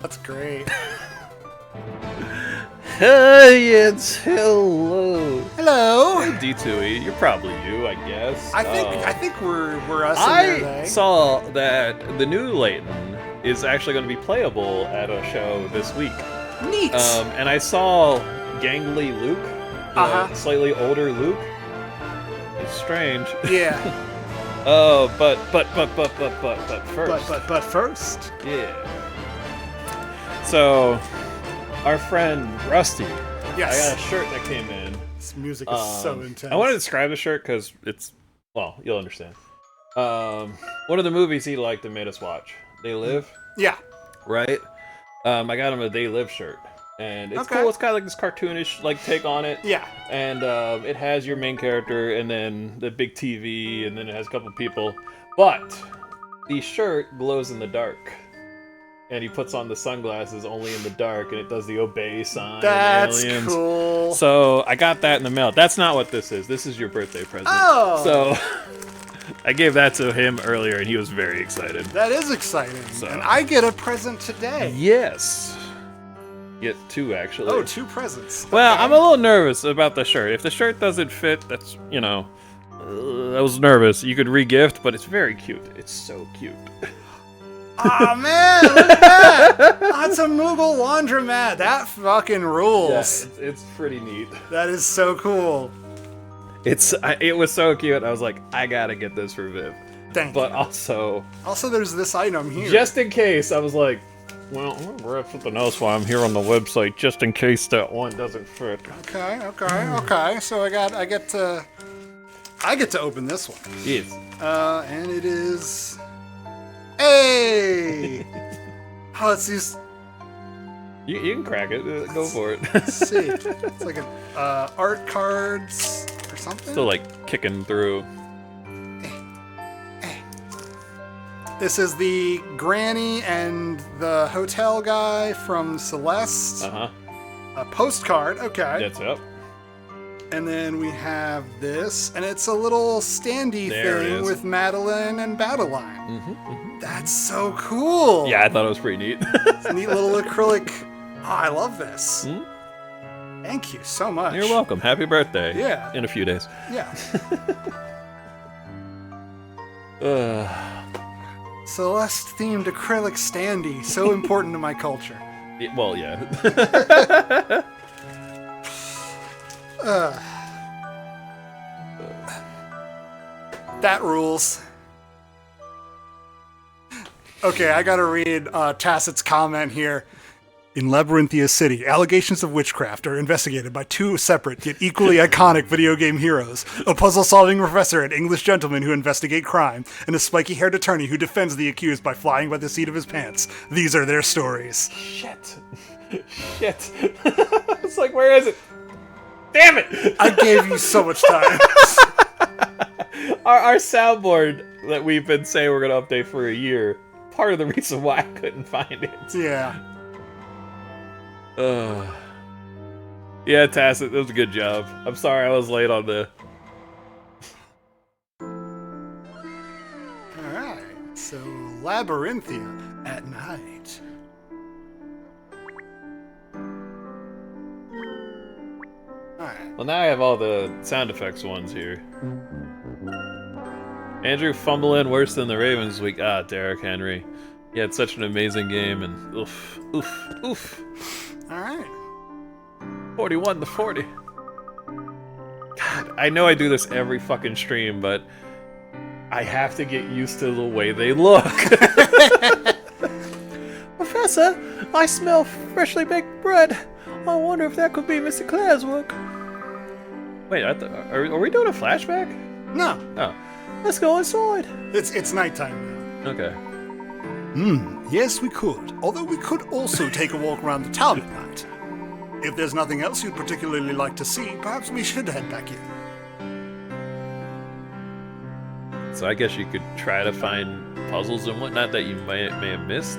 That's great. Hey, it's hello. Hello. D2E, you're probably you, I guess. I think we're us in I there today. saw that the new Layton is actually going to be playable at a show this week. Neat. And I saw gangly Luke, the slightly older Luke. It's strange. Yeah. But first. But first. Yeah. So, our friend Rusty. Yes. I got a shirt that came in. This music is so intense. I want to describe the shirt because it's, well, you'll understand. One of the movies he liked and made us watch. They Live. Yeah. Right? I got him a They Live shirt. And it's cool. It's kind of like this cartoonish like take on it. Yeah. And it has your main character and then the big TV and then it has a couple people. But the shirt glows in the dark. And he puts on the sunglasses only in the dark, and it does the obey sign. That's aliens. cool. So I got that in the mail. That's not what this is. This is your birthday present. Oh. So I gave that to him earlier, and he was very excited. That is exciting. So. And I get a present today. Yes. Get two, actually. Oh, two presents. Well, Okay. I'm a little nervous about the shirt. If the shirt doesn't fit, that's, you know, I was nervous. You could re-gift, but it's very cute. It's so cute. Oh man, look at that! That's a Moogle laundromat. That fucking rules. Yeah, it's pretty neat. That is so cool. It was so cute. I was like, I gotta get this for Viv. Thank But you. also, There's this item here. just in case, I was like, well, I'm gonna grab something else while I'm here on the website, just in case that one doesn't fit. Okay. So I get to open this one. Yes. And it is. Hey! Oh, it's these. You can crack it. Go for it. Let's see. It's like an art cards or something. Still like kicking through. This is the granny and the hotel guy from Celeste. A postcard. Okay. That's up. And then we have this, and it's a little standy There it thing is. with Madeline and Badeline. That's so cool. Yeah, I thought it was pretty neat. It's a neat little acrylic. Oh, I love this. Thank you so much. You're welcome. Happy birthday. Yeah. In a few days. Yeah. Uh, Celeste-themed acrylic standee, so important to my culture. well, yeah. That rules. Okay, I gotta read Tacit's comment here. In Labyrinthia City, allegations of witchcraft are investigated by two separate yet equally iconic video game heroes. A puzzle-solving professor and English gentleman who investigate crime, and a spiky-haired attorney who defends the accused by flying by the seat of his pants. These are their stories. Shit. It's like, where is it? Damn it! I gave you so much time. Our soundboard that we've been saying we're going to update for a year, part of the reason why I couldn't find it. Yeah. Yeah, Tacit, that was a good job. I'm sorry I was late on the... Alright, so Labyrinthia at night. Alright. Well, now I have all the sound effects ones here. Andrew fumbling worse than the Ravens this week. Ah, Derrick Henry. He had such an amazing game, and oof. Alright. 41-40. God, I know I do this every fucking stream, but I have to get used to the way they look. Professor, I smell freshly baked bread. I wonder if that could be Mr. Clare's work. Wait, are we doing a flashback? No. Oh. Let's go inside. It's nighttime now. Okay. Yes, we could. Although we could also take a walk around the town at night. If there's nothing else you'd particularly like to see, perhaps we should head back in. So I guess you could try to find puzzles and whatnot that you may have missed.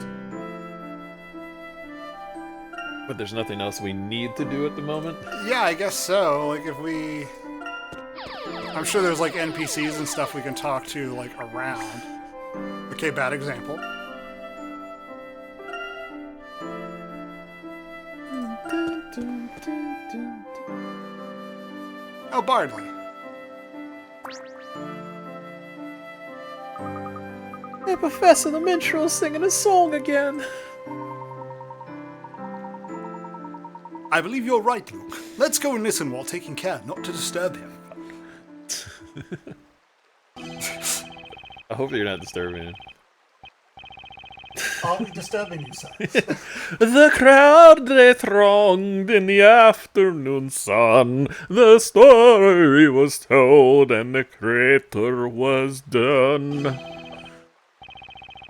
But there's nothing else we need to do at the moment. Yeah, I guess so. Like, if we... I'm sure there's, like, NPCs and stuff we can talk to, like, around. Okay, bad example. Oh, Bardley. Hey, Professor, the minstrel's singing a song again. I believe you're right, Luke. Let's go and listen while taking care not to disturb him. I hope you're not disturbing him. Are we disturbing you, sir? The crowd they thronged in the afternoon sun. The story was told and the creator was done.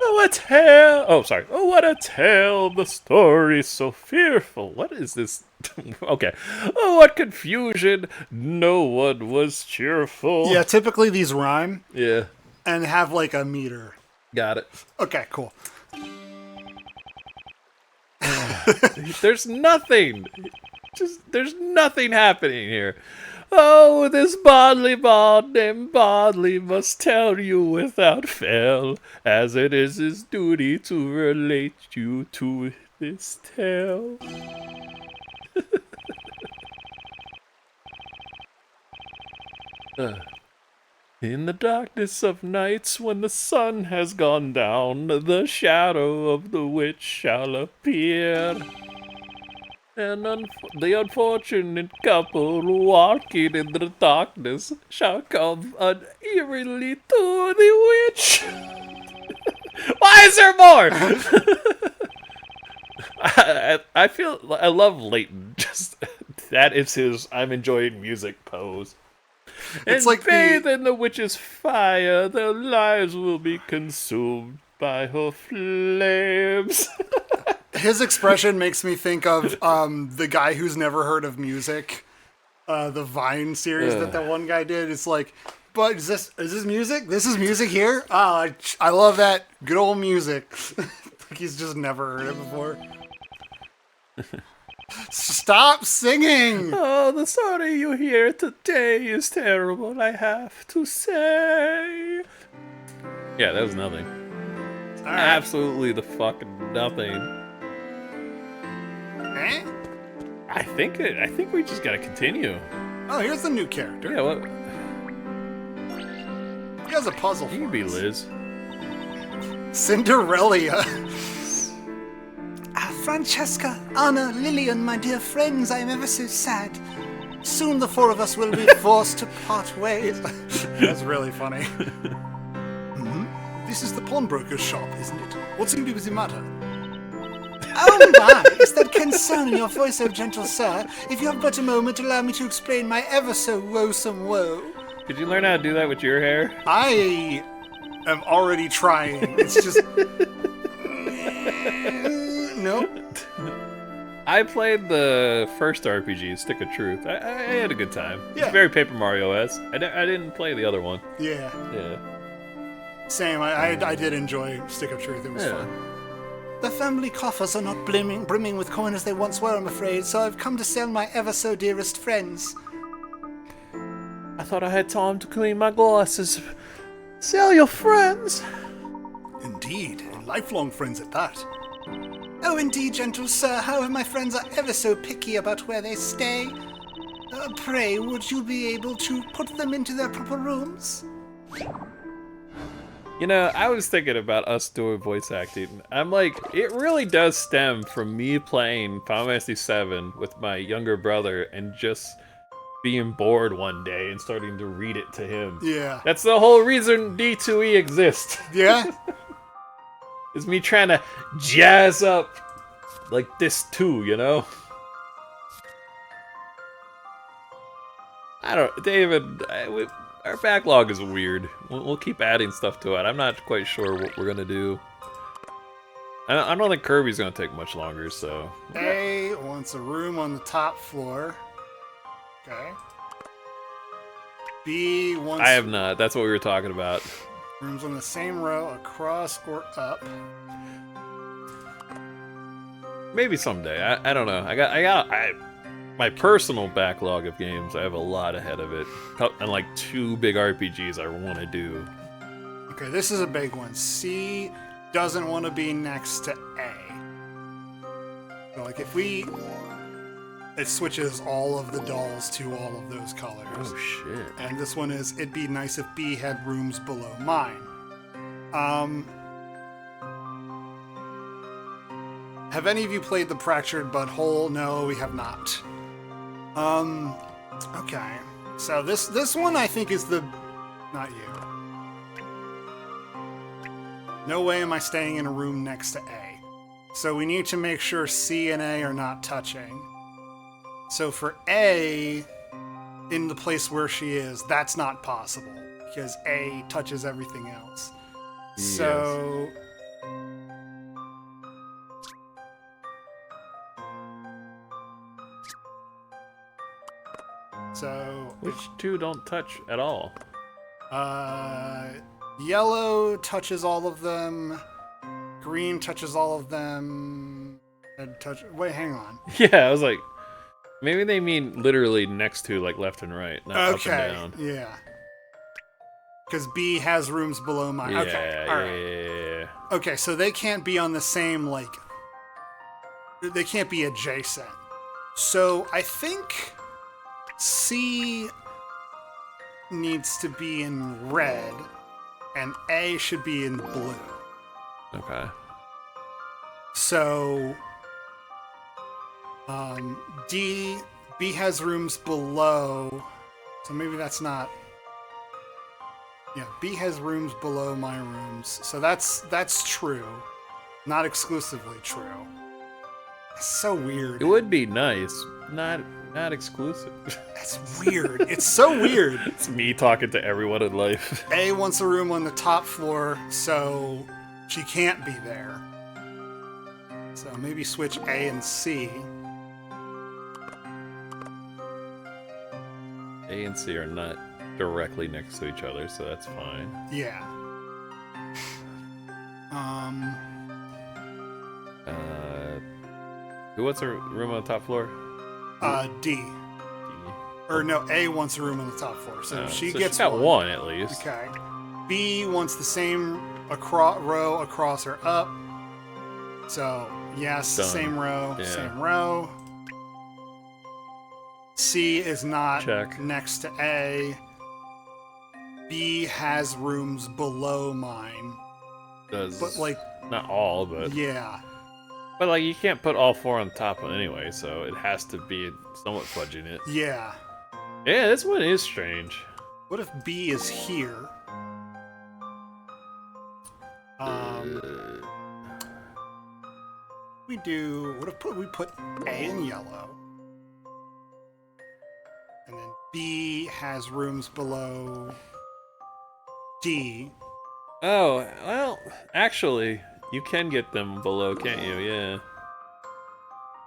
Oh, what a tale! Oh, sorry. Oh, what a tale! The story so fearful. What is this? Okay. Oh, what confusion! No one was cheerful. Yeah, typically these rhyme Yeah. and have like a meter. Got it. Okay, cool. There's nothing. There's nothing happening here. Oh, this Bodley bond named Bodley must tell you without fail, as it is his duty to relate you to this tale. In the darkness of nights, when the sun has gone down, the shadow of the witch shall appear. And the unfortunate couple walking in the darkness shall come uneerily to the witch. Why is there more? I feel I love Layton. Just that is his I'm enjoying music pose. It's And like bathe in the witch's fire, their lives will be consumed by her flames. His expression makes me think of the guy who's never heard of music, the Vine series that one guy did. It's like, but is this music? This is music here? I love that good old music. Like he's just never heard it before. Stop singing! Oh, the story you hear today is terrible, I have to say. Yeah, that was nothing. All right. Absolutely the fucking nothing. Eh? I think we just gotta continue. Oh, here's the new character. Yeah, what? He has a puzzle You for can be us. Liz. Cinderella. Francesca, Anna, Lillian, my dear friends, I am ever so sad. Soon the four of us will be forced to part ways. That's really funny. This is the pawnbroker's shop, isn't it? What seems to be the matter? Oh my, is that concern in your voice, oh gentle sir? If you have but a moment, allow me to explain my ever so woesome woe. Could you learn how to do that with your hair? I am already trying. It's just... Nope. I played the first RPG, Stick of Truth. I had a good time. Yeah. It's very Paper Mario-esque. I didn't play the other one. Yeah. Yeah. Same. I did enjoy Stick of Truth. It was fun. The family coffers are not brimming with coin as they once were, I'm afraid, so I've come to sell my ever-so-dearest friends. I thought I had time to clean my glasses. Sell your friends? Indeed, and lifelong friends at that. Oh, indeed, gentle sir, however my friends are ever so picky about where they stay. Pray, would you be able to put them into their proper rooms? You know, I was thinking about us doing voice acting. I'm like, it really does stem from me playing Final Fantasy VII with my younger brother and just being bored one day and starting to read it to him. Yeah. That's the whole reason D2E exists. Yeah? Is me trying to jazz up like this too, you know? I don't, David, our backlog is weird. We'll keep adding stuff to it. I'm not quite sure what we're gonna do. I don't think Kirby's gonna take much longer, so. A wants a room on the top floor. Okay. B wants I have not. That's what we were talking about. rooms on the same row, across or up. Maybe someday. I don't know. I my personal backlog of games. I have a lot ahead of it, and like 2 big RPGs I want to do. Okay, this is a big one. C doesn't want to be next to A. So like if we it switches all of the dolls to all of those colors. Oh shit. And this one is, it'd be nice if B had rooms below mine. Have any of you played The Fractured Butthole? No, we have not. Okay. So this one I think is the... Not you. No way am I staying in a room next to A. So we need to make sure C and A are not touching. So for A, in the place where she is, that's not possible because A touches everything else. Yes. So Which two don't touch at all? Yellow touches all of them. Green touches all of them. Wait, hang on. Yeah, I was like, maybe they mean literally next to, like left and right, not up and down. Yeah. Because B has rooms below mine. Yeah, Okay, all right. yeah. Okay, so they can't be on the same, like... They can't be adjacent. So I think C needs to be in red, and A should be in blue. Okay. So, B has rooms below, so maybe that's not... Yeah, B has rooms below my rooms, so that's true. Not exclusively true. That's so weird. It would be nice, not exclusive. That's weird. It's so weird. It's me talking to everyone in life. A wants a room on the top floor, so she can't be there. So maybe switch A and C. A and C are not directly next to each other, so that's fine. Yeah. Who wants a room on the top floor? D. D. Or no, A wants a room on the top floor, so she gets she's got one at least. Okay. B wants the same row across or up. So yes, Done. same row, Yeah. same row. C is not Check. next to A. B has rooms below mine. Does But like, not all, but yeah. but like you can't put all four on top of it anyway, so it has to be somewhat fudging it. Yeah. Yeah, this one is strange. What if B is here? We do. What if we put A in yellow, and then B has rooms below D. Oh, well, actually, you can get them below, can't you? Yeah.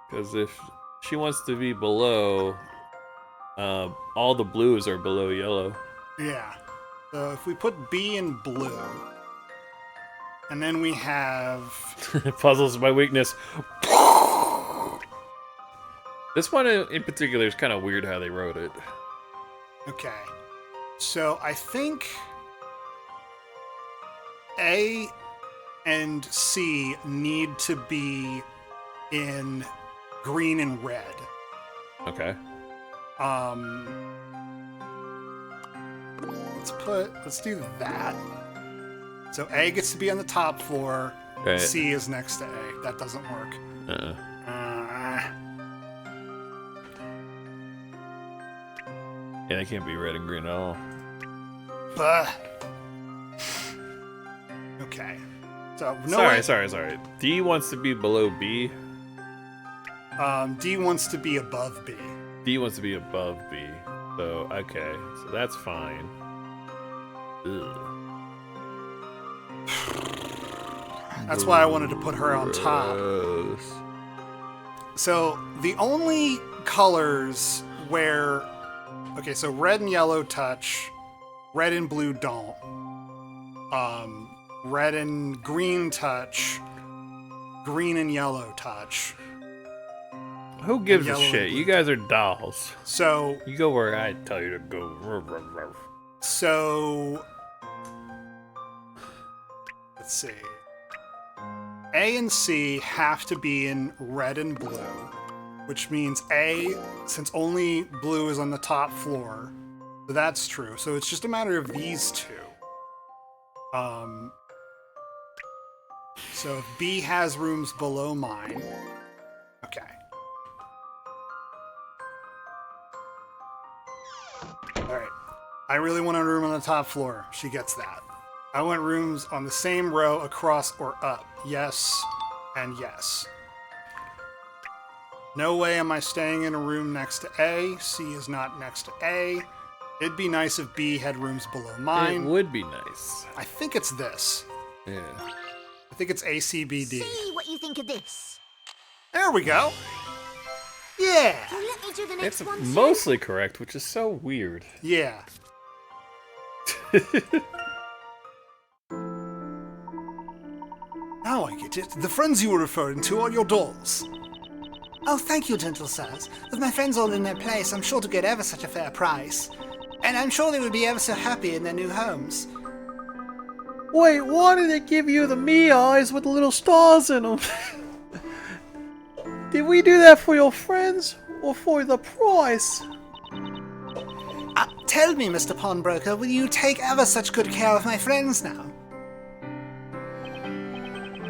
Because if she wants to be below, all the blues are below yellow. Yeah. So if we put B in blue, and then we have Puzzles my weakness. This one in particular is kind of weird how they wrote it. okay. So I think A and C need to be in green and red. Okay. Let's do that. So A gets to be on the top floor. Right. C is next to A. That doesn't work. Yeah, they can't be red and green at all. Buh. Okay. So no. Sorry. D wants to be below B. D wants to be above B. D wants to be above B. So, okay. So that's fine. Ugh. That's why I wanted to put her on top. Gross. So the only colors where, okay, so red and yellow touch, red and blue don't. Red and green touch, green and yellow touch. Who gives a Yellow and shit? blue. You guys are dolls. So You go where I tell you to go. So, let's see. A and C have to be in red and blue. which means A, since only blue is on the top floor, so that's true. So it's just a matter of these two. So if B has rooms below mine, okay. All right. I really want a room on the top floor. She gets that. I want rooms on the same row across or up. Yes and yes. No way am I staying in a room next to A. C is not next to A. It'd be nice if B had rooms below mine. It would be nice. I think it's this. Yeah. I think it's A, C, B, D. See what you think of this. There we go. Yeah. Can you let me do the next It's one, too? mostly correct, which is so weird. Yeah. Now I get it. The friends you were referring to are your dolls. Oh, thank you, gentle sirs. With my friends all in their place, I'm sure to get ever such a fair price. And I'm sure they would be ever so happy in their new homes. Wait, why did they give you the me eyes with the little stars in them? Did we do that for your friends or for the price? Tell me, Mr. Pawnbroker, will you take ever such good care of my friends now?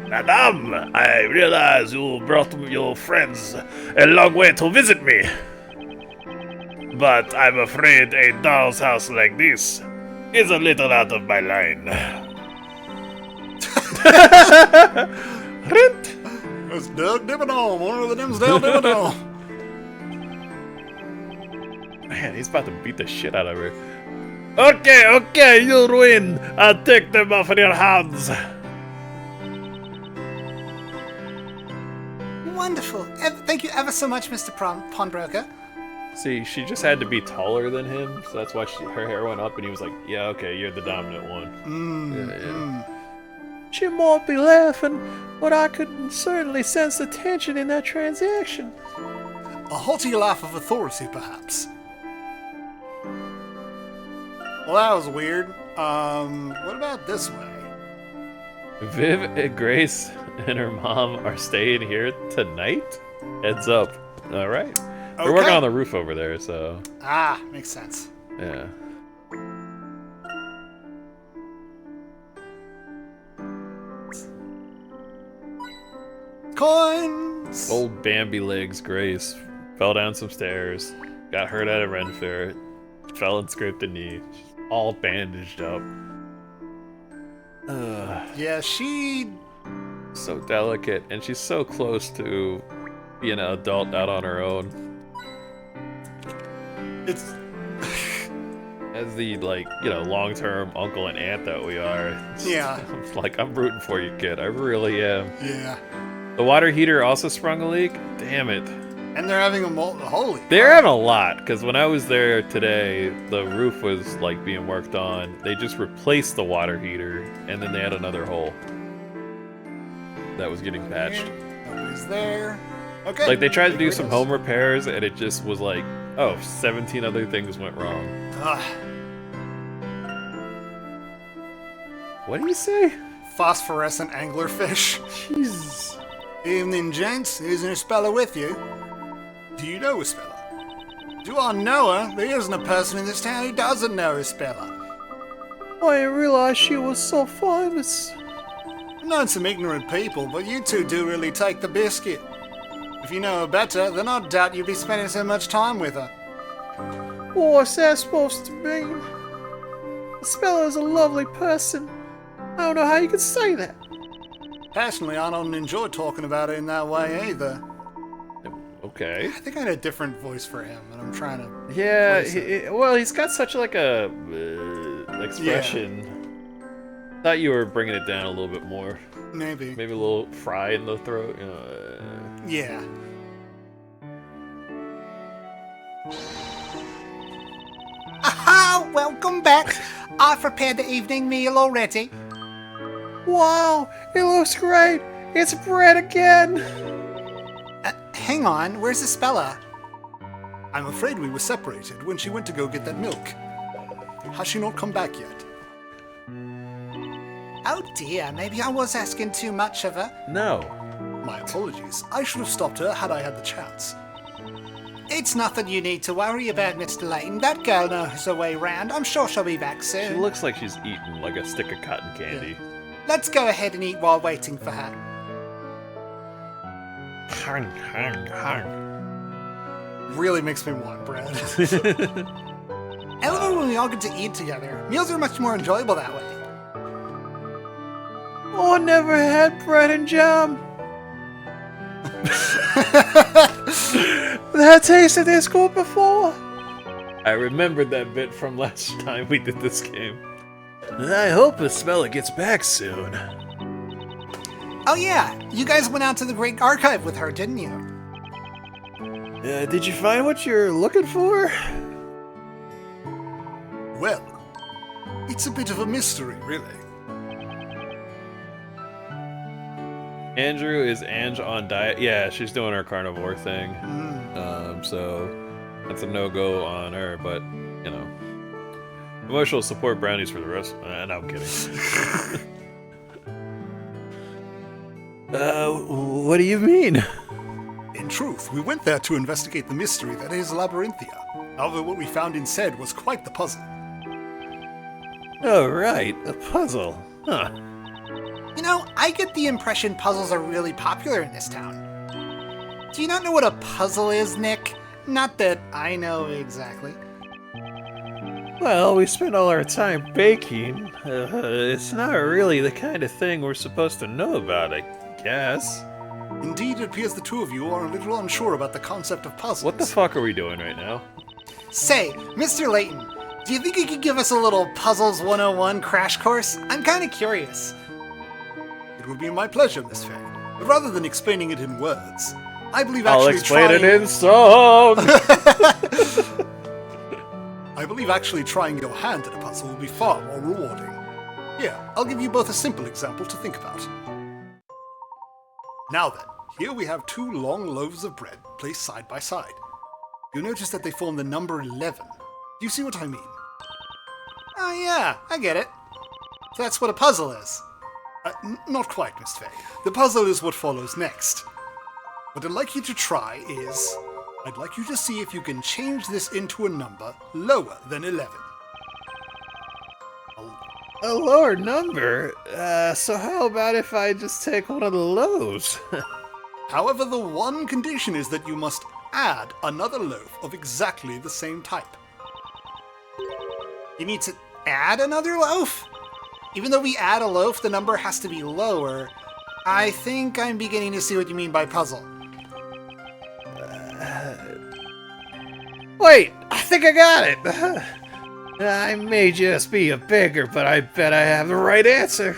Madame, I realize you brought your friends a long way to visit me. But I'm afraid a doll's house like this is a little out of my line. It's Doug Dimmadome, one of the Dimsdale Dimmadome. Man, he's about to beat the shit out of her. Okay, you win. I'll take them off of your hands. Wonderful. Thank you ever so much, Mr. Pawnbroker. See, she just had to be taller than him, so that's why her hair went up, and he was like, yeah, okay, you're the dominant one. Yeah. She might be laughing, but I could certainly sense the tension in that transaction. A haughty laugh of authority, perhaps. Well, that was weird. What about this way? Viv and Grace and her mom are staying here tonight? Heads up. All right. We're working on the roof over there, so... Ah, makes sense. Yeah. Coins! Old Bambi legs Grace fell down some stairs, got hurt at a Ren fair, fell and scraped a knee. She's all bandaged up. Yeah, she... So delicate, and she's so close to being an adult out on her own. It's... As the, like, you know, long-term uncle and aunt that we are. Yeah. I'm rooting for you, kid. I really am. Yeah. The water heater also sprung a leak? Damn it. And they're having a holy... They're having a lot, because when I was there today, the roof was, like, being worked on. They just replaced the water heater, and then they had another hole that was getting patched. Nobody's there. Okay. Like, they tried to do some home repairs, and it just was like, oh, 17 other things went wrong. What do you say? Phosphorescent anglerfish. Jesus. Evening, gents. Isn't Uspella with you? Do you know Uspella? Do I know her? There isn't a person in this town who doesn't know Uspella. I didn't realize she was so famous. I've known some ignorant people, but you two do really take the biscuit. If you know her better, then I doubt you'd be spending so much time with her. What's that supposed to mean? Spella's a lovely person. I don't know how you could say that. Personally, I don't enjoy talking about it in that way either. Okay. I think I had a different voice for him, and I'm trying to... Yeah, place it. well, he's got such like a expression. Thought you were bringing it down a little bit more. Maybe. Maybe a little fry in the throat. You know, Yeah. Aha! Welcome back. I've prepared the evening meal already. Wow, it looks great. It's bread again. Hang on, where's Uspella? I'm afraid we were separated when she went to go get that milk. Has she not come back yet? Oh dear, maybe I was asking too much of her. no. My apologies. I should have stopped her had I had the chance. It's nothing you need to worry about, Mr. Layton. That girl knows her way round. I'm sure she'll be back She soon. looks like she's eating like a stick of cotton candy. Let's go ahead and eat while waiting for her. Really makes me want bread. I love it when we all get to eat together. Meals are much more enjoyable that way. Oh, never had bread and jam. That tasted this good before. I remembered that bit from last time we did this game. I hope Isabella gets back soon. Oh yeah, you guys went out to the Great Archive with her, didn't you? Did you find what you're looking for? Well, it's a bit of a mystery, really. Andrew is Ange on diet. Yeah, she's doing her carnivore thing. So that's a no-go on her, but, you know. Emotional support brownies for the rest. No, I'm kidding. What do you mean? In truth, we went there to investigate the mystery that is Labyrinthia. However, what we found instead was quite the puzzle. Oh, right, a puzzle. Huh. You know, I get the impression puzzles are really popular in this town. Do you not know what a puzzle is, Nick? Not that I know exactly. Well, we spend all our time baking. It's not really the kind of thing we're supposed to know about, I guess. Indeed, it appears the two of you are a little unsure about the concept of puzzles. What the fuck are we doing right now? Say, Mr. Layton, do you think you could give us a little Puzzles 101 crash course? I'm kind of curious. It would be my pleasure, Miss Faye. But rather than explaining it in words, I believe I'll actually explain trying... it in song! I believe actually trying your hand at a puzzle will be far more rewarding. Here, I'll give you both a simple example to think about. Now then, here we have two long loaves of bread placed side by side. You'll notice that they form the number 11. Do you see what I mean? Oh yeah, I get it. So that's what a puzzle is. Not quite, Miss Faye. The puzzle is what follows next. What I'd like you to try is... I'd like you to see if you can change this into a number lower than 11. A lower number? So how about if I just take one of the loaves? However, the one condition is that you must add another loaf of exactly the same type. You need to add another loaf? Even though we add a loaf, the number has to be lower. I think I'm beginning to see what you mean by puzzle. Wait, I think I got it! I may just be a beggar, but I bet I have the right answer.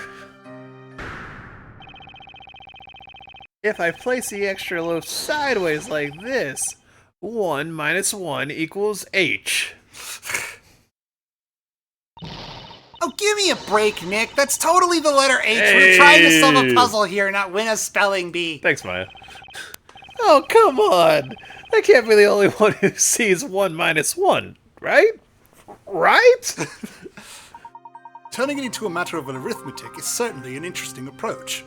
If I place the extra loaf sideways like this, 1 minus 1 equals H. Oh, give me a break, Nick. That's totally the letter H. We're trying to solve a puzzle here, not win a spelling bee. Thanks, Maya. Oh, come on! I can't be the only one who sees 1 minus 1, right? Right? Turning it into a matter of arithmetic is certainly an interesting approach.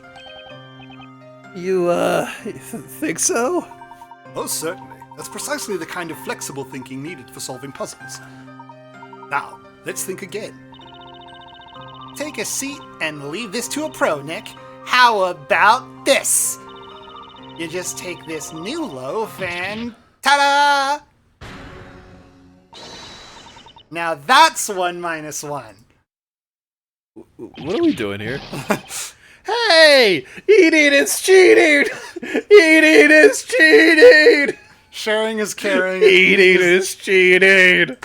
You think so? Most certainly. That's precisely the kind of flexible thinking needed for solving puzzles. Now, let's think again. Take a seat and leave this to a pro, Nick. How about this? You just take this new loaf and ta-da! Now that's 1 minus 1. What are we doing here? Hey! Eating is cheating! Eating is cheating! Sharing is caring. Eating is cheating!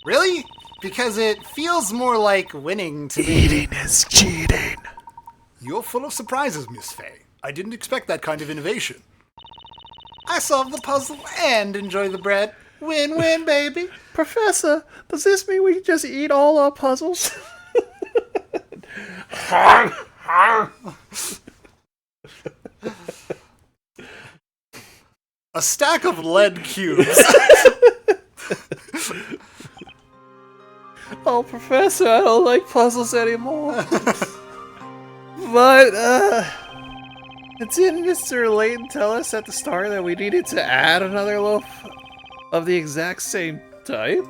Really? Because it feels more like winning to me. Eating is cheating. You're full of surprises, Miss Faye. I didn't expect that kind of innovation. I solve the puzzle and enjoy the bread. Win-win, baby. Professor, does this mean we can just eat all our puzzles? A stack of lead cubes. Oh, Professor, I don't like puzzles anymore. But, Didn't Mr. Layton tell us at the start that we needed to add another loaf of the exact same type?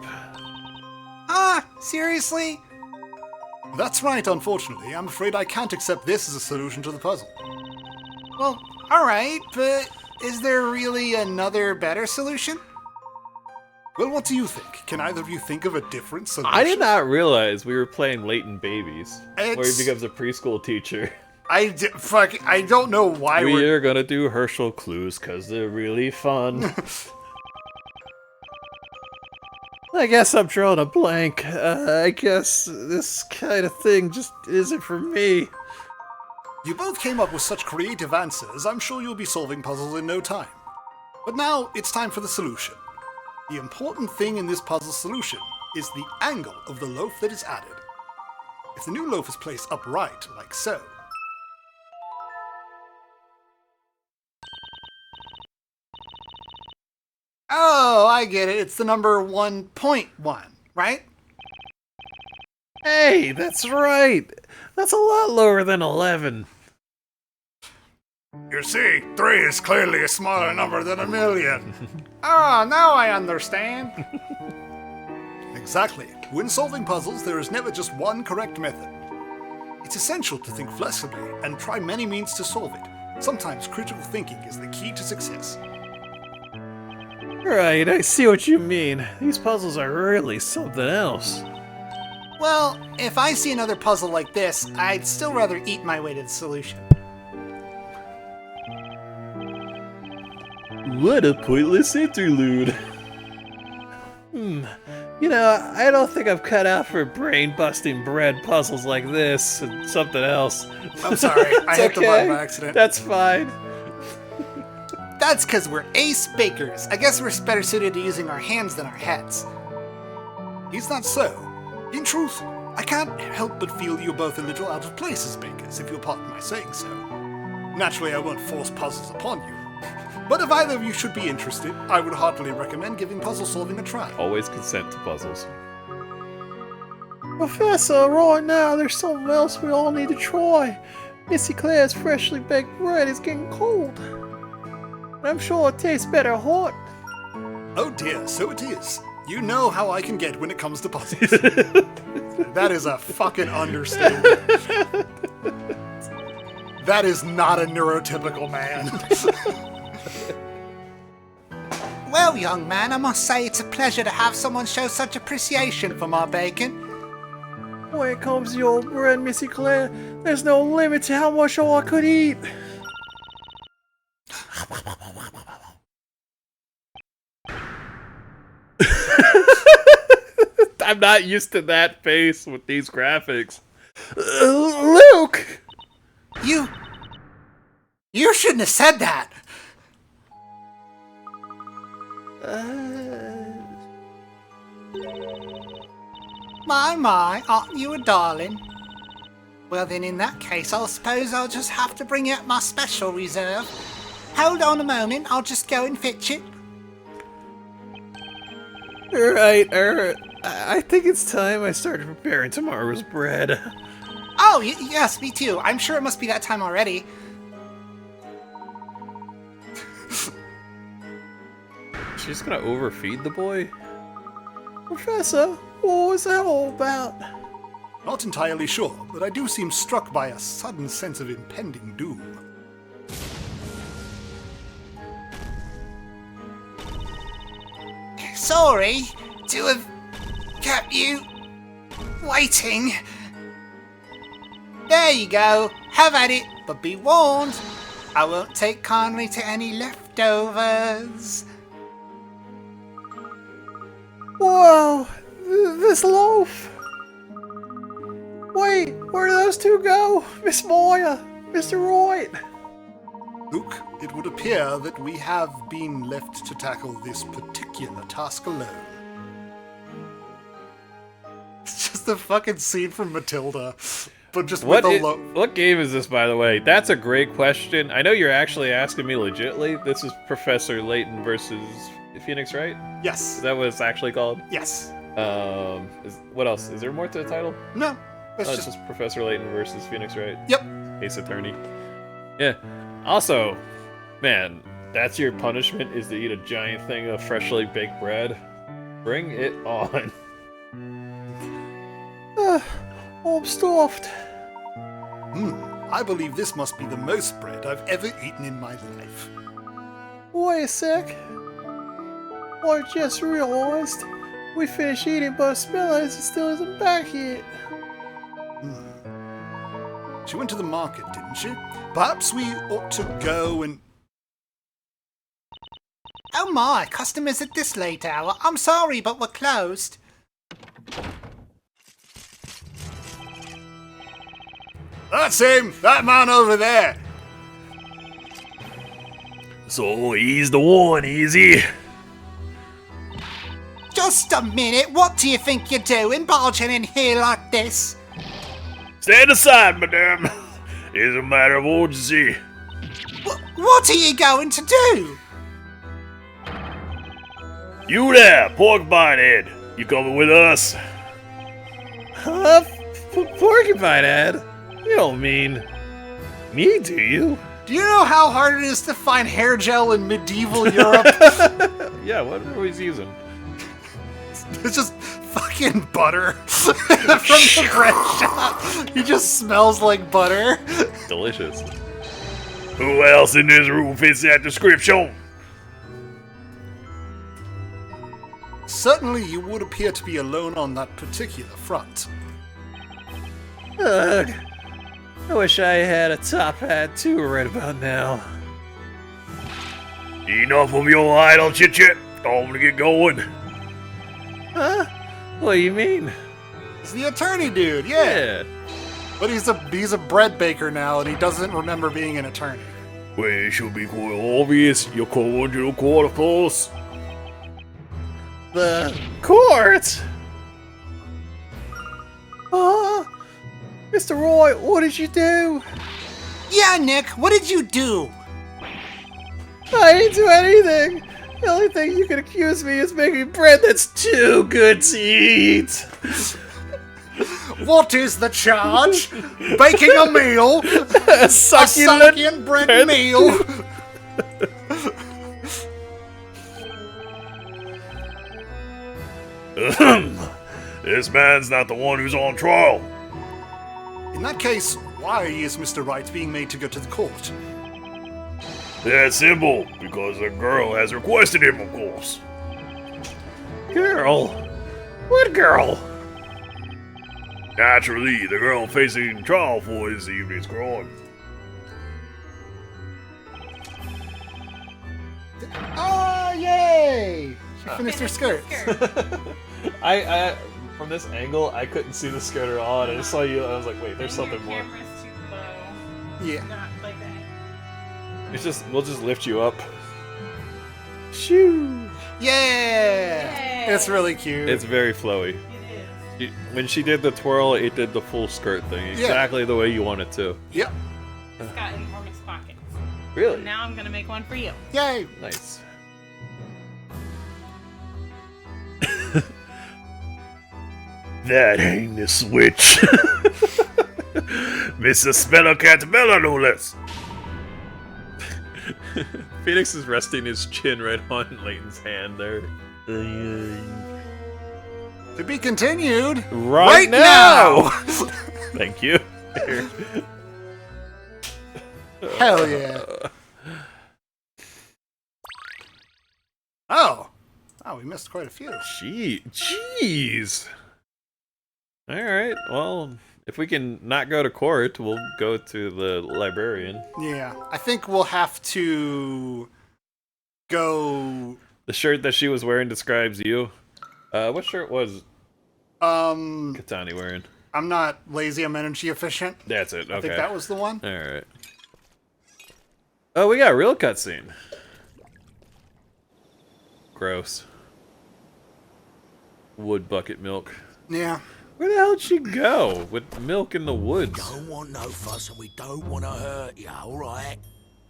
Ah, seriously? That's right, unfortunately. I'm afraid I can't accept this as a solution to the puzzle. Well, alright, but is there really another better solution? Well, what do you think? Can either of you think of a different solution? I did not realize we were playing Layton Babies, where he It's- becomes a preschool teacher. I don't know why We we're... are gonna do Herschel clues because they're really fun. I guess I'm drawing a blank. I guess this kind of thing just isn't for me. You both came up with such creative answers, I'm sure you'll be solving puzzles in no time. But now, it's time for the solution. The important thing in this puzzle solution is the angle of the loaf that is added. If the new loaf is placed upright, like so, Oh, I get it. It's the number 1.1, right? Hey, that's right. That's a lot lower than 11. you see, 3 is clearly a smaller number than a million. Oh, now I understand. Exactly. When solving puzzles, there is never just one correct method. It's essential to think flexibly and try many means to solve it. Sometimes critical thinking is the key to success. Right, I see what you mean. These puzzles are really something else. Well, if I see another puzzle like this, I'd still rather eat my way to the solution. What a pointless interlude. You know, I don't think I'm cut out for brain-busting bread puzzles like this and something else. I'm sorry, I It's hit the okay. button by accident. That's fine. That's because we're ace bakers. I guess we're better suited to using our hands than our heads. Is that so? In truth, I can't help but feel you're both a little out of place as bakers, if you'll pardon my saying so. Naturally, I won't force puzzles upon you. But if either of you should be interested, I would heartily recommend giving puzzle solving a try. Always consent to puzzles. Professor, right now there's something else we all need to try. Missy Claire's freshly baked bread is getting cold. I'm sure it tastes better hot. Oh dear, so it is. You know how I can get when it comes to puzzles. That is a fucking understatement. That is not a neurotypical man. Well, young man, I must say it's a pleasure to have someone show such appreciation for my bacon. When it comes to your bread, Missy Claire, there's no limit to how much all I could eat. I'm not used to that face with these graphics. Luke! You shouldn't have said that. My, aren't you a darling? Well then, in that case, I suppose I'll just have to bring out my special reserve. Hold on a moment, I'll just go and fetch it. Alright, I think it's time I started preparing tomorrow's bread. Oh, yes, me too. I'm sure it must be that time already. She's gonna overfeed the boy? Professor, what was that all about? Not entirely sure, but I do seem struck by a sudden sense of impending doom. Sorry to have kept you waiting. There you go. Have at it, but be warned. I won't take kindly to any leftovers. Whoa, this loaf. Wait, where do those two go? Miss Moya, Mr. Wright. Luke, it would appear that we have been left to tackle this particular task alone. It's just a fucking scene from Matilda, but just with a loaf. What game is this, by the way? That's a great question. I know you're actually asking me legitly. This is Professor Layton versus Phoenix, Wright? Yes. Is that what it's actually called? Yes. What else? Is there more to the title? No. That's Oh, just. it's just Professor Layton versus Phoenix, Wright? Yep. Ace Attorney. Yeah. Also, man, that's your punishment, is to eat a giant thing of freshly baked bread? Bring it on. I'm stuffed. I believe this must be the most bread I've ever eaten in my life. Wait a sec. I just realized we finished eating, but Smellies still isn't back yet. She went to the market, didn't she? Perhaps we ought to go and... Oh my, customers at this late hour. I'm sorry, but we're closed. That's him! That man over there! So he's the one, is he? Just a minute, what do you think you're doing, barging in here like this? Stand aside, madame. It's a matter of urgency. What are you going to do? You there, pork bite head. You coming with us? Porcupine head? You don't mean me, do you? Do you know how hard it is to find hair gel in medieval Europe? Yeah, what are we using? It's just fucking butter from the bread shop. He just smells like butter. Delicious. Who else in this room fits that description? Certainly you would appear to be alone on that particular front. Ugh. I wish I had a top hat too right about now. Enough of your idle chit-chat. Time to get going. Huh? What do you mean? He's the attorney dude, yeah. But he's a bread baker now, and he doesn't remember being an attorney. Well, it should be quite obvious. You're going to the court, of course. The court? Mr. Roy, what did you do? Yeah, Nick, what did you do? I didn't do anything. The only thing you can accuse me is making bread that's too good to eat. What is the charge? Baking a meal? A Succulent bread meal? This man's not the one who's on trial. In that case, why is Mr. Wright being made to go to the court? That's simple, because the girl has requested him, of course. Girl? What girl? Naturally, the girl facing trial for this evening's crime. Oh, yay! She finished her skirt. I from this angle, I couldn't see the skirt at all, and I just saw you. I was like, wait, there's something more. Camera's too low. Yeah. Not like that. It's just we'll just lift you up. Shoo. Yeah! Yay. It's really cute. It's very flowy. It is. When she did the twirl, it did the full skirt thing, exactly the way you want it to. Yep. It's got enormous pockets. Really? And now I'm gonna make one for you. Yay! Nice. That ain't the switch. Mr. Speller Catabella, no less. Phoenix is resting his chin right on Layton's hand there. To be continued Right now! Thank you. Here. Hell yeah. Oh, we missed quite a few. Jeez. All right. Well, if we can not go to court, we'll go to the librarian. Yeah, I think we'll have to go. The shirt that she was wearing describes you. What shirt was Katani wearing? I'm not lazy, I'm energy efficient. That's it. Okay. I think that was the one. All right. Oh, we got a real cutscene. Gross. Wood bucket milk. Yeah. Where the hell did she go with milk in the woods? Don't want no fuss and we don't want to hurt you, alright?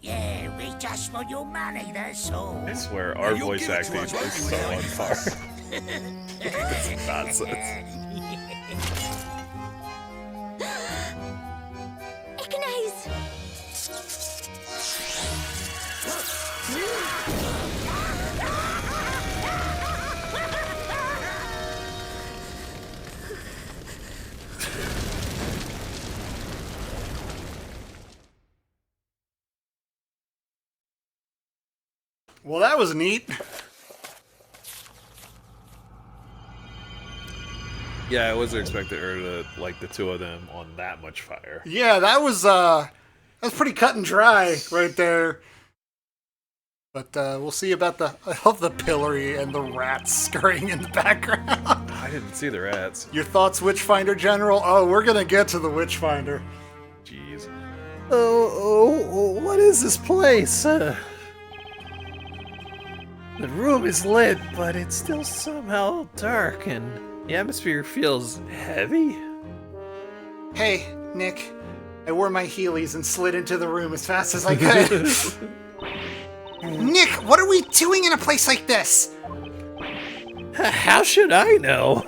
Yeah, we just want your money, that's all. I swear, our You'll voice give it to acting us, is won't you, so on Ellie? par. It's nonsense. Echinase! Well, that was neat. Yeah, I wasn't expecting her to like the two of them on that much fire. Yeah, that was pretty cut and dry right there. But we'll see about I love the pillory and the rats scurrying in the background. I didn't see the rats. Your thoughts, Witchfinder General? Oh, we're gonna get to the Witchfinder. Jeez. Oh, what is this place? The room is lit, but it's still somehow dark, and the atmosphere feels heavy. Hey, Nick. I wore my Heelys and slid into the room as fast as I could. Nick, what are we doing in a place like this? How should I know?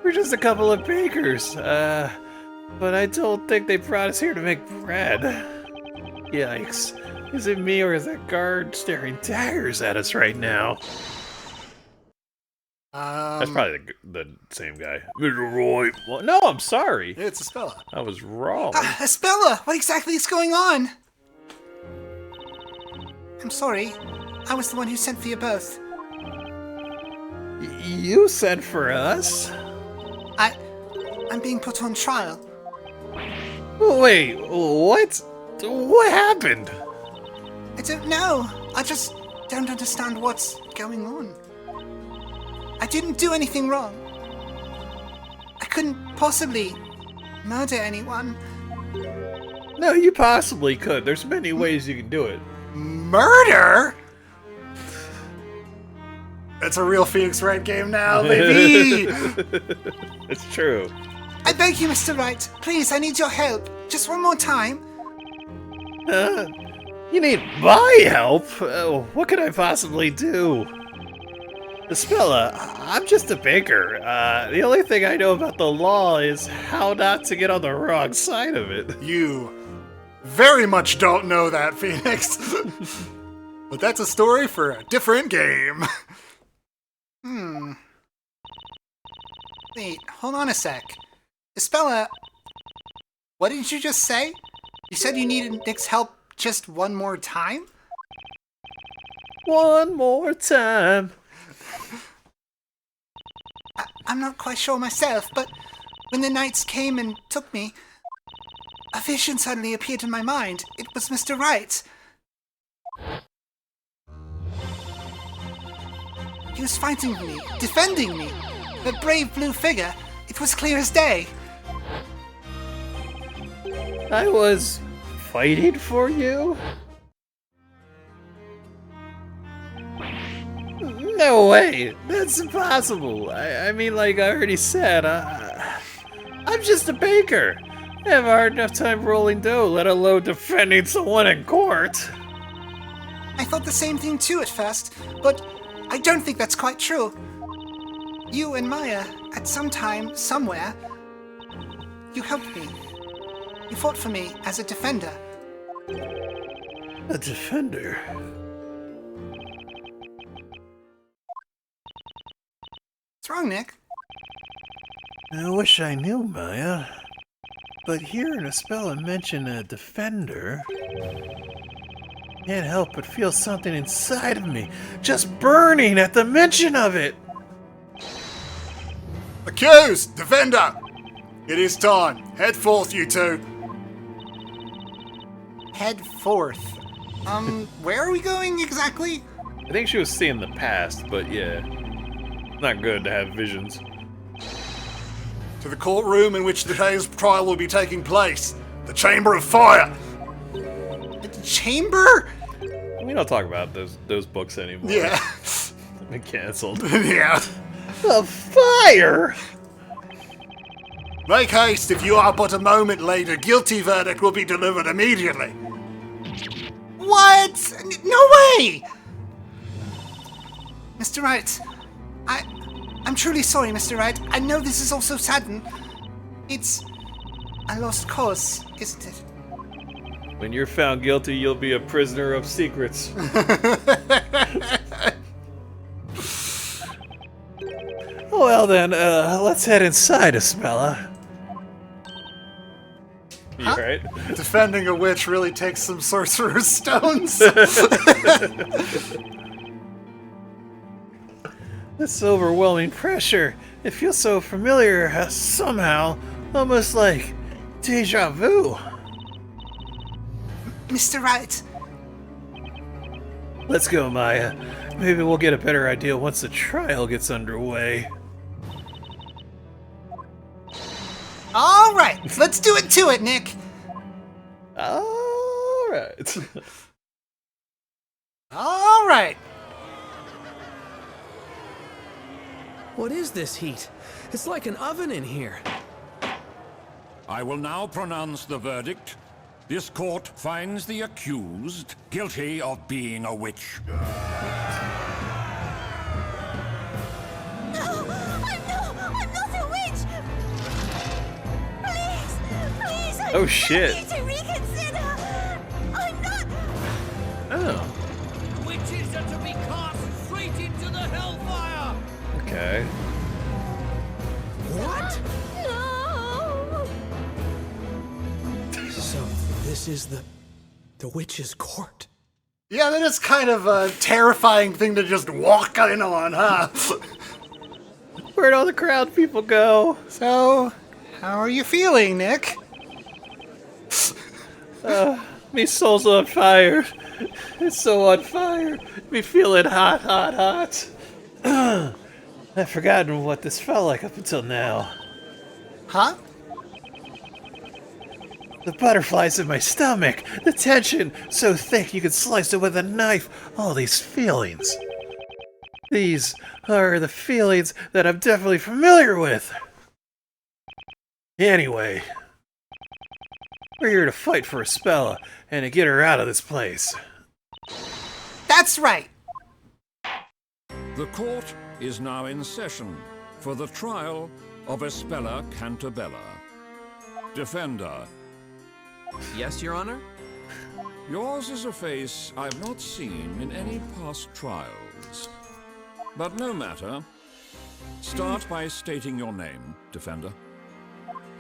We're just a couple of bakers, but I don't think they brought us here to make bread. Yikes. Is it me or is that guard staring daggers at us right now? That's probably the same guy. Mr. Wright. Well, no, I'm sorry. It's a spell. I was wrong. Espella, what exactly is going on? I'm sorry. I was the one who sent for you both. You sent for us? I'm being put on trial. Wait, what? What happened? I don't know. I just don't understand what's going on. I didn't do anything wrong. I couldn't possibly murder anyone. No, you possibly could. There's many ways you can do it. Murder? That's a real Phoenix Wright game now, baby! It's true. I beg you, Mr. Wright. Please, I need your help. Just one more time. You need my help? What could I possibly do? Spella, I'm just a baker. The only thing I know about the law is how not to get on the wrong side of it. You very much don't know that, Phoenix. But that's a story for a different game. Wait, hold on a sec. Espella, what did you just say? You said you needed Nick's help just one more time? One more time. I'm not quite sure myself, but when the knights came and took me, a vision suddenly appeared in my mind. It was Mr. Wright. He was fighting me, defending me. A brave blue figure. It was clear as day. I was fighting for you? No way! That's impossible! I mean, like I already said, I'm just a baker. I have a hard enough time rolling dough, let alone defending someone in court. I thought the same thing too at first, but I don't think that's quite true. You and Maya, at some time, somewhere, you helped me. You fought for me as a defender. A defender? What's wrong, Nick? I wish I knew, Maya. But hearing a spell mention a defender, can't help but feel something inside of me just burning at the mention of it. Accused! Defender! It is time. Head forth, you two. Head forth. Where are we going exactly? I think she was seeing the past, but yeah. Not good to have visions. To the courtroom in which today's trial will be taking place. The Chamber of Fire. The chamber? We don't talk about those books anymore. Yeah. They've been canceled. Yeah. The fire! Make haste. If you are but a moment later, guilty verdict will be delivered immediately. What? No way! Mr. Wright, I'm truly sorry, Mr. Wright. I know this is all so sudden. It's a lost cause, isn't it? When you're found guilty, you'll be a prisoner of secrets. Well then, let's head inside, Espella. You right? Defending a witch really takes some sorcerer's stones. This overwhelming pressure. It feels so familiar, somehow. Almost like deja vu. Mr. Wright, Let's go, Maya. Maybe we'll get a better idea once the trial gets underway. all right, let's do it to it, Nick. Alright. All right. What is this heat? It's like an oven in here. I will now pronounce the verdict. This court finds the accused guilty of being a witch. I'm not a witch! Please, I Oh, shit. need to reconsider! I'm not... Oh, Witches are to be cast straight into the hellfire! okay. What? No! So, this is the witch's court. Yeah, that is kind of a terrifying thing to just walk in on, huh? Where'd all the crowd people go? So, how are you feeling, Nick? Me soul's on fire. It's so on fire. Me feeling hot, hot, hot. I've forgotten what this felt like up until now. Huh? The butterflies in my stomach, the tension so thick you could slice it with a knife, all these feelings. These are the feelings that I'm definitely familiar with. Anyway, we're here to fight for Espella and to get her out of this place. That's right. The court is now in session for the trial of Espella Cantabella. Defender, Yes, Your Honor? yours is a face I've not seen in any past trials. But no matter. Start by stating your name, Defender.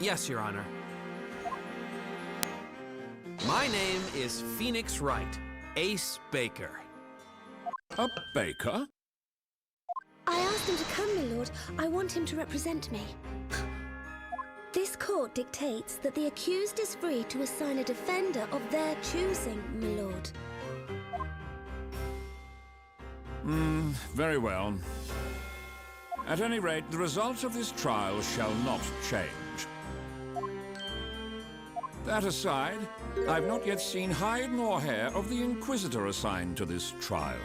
Yes, Your Honor. My name is Phoenix Wright, Ace Baker. A baker? I asked him to come, my lord. I want him to represent me. This court dictates that the accused is free to assign a defender of their choosing, my lord. Very well. At any rate, the results of this trial shall not change. That aside, I've not yet seen hide nor hair of the Inquisitor assigned to this trial.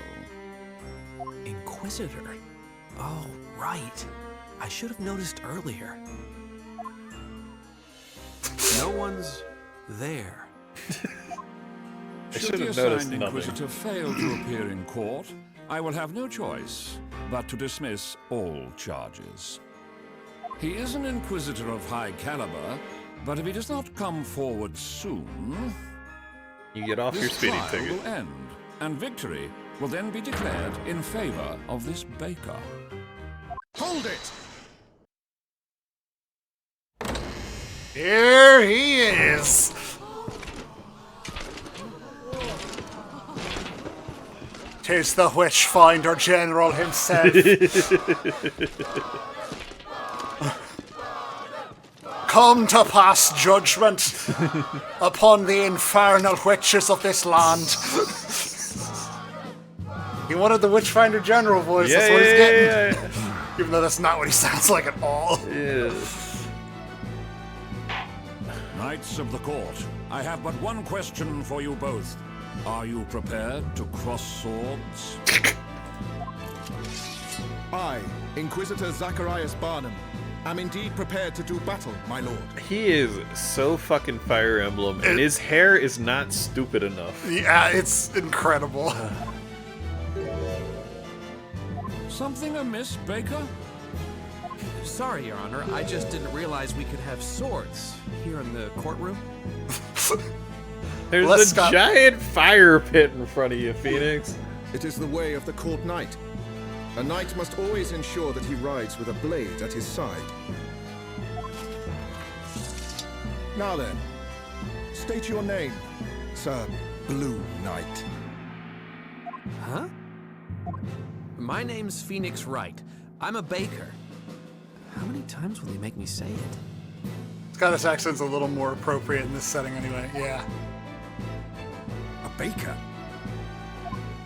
Inquisitor? Oh, right. I should have noticed earlier. No one's there. Should should the have noticed assigned nothing. Inquisitor fail to appear in court, I will have no choice but to dismiss all charges. He is an Inquisitor of high caliber, but if he does not come forward soon, You get off your this speeding trial ticket. will end, and victory will then be declared in favor of this baker. Hold it! Here he is. Tis the witch finder general himself. Come to pass judgment upon the infernal witches of this land. He wanted the Witchfinder General voice, that's what he's getting. Even though that's not what he sounds like at all. Knights of the court, I have but one question for you both. Are you prepared to cross swords? I, Inquisitor Zacharias Barnum, am indeed prepared to do battle, my lord. He is so fucking Fire Emblem, and his hair is not stupid enough. Yeah, it's incredible. Something amiss, Baker? Sorry, Your Honor. I just didn't realize we could have swords here in the courtroom. There's Let's a stop. giant fire pit in front of you, Phoenix. It is the way of the court knight. A knight must always ensure that he rides with a blade at his side. Now then, State your name, Sir Blue Knight. Huh? My name's Phoenix Wright. I'm a baker. How many times will they make me say it? Scottish accent's a little more appropriate in this setting anyway, yeah. A baker?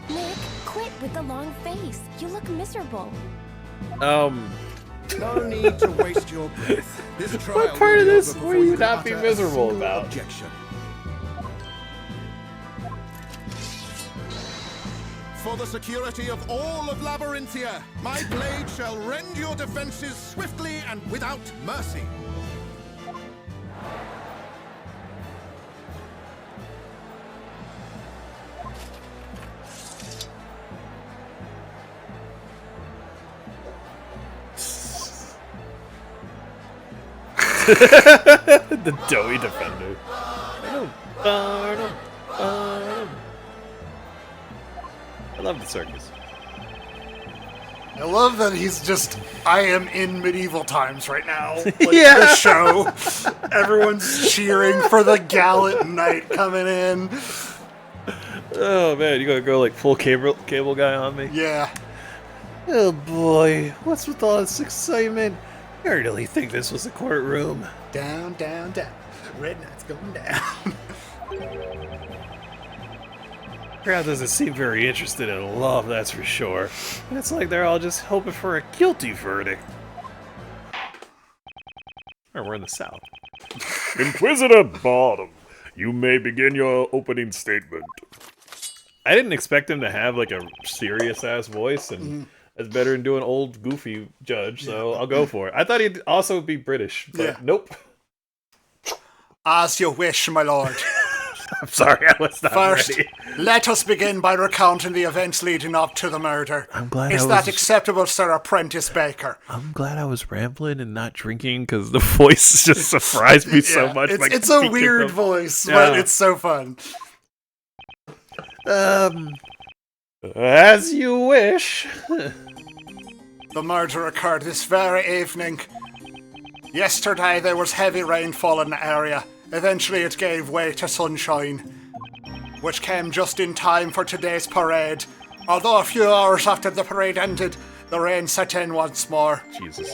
Nick, quit with the long face. You look miserable. No need to waste your breath. This trial What part will of be this over will before you can not be utter a miserable single about? Objection. For the security of all of Labyrinthia, my blade shall rend your defenses swiftly and without mercy. The doughy defender. I love the circus. I love that he's just, I am in medieval times right now. Like, Yeah. The show. Everyone's cheering for the gallant knight coming in. Oh man, you gonna go like full cable guy on me? Yeah. Oh boy, what's with all this excitement? I really think this was a courtroom. Down, down, down. Red Knight's going down. Crowd doesn't seem very interested in love, that's for sure. It's like they're all just hoping for a guilty verdict. Or we're in the South. Inquisitor Bottom, you may begin your opening statement. I didn't expect him to have like a serious ass voice, and that's better than doing old goofy judge. So I'll go for it. I thought he'd also be British, but nope. As you wish, my lord. I'm sorry, I was not First, ready. let us begin by recounting the events leading up to the murder. I'm glad Is I that was- acceptable, Sir Apprentice Baker? I'm glad I was rambling and not drinking because the voice just surprised me so Yeah, much. It's a weird voice, but it's so fun. As you wish. The murder occurred this very evening. Yesterday there was heavy rainfall in the area. Eventually it gave way to sunshine, which came just in time for today's parade. Although a few hours after the parade ended, the rain set in once more. Jesus.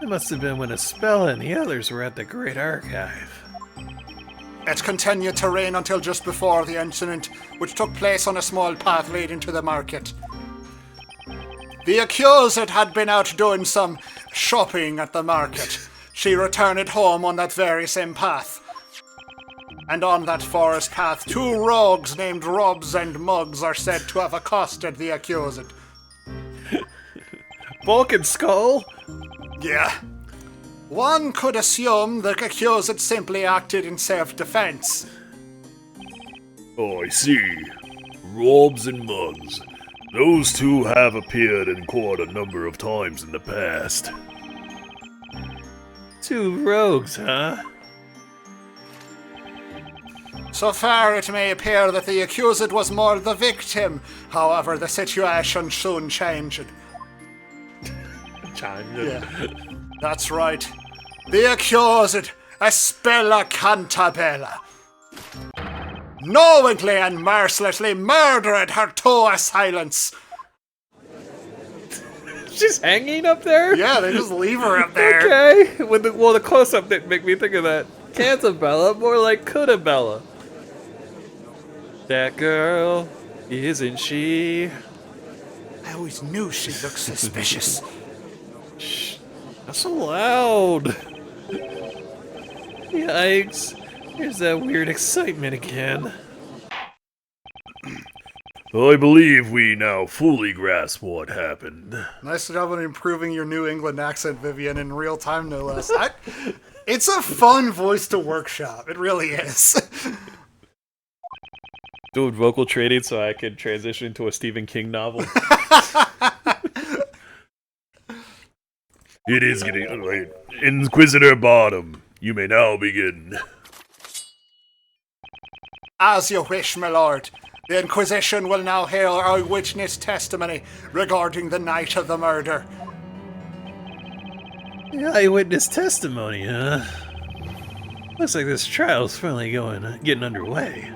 It must have been when Espella and the others were at the Great Archive. It continued to rain until just before the incident, which took place on a small path leading to the market. The accused had been out doing some shopping at the market. She returned home on that very same path. And on that forest path, two rogues named Robs and Muggs are said to have accosted the accused. Vulcan Skull? Yeah. One could assume the accused simply acted in self-defense. Oh, I see. Robs and Mugs. Those two have appeared in court a number of times in the past. Two rogues, huh? So far, it may appear that the accused was more the victim. However, the situation soon changed. Yeah, that's right. The accused, Espella Cantabella, knowingly and mercilessly murdered her two assailants. She's hanging up there? Yeah, they just leave her up there. Okay. The close-up didn't make me think of that. Cantabella, more like Coodabella. That girl, isn't she? I always knew she looked suspicious. Shh, not so loud. Yikes. Here's that weird excitement again. I believe we now fully grasp what happened. Nice job on improving your New England accent, Vivian, in real time, no less. It's a fun voice to workshop. It really is. Doing vocal training so I could transition to a Stephen King novel. It is getting late. Inquisitor Bottom, you may now begin. As you wish, my lord. The Inquisition will now hear eyewitness testimony regarding the night of the murder. Eyewitness testimony, huh? Looks like this trial's finally getting underway.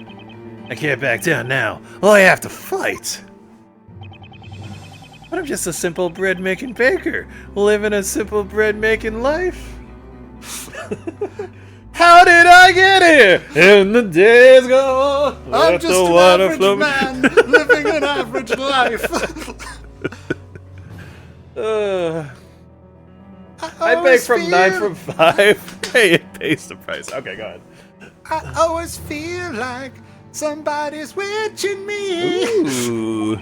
I can't back down now. I have to fight. But I'm just a simple bread-making baker, living a simple bread-making life. How did I get here? And the days go on. I'm just an average man living an average life. I bake from 9 from 5. Hey, it pays the price. Okay, go ahead. I always feel like somebody's watching me. Ooh.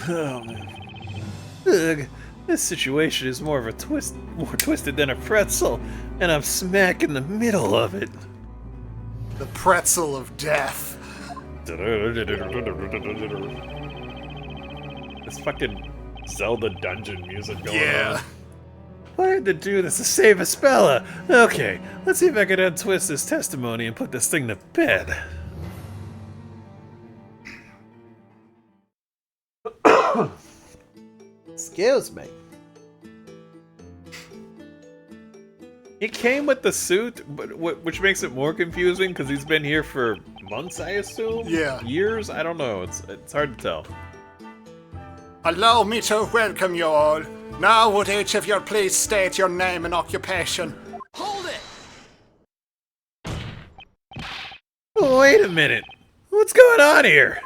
Oh, man. Ugh, this situation is more twisted than a pretzel, and I'm smack in the middle of it. The pretzel of death. This fucking Zelda dungeon music going Yeah. on. I had to do this to save Espella. Okay, let's see if I can untwist this testimony and put this thing to bed. Excuse me. He came with the suit, but which makes it more confusing because he's been here for months, I assume. Yeah. Years. I don't know. It's hard to tell. Allow me to welcome you all. Now would each of you please state your name and occupation? Hold it! Wait a minute. What's going on here?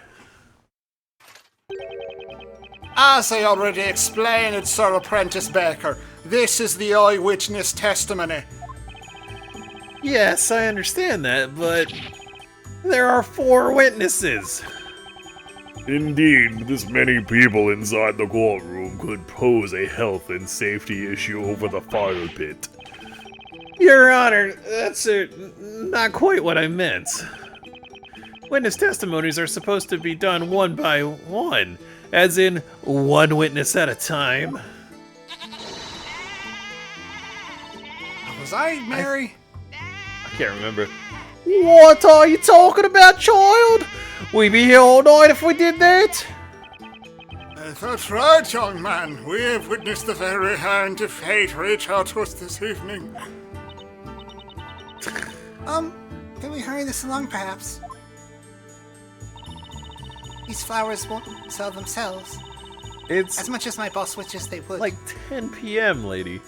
As I already explained, Sir Apprentice Baker, this is the eyewitness testimony. Yes, I understand that, but there are 4 witnesses. Indeed, this many people inside the courtroom could pose a health and safety issue over the fire pit. Your Honor, that's not quite what I meant. Witness testimonies are supposed to be done one by one, as in one witness at a time. Was I Mary? I can't remember. What are you talking about, child? We'd be here all night if we did that. That's right, young man. We have witnessed the very hand of fate reach out to us this evening. Can we hurry this along, perhaps? These flowers won't sell themselves. It's As much as my boss wishes they would. like 10 p.m., lady.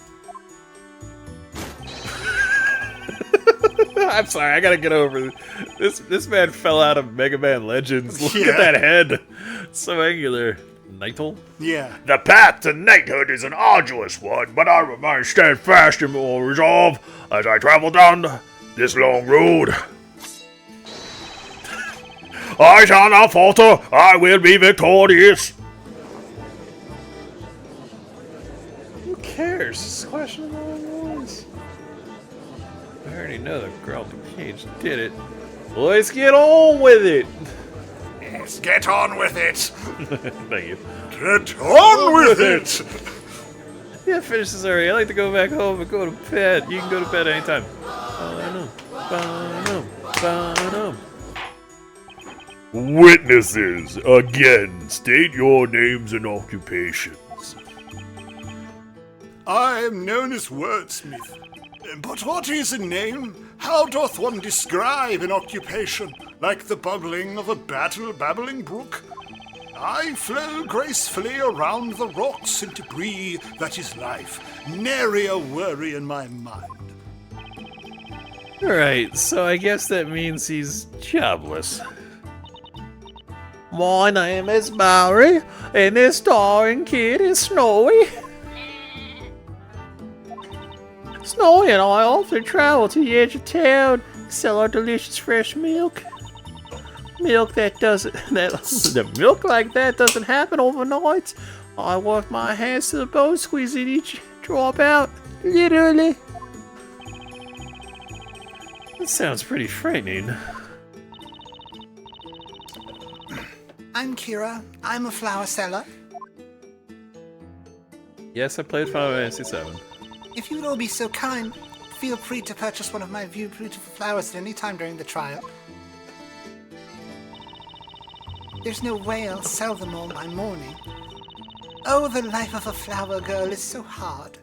I'm sorry, I gotta get over this. This man fell out of Mega Man Legends. Look Yeah. at that head. It's so angular. Nightle? Yeah. The path to knighthood is an arduous one, but I remain steadfast in my resolve as I travel down this long road. I shall not falter. I will be victorious. Who cares? Just question the wrong ones. I already know the girl in the cage did it. Let's get on with it. Yes, get on with it. Thank you. Get on with it. Yeah, finish this already. I like to go back home and go to bed. You can go to bed anytime. Witnesses, again, state your names and occupations. I am known as Wordsmith. But what is a name? How doth one describe an occupation? Like the bubbling of a babbling brook? I flow gracefully around the rocks and debris that is life. Nary a worry in my mind. Alright, so I guess that means he's jobless. My name is Barry, and this darling kid is Snowy. Snowy and I often travel to the edge of town to sell our delicious fresh milk. Milk the milk like that doesn't happen overnight. I work my hands to the bone, squeezing each drop out, literally. That sounds pretty frightening. I'm Kira. I'm a flower seller. Yes, I played Final Fantasy VII. If you would all be so kind, feel free to purchase one of my beautiful flowers at any time during the trial. There's no way I'll sell them all by morning. Oh, the life of a flower girl is so hard.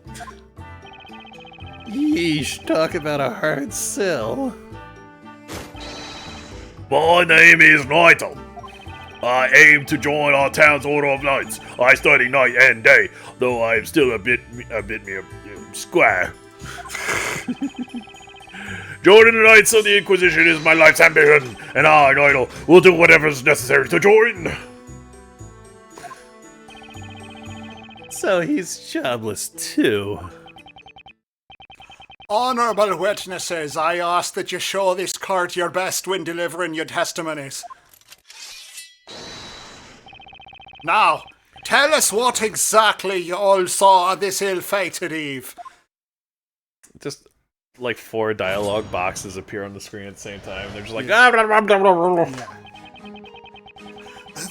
Yeesh, talk about a hard sell. My name is Layton. I aim to join our town's Order of Knights. I study night and day, though I am still a bit square. Joining the Knights of the Inquisition is my life's ambition, and I, Idol, will do whatever is necessary to join. So he's jobless too. Honourable witnesses, I ask that you show this court your best when delivering your testimonies. Now, tell us what exactly you all saw on this ill-fated eve. Just like 4 dialogue boxes appear on the screen at the same time. They're just like,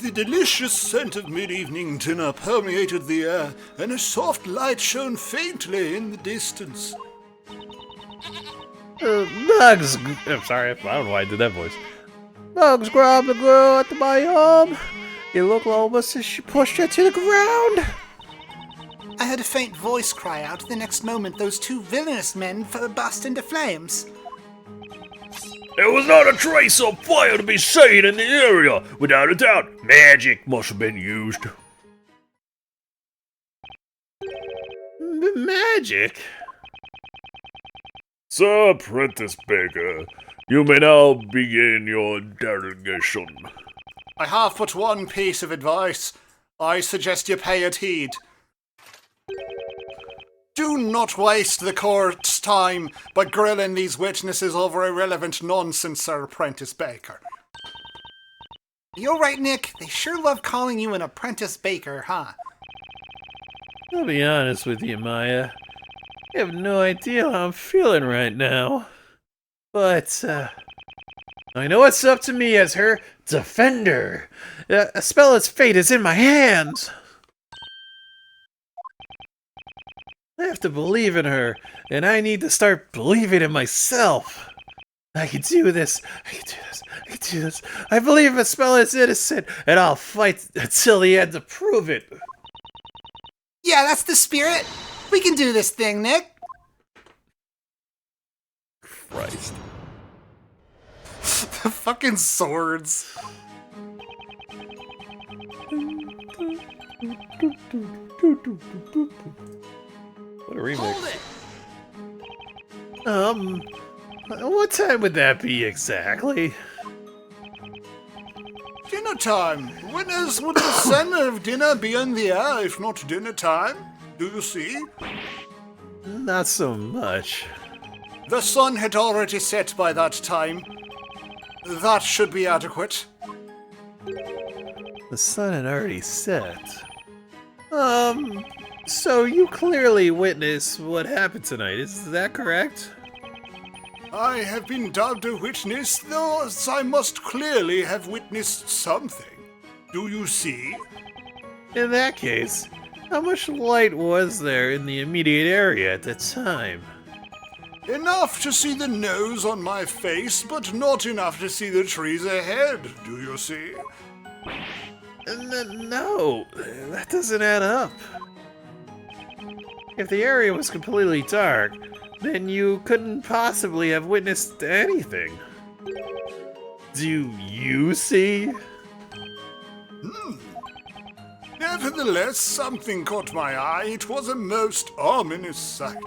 The delicious scent of mid-evening dinner permeated the air, and a soft light shone faintly in the distance. Bugs. I'm sorry, I don't know why I did that voice. Bugs grabbed the girl at my arm. It looked almost as she pushed her to the ground. I heard a faint voice cry out. The next moment, those 2 villainous men burst into flames. There was not a trace of fire to be seen in the area. Without a doubt, magic must have been used. Magic? Sir Apprentice Baker, you may now begin your interrogation. I have but one piece of advice. I suggest you pay it heed. Do not waste the court's time by grilling these witnesses over irrelevant nonsense, Sir Apprentice Baker. You're right, Nick. They sure love calling you an apprentice baker, huh? I'll be honest with you, Maya. I have no idea how I'm feeling right now. But, I know it's up to me as her defender. Aspella's fate is in my hands. I have to believe in her, and I need to start believing in myself. I can do this. I can do this. I can do this. I believe Aspella is innocent, and I'll fight until the end to prove it. Yeah, that's the spirit. We can do this thing, Nick. Christ. The fucking swords. What a remix. What time would that be exactly? Dinner time. When else would the scent of dinner be in the air if not dinner time? Do you see? Not so much. The sun had already set by that time. That should be adequate. The sun had already set. So you clearly witnessed what happened tonight, is that correct? I have been dubbed a witness, though I must clearly have witnessed something. Do you see? In that case, how much light was there in the immediate area at the time? Enough to see the nose on my face, but not enough to see the trees ahead. Do you see? No, that doesn't add up. If the area was completely dark, then you couldn't possibly have witnessed anything. Do you see? Nevertheless, something caught my eye. It was a most ominous sight.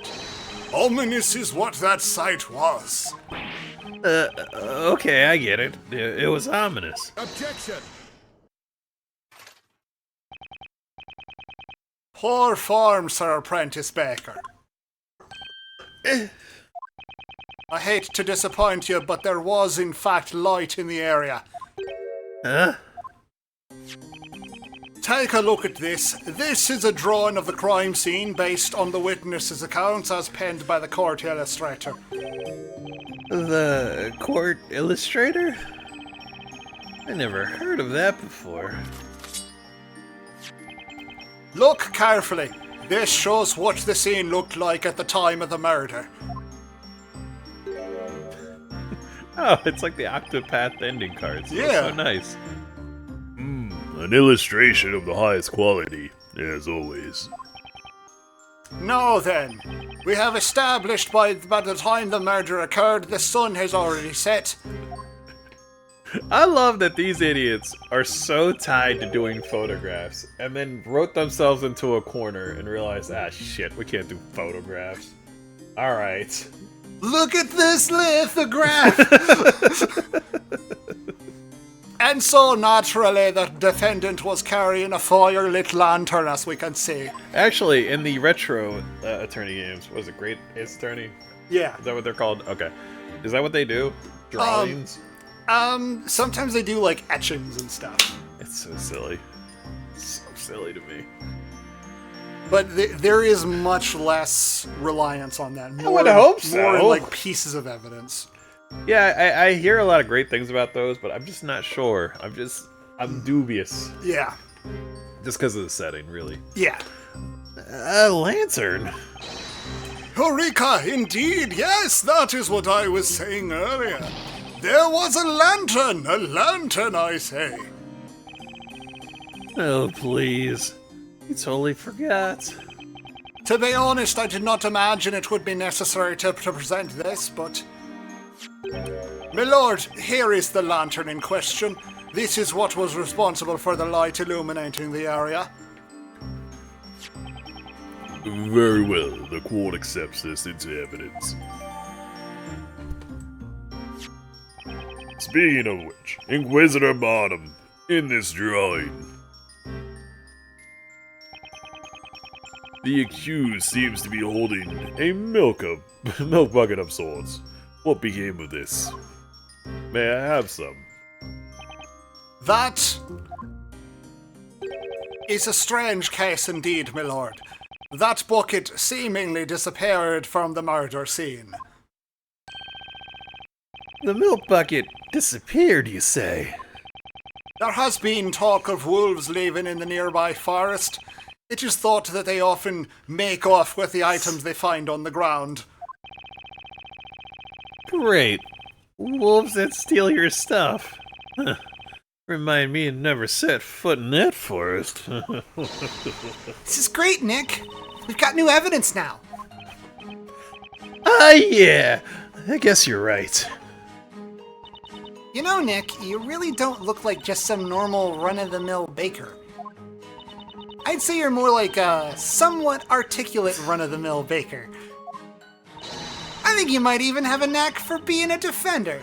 Ominous is what that sight was. Okay, I get it. It was ominous. Objection! Poor form, Sir Apprentice Baker. I hate to disappoint you, but there was in fact light in the area. Huh? Take a look at this. This is a drawing of the crime scene based on the witnesses' accounts as penned by the court illustrator. The court illustrator? I never heard of that before. Look carefully. This shows what the scene looked like at the time of the murder. Oh, it's like the Octopath ending cards. Yeah. So nice. An illustration of the highest quality, as always. Now then, we have established by the time the murder occurred, the sun has already set. I love that these idiots are so tied to doing photographs and then wrote themselves into a corner and realized, ah shit, we can't do photographs. Alright. Look at this lithograph! And so naturally the defendant was carrying a fire-lit lantern, as we can see. Actually, in the retro attorney games, was it Great Ace Attorney? Yeah. Is that what they're called? Okay. Is that what they do? Drawings? Sometimes they do, like, etchings and stuff. It's so silly. It's so silly to me. But there is much less reliance on that. I would hope so. More in, like, pieces of evidence. Yeah, I hear a lot of great things about those, but I'm just not sure. I'm dubious. Yeah. Just because of the setting, really. Yeah. A lantern. Eureka! Indeed, yes, that is what I was saying earlier. There was a lantern, I say. Oh, please. You totally forgot. To be honest, I did not imagine it would be necessary to present this, but... My lord, here is the lantern in question. This is what was responsible for the light illuminating the area. Very well, the court accepts this into evidence. Speaking of which, Inquisitor Bottom, in this drawing, the accused seems to be holding a milk bucket of sorts. What became of this? May I have some? That is a strange case indeed, my lord. That bucket seemingly disappeared from the murder scene. The milk bucket disappeared, you say? There has been talk of wolves living in the nearby forest. It is thought that they often make off with the items they find on the ground. Great. Wolves that steal your stuff. Huh. Remind me to never set foot in that forest. This is great, Nick. We've got new evidence now. Yeah. I guess you're right. You know, Nick, you really don't look like just some normal run-of-the-mill baker. I'd say you're more like a somewhat articulate run-of-the-mill baker. I think you might even have a knack for being a defender.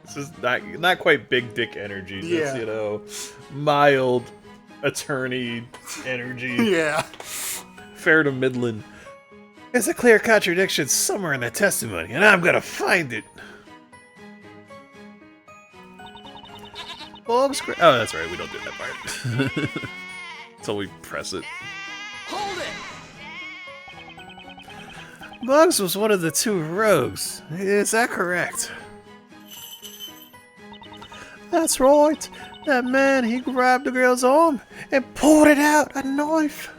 This is not quite big dick energy, just, you know, mild attorney energy. Yeah. Fair to Midland. There's a clear contradiction somewhere in the testimony, and I'm gonna find it. Oh, that's right, we don't do that part. Until we press it. Hold it! Bugs was one of the two rogues. Is that correct? That's right. That man, he grabbed the girl's arm and pulled it out a knife.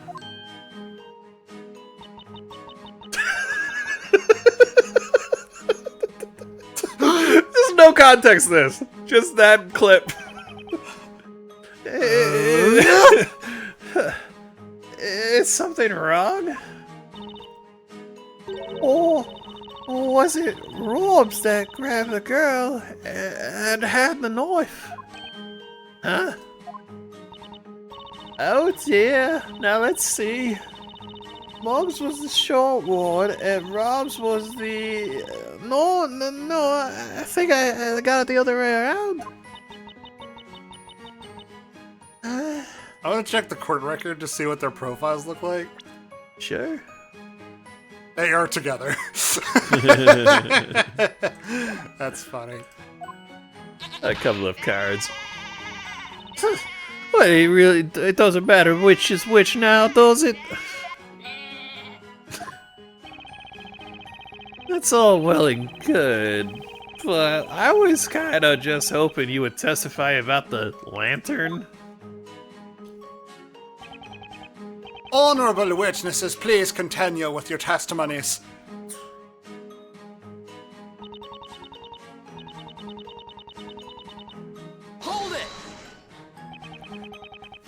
There's no context to this. Just that clip. Is something wrong? Or was it Robs that grabbed the girl and had the knife? Huh? Oh dear, now let's see. Muggs was the short one and Robs was the... No, I think I got it the other way around. I want to check the court record to see what their profiles look like. Sure. They are together. That's funny. A couple of cards. Well, it doesn't matter which is which now, does it? That's all well and good, but I was kinda just hoping you would testify about the lantern. Honorable witnesses, please continue with your testimonies. Hold it!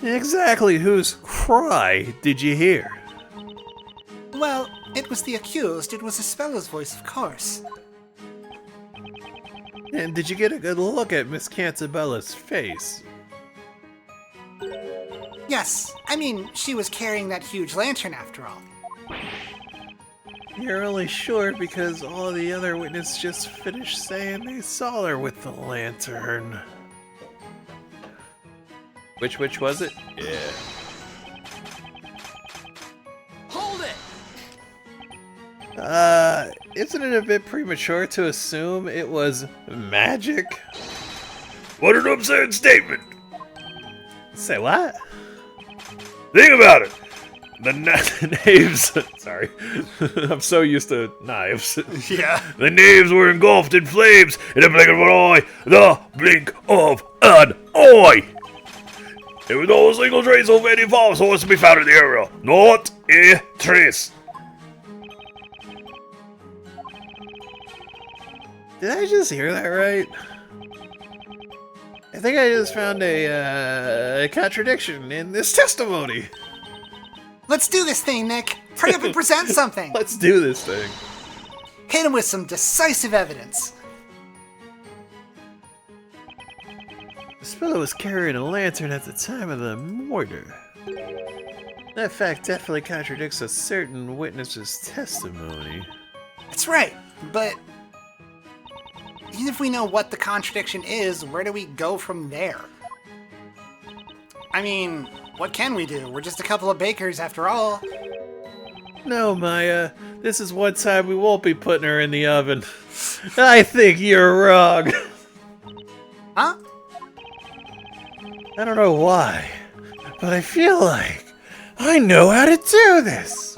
Exactly whose cry did you hear? Well, it was the accused. It was Isabelle's voice, of course. And did you get a good look at Miss Cantabella's face? Yes, I mean, she was carrying that huge lantern after all. You're only sure because all the other witnesses just finished saying they saw her with the lantern. Which was it? Yeah. Hold it! Isn't it a bit premature to assume it was magic? What an absurd statement! Say what? Think about it! The knaves... Sorry. I'm so used to knives. Yeah. The knaves were engulfed in flames in the blink of an eye. The blink of an eye! There was no single trace of any farm source to be found in the area. Not a trace. Did I just hear that right? I think I just found a contradiction in this testimony. Let's do this thing, Nick. Hurry up and present something. Let's do this thing. Hit him with some decisive evidence. Spilla was carrying a lantern at the time of the murder. That fact definitely contradicts a certain witness's testimony. That's right, but even if we know what the contradiction is, where do we go from there? I mean, what can we do? We're just a couple of bakers after all. No, Maya. This is one time we won't be putting her in the oven. I think you're wrong. Huh? I don't know why, but I feel like I know how to do this.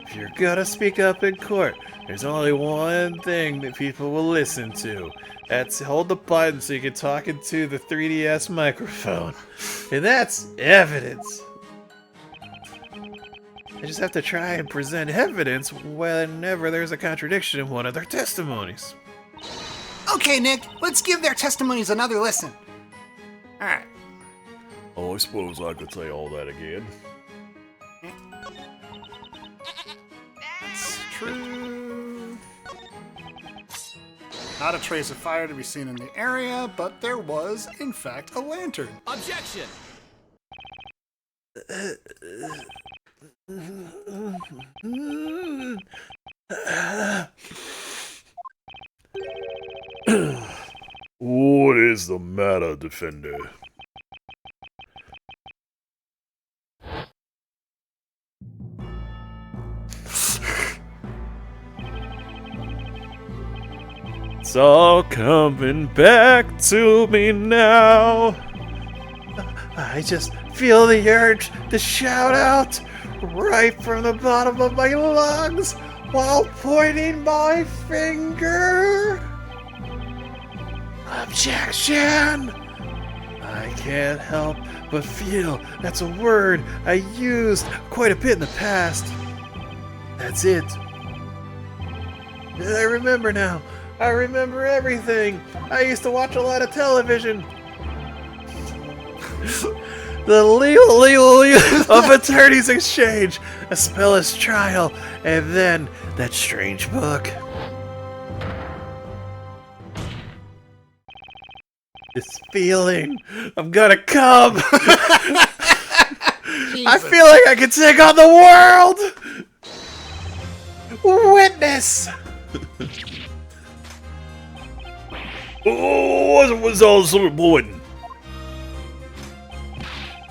If you're gonna speak up in court, there's only one thing that people will listen to. That's hold the button so you can talk into the 3DS microphone. And that's evidence. I just have to try and present evidence whenever there's a contradiction in one of their testimonies. Okay, Nick, let's give their testimonies another listen. Alright. Oh, I suppose I could say all that again. That's true. Not a trace of fire to be seen in the area, but there was, in fact, a lantern. Objection! What is the matter, Defender? It's all coming back to me now. I just feel the urge to shout out right from the bottom of my lungs while pointing my finger. Objection! I can't help but feel that's a word I used quite a bit in the past. That's it. I remember now. I remember everything. I used to watch a lot of television. The legal of attorneys exchange, Isabelle's trial, and then that strange book. This feeling, I'm gonna come. I feel like I can take on the world. Witness. Oh, what's all so important?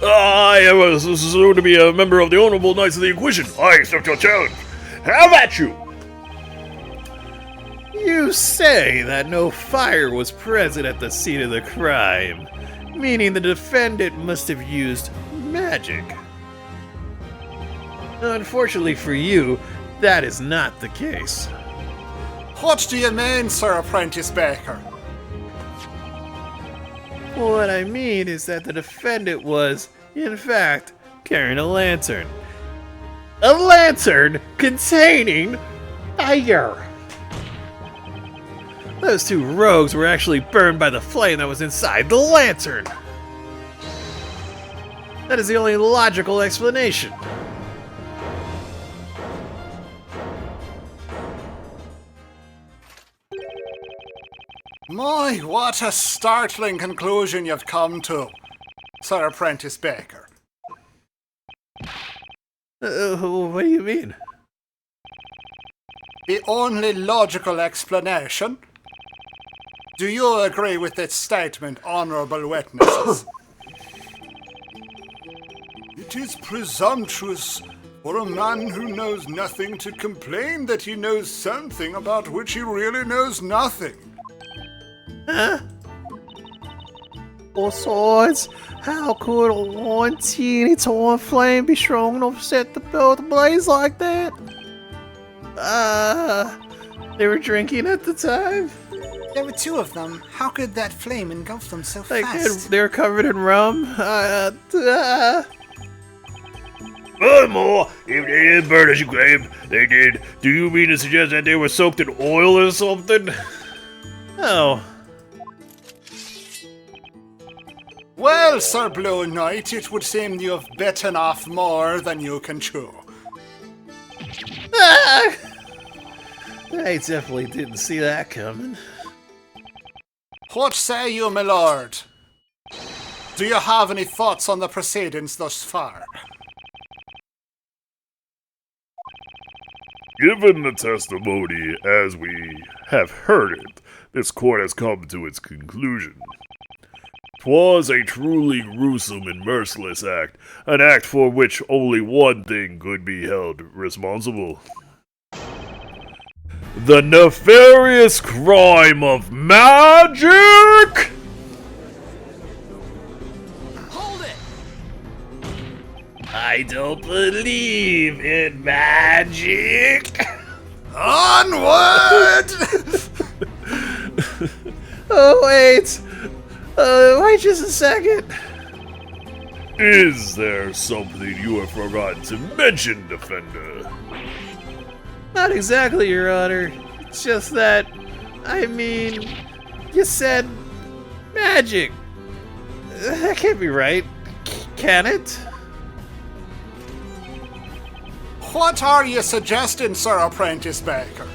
I was soon to be a member of the Honorable Knights of the Inquisition. I accept your challenge. Have at you! You say that no fire was present at the scene of the crime, meaning the defendant must have used magic. Unfortunately for you, that is not the case. What do you mean, Sir Apprentice Baker? What I mean is that the defendant was, in fact, carrying a lantern. A lantern containing fire! Those two rogues were actually burned by the flame that was inside the lantern. That is the only logical explanation. My, what a startling conclusion you've come to, Sir Apprentice Baker. What do you mean? The only logical explanation? Do you agree with this statement, honourable witnesses? It is presumptuous for a man who knows nothing to complain that he knows something about which he really knows nothing. Huh? Besides, how could one teeny tiny flame be strong enough to set the belt ablaze like that? They were drinking at the time? There were two of them. How could that flame engulf them so fast? They were covered in rum. Furthermore, if they didn't burn as you claim they did, do you mean to suggest that they were soaked in oil or something? Oh. Well, Sir Blue Knight, it would seem you have bitten off more than you can chew. I definitely didn't see that coming. What say you, my lord? Do you have any thoughts on the proceedings thus far? Given the testimony as we have heard it, this court has come to its conclusion. 'Twas a truly gruesome and merciless act, an act for which only one thing could be held responsible. The nefarious crime of magic! Hold it! I don't believe in magic. Onward! Oh, wait. Wait just a second. Is there something you have forgotten to mention, Defender? Not exactly, Your Honor. It's just that, I mean, you said magic. That can't be right, can it? What are you suggesting, Sir Apprentice Baker?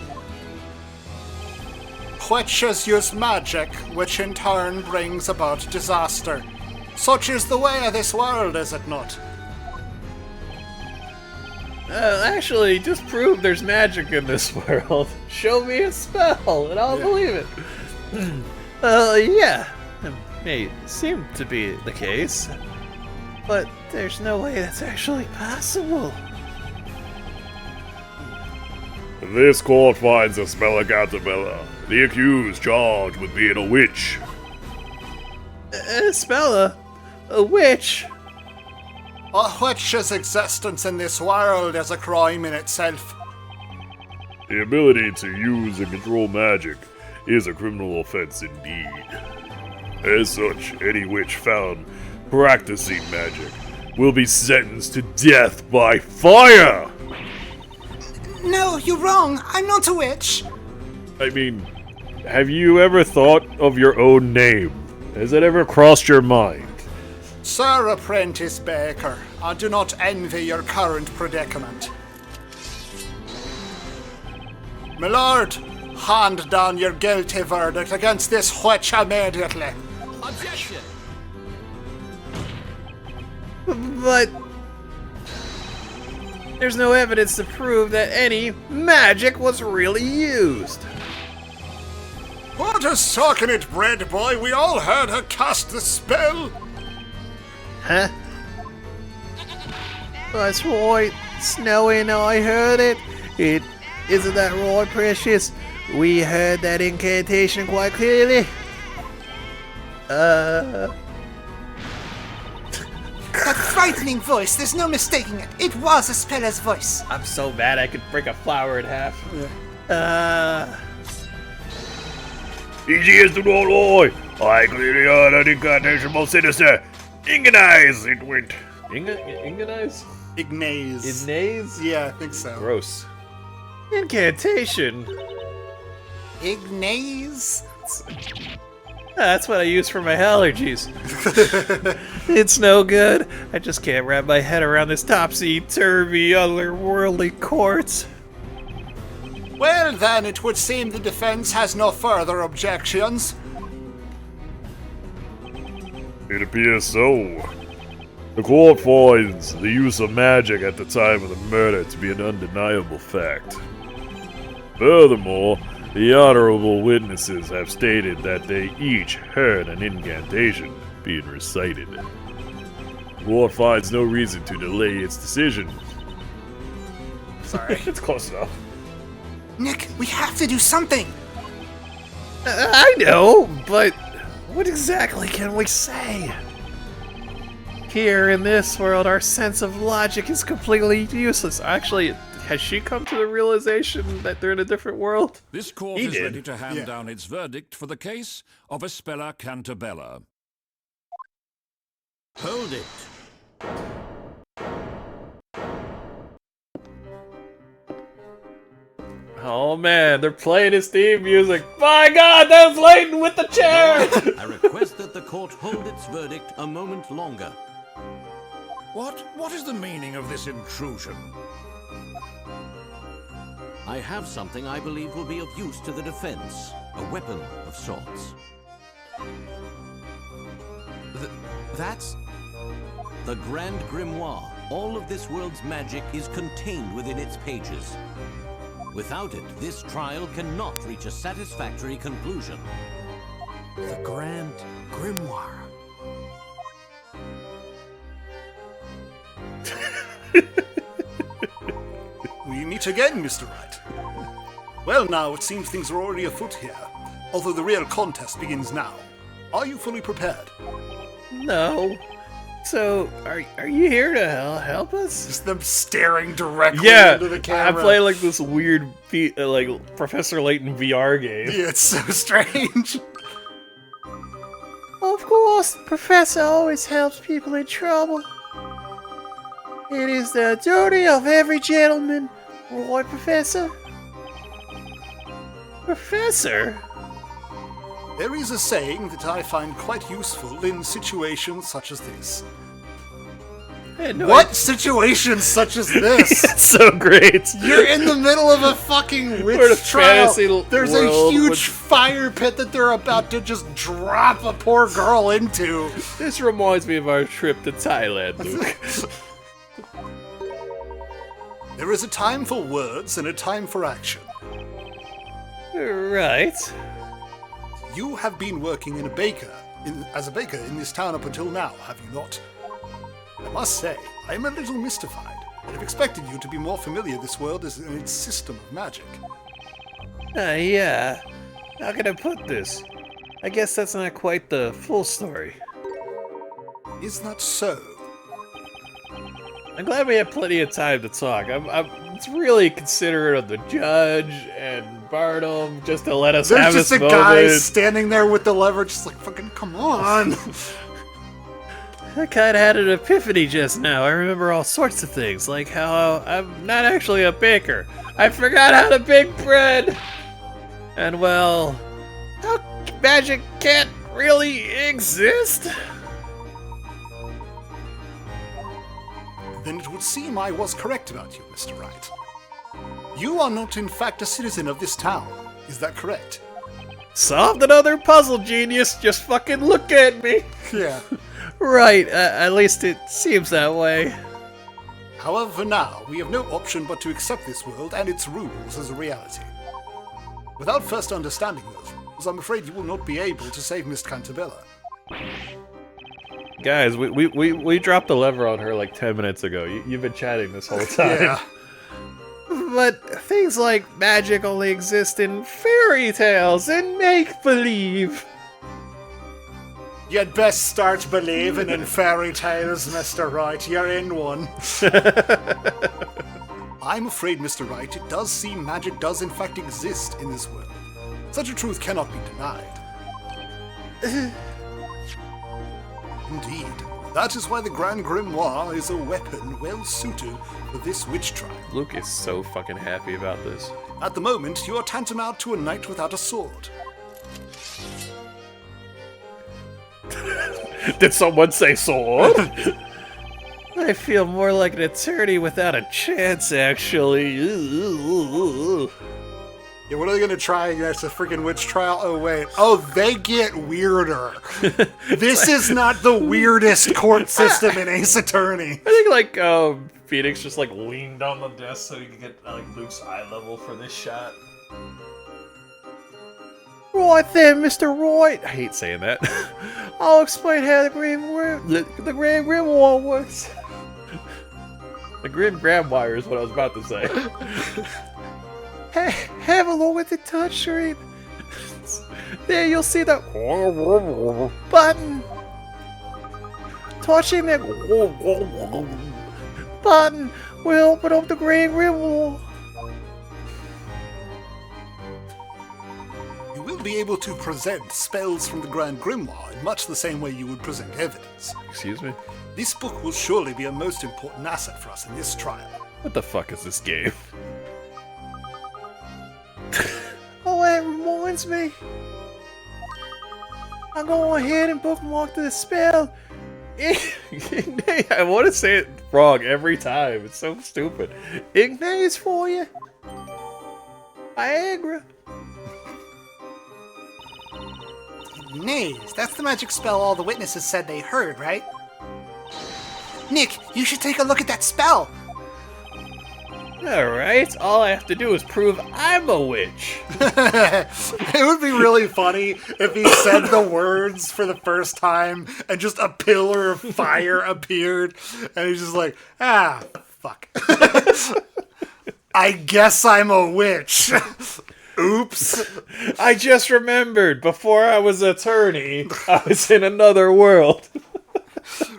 Witches use magic, which in turn brings about disaster. Such is the way of this world, is it not? Actually, just prove there's magic in this world. Show me a spell, and I'll believe it. Yeah. It may seem to be the case. But there's no way that's actually possible. This court finds Espella Catabella, the accused charged with being a witch. Espella? A witch? A witch's existence in this world is a crime in itself. The ability to use and control magic is a criminal offense indeed. As such, any witch found practicing magic will be sentenced to death by fire! No, you're wrong. I'm not a witch. I mean, have you ever thought of your own name? Has that ever crossed your mind? Sir Apprentice Baker, I do not envy your current predicament. My lord, hand down your guilty verdict against this witch immediately. Objection! But there's no evidence to prove that any magic was really used. What a sucking it, bread boy. We all heard her cast the spell. Huh? That's right, Snowy and I heard it. Isn't that right, Precious? We heard that incantation quite clearly. That frightening voice, there's no mistaking it. It was Espella's voice. I'm so mad I could break a flower in half. Easy as to not lie. I clearly heard an incantation most sinister. Inganize it went. Inganize? Ignaze. Ignaze? Yeah, I think so. Gross. Incantation? Ignaze? That's what I use for my allergies. It's no good. I just can't wrap my head around this topsy-turvy, otherworldly court. Well, then, it would seem the defense has no further objections. It appears so. The court finds the use of magic at the time of the murder to be an undeniable fact. Furthermore, the honorable witnesses have stated that they each heard an incantation being recited. The court finds no reason to delay its decision. Sorry. It's close enough. Nick, we have to do something! I know, but what exactly can we say? Here in this world, our sense of logic is completely useless. Actually, has she come to the realization that they're in a different world? This court He is did. ready to hand down its verdict for the case of Espella Cantabella. Hold it. Oh man, they're playing his theme music. My God, that was Layton with the chair. I request that the court hold its verdict a moment longer. What is the meaning of this intrusion? I have something I believe will be of use to the defense. A weapon of sorts. That's... The Grand Grimoire. All of this world's magic is contained within its pages. Without it, this trial cannot reach a satisfactory conclusion. the Grand Grimoire. We meet again, Mr. Wright. Well, now, it seems things are already afoot here, although the real contest begins now. Are you fully prepared? No. So, are you here to help us? Just them staring directly Yeah, into the I'm camera. playing like this weird, like Professor Layton VR game. Yeah, it's so strange. Of course, the professor always helps people in trouble. It is the duty of every gentleman, right, Professor? Professor? There is a saying that I find quite useful in situations such as this. What situations such as this? It's so great. You're in the middle of a fucking We're in a witch trial. fantasy There's a world huge with- fire pit that they're about to just drop a poor girl into. This reminds me of our trip to Thailand, Luke. There is a time for words and a time for action. Right. You have been working as a baker in this town up until now, have you not? I must say, I am a little mystified. I'd have expected you to be more familiar this world in its system of magic. Yeah. How can I put this? I guess that's not quite the full story. Is that so? I'm glad we had plenty of time to talk. It's really considerate of the judge and Barnum just to let us have There's this just a moment. guy standing there with the lever, just like, fucking come on. I kinda had an epiphany just now. I remember all sorts of things, like how I'm not actually a baker. I forgot how to bake bread! And well, how magic can't really exist? Then it would seem I was correct about you, Mr. Wright. You are not in fact a citizen of this town. Is that correct? Solved another puzzle, genius! Just fucking look at me! Yeah. Right, at least it seems that way. However, for now, we have no option but to accept this world and its rules as a reality. Without first understanding those rules, I'm afraid you will not be able to save Miss Cantabella. Guys, we dropped the lever on her like 10 minutes ago. You've been chatting this whole time. Yeah. But things like magic only exist in fairy tales and make-believe. You'd best start believing in fairy tales, Mr. Wright. You're in one. I'm afraid, Mr. Wright, it does seem magic does in fact exist in this world. Such a truth cannot be denied. Indeed. That is why the Grand Grimoire is a weapon well suited for this witch trial. Luke is so fucking happy about this. At the moment, you are tantamount to a knight without a sword. Did someone say sword? I feel more like an attorney without a chance, actually. Yeah, what are they gonna try against a freaking witch trial? Oh wait. Oh, they get weirder. This is not the weirdest court system in Ace Attorney. I think like Phoenix just like leaned on the desk so he could get like Luke's eye level for this shot. Right there, Mr. Wright. I hate saying that. I'll explain how the Grand Grimoire works. The Grim Grandwire is what I was about to say. Have a look at the touchscreen. There you'll see the button. Touching the button will open up the Grand Grimoire. You will be able to present spells from the Grand Grimoire in much the same way you would present evidence. Excuse me? This book will surely be a most important asset for us in this trial. What the fuck is this game? Oh, that reminds me. I'll go ahead and bookmark the spell. I want to say it wrong every time. It's so stupid. Ignace for you. Viagra. Nays, that's the magic spell all the witnesses said they heard, right? Nick, you should take a look at that spell. Alright, all I have to do is prove I'm a witch. It would be really funny if he said the words for the first time and just a pillar of fire appeared and he's just like, ah, fuck. I guess I'm a witch. Oops. I just remembered, before I was attorney, I was in another world.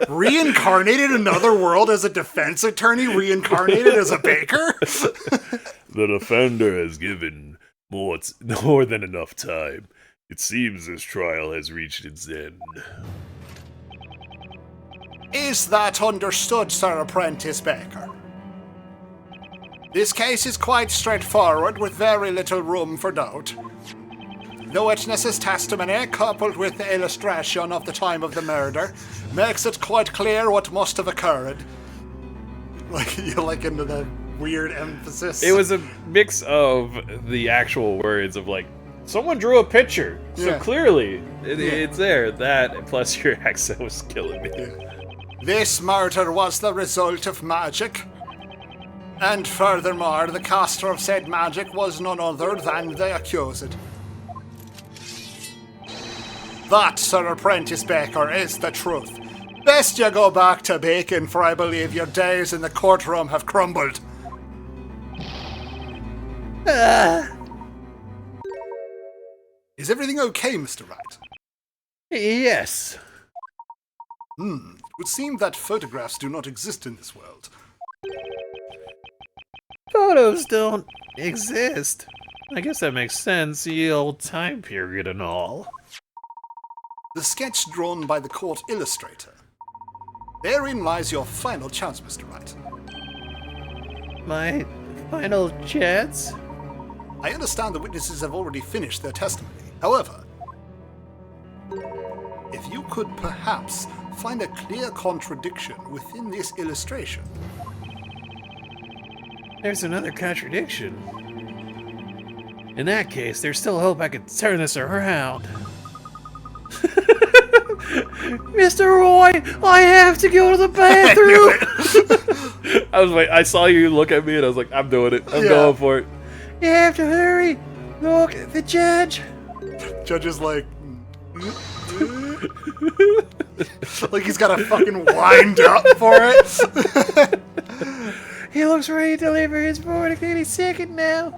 Reincarnated another world as a defense attorney? Reincarnated as a baker? The defender has given more than enough time. It seems this trial has reached its end. Is that understood, Sir Apprentice Baker? This case is quite straightforward, with very little room for doubt. The witness's testimony, coupled with the illustration of the time of the murder, makes it quite clear what must have occurred. Like, you like into the weird emphasis. It was a mix of the actual words of like, someone drew a picture, so Yeah. clearly it's there. That, plus your accent was killing me. This murder was the result of magic. And furthermore, the caster of said magic was none other than the accused. That, Sir Apprentice Baker, is the truth. Best you go back to Bacon, for I believe your days in the courtroom have crumbled. Is everything okay, Mr. Wright? Yes. It would seem that photographs do not exist in this world. Photos don't exist. I guess that makes sense, the old time period and all. The sketch drawn by the court illustrator. Therein lies your final chance, Mr. Wright. My final chance? I understand the witnesses have already finished their testimony. However, if you could perhaps find a clear contradiction within this illustration. There's another contradiction. In that case, there's still hope I could turn this around. Mr. Roy, I have to go to the bathroom! I was like, I saw you look at me and I was like, I'm doing it. I'm going for it. You have to hurry! Look, the judge! Judge is like... like he's got a fucking wind up for it. He looks ready to deliver his verdict any second now.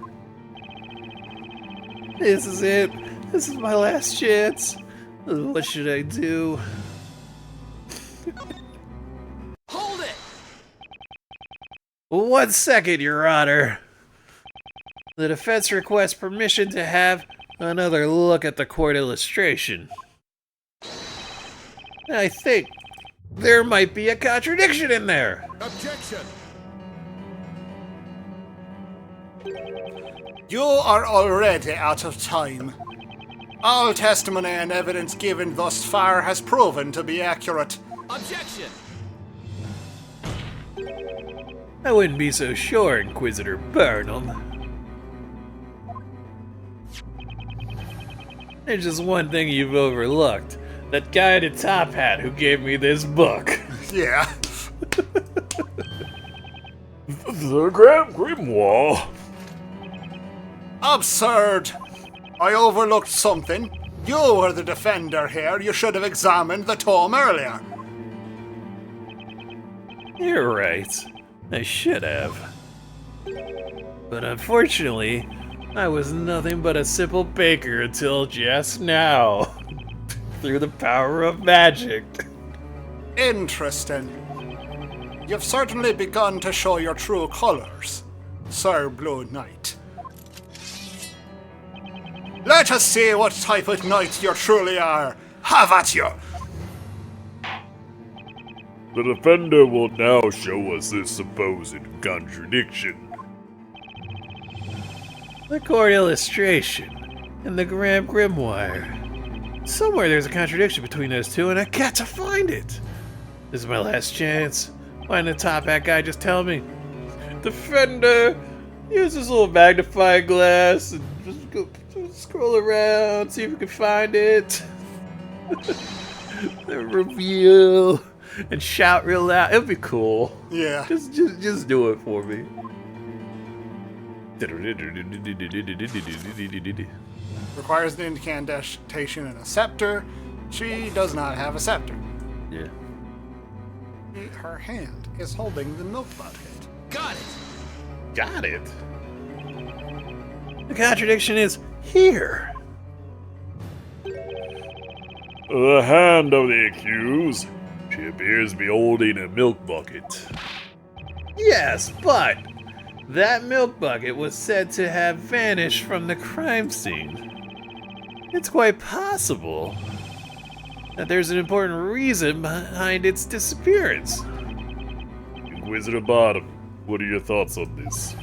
This is it. This is my last chance. What should I do? Hold it! 1 second, Your Honor. The defense requests permission to have another look at the court illustration. I think there might be a contradiction in there. Objection! You are already out of time. All testimony and evidence given thus far has proven to be accurate. Objection! I wouldn't be so sure, Inquisitor Burnham. There's just one thing you've overlooked. That guy in the top hat who gave me this book. Yeah. The Grand Grimoire. Absurd! I overlooked something. You were the defender here. You should have examined the tome earlier. You're right. I should have. But unfortunately, I was nothing but a simple baker until just now. Through the power of magic. Interesting. You've certainly begun to show your true colors, Sir Blue Knight. Let us see what type of knight you truly are. Have at you! The defender will now show us this supposed contradiction. The court illustration and the Grand Grimoire. Somewhere there's a contradiction between those two, and I got to find it. This is my last chance. Why didn't the top hat guy just tell me? Defender, use this little magnifying glass and just scroll around, see if you can find it. The reveal and shout real loud. It'd be cool. Yeah. Just do it for me. Requires an incantation and a scepter. She does not have a scepter. Yeah. Her hand is holding the milk bucket. Got it! Got it. The contradiction is here. The hand of the accused. She appears to be holding a milk bucket. Yes, but that milk bucket was said to have vanished from the crime scene. It's quite possible that there's an important reason behind its disappearance. Inquisitor Bottom, what are your thoughts on this?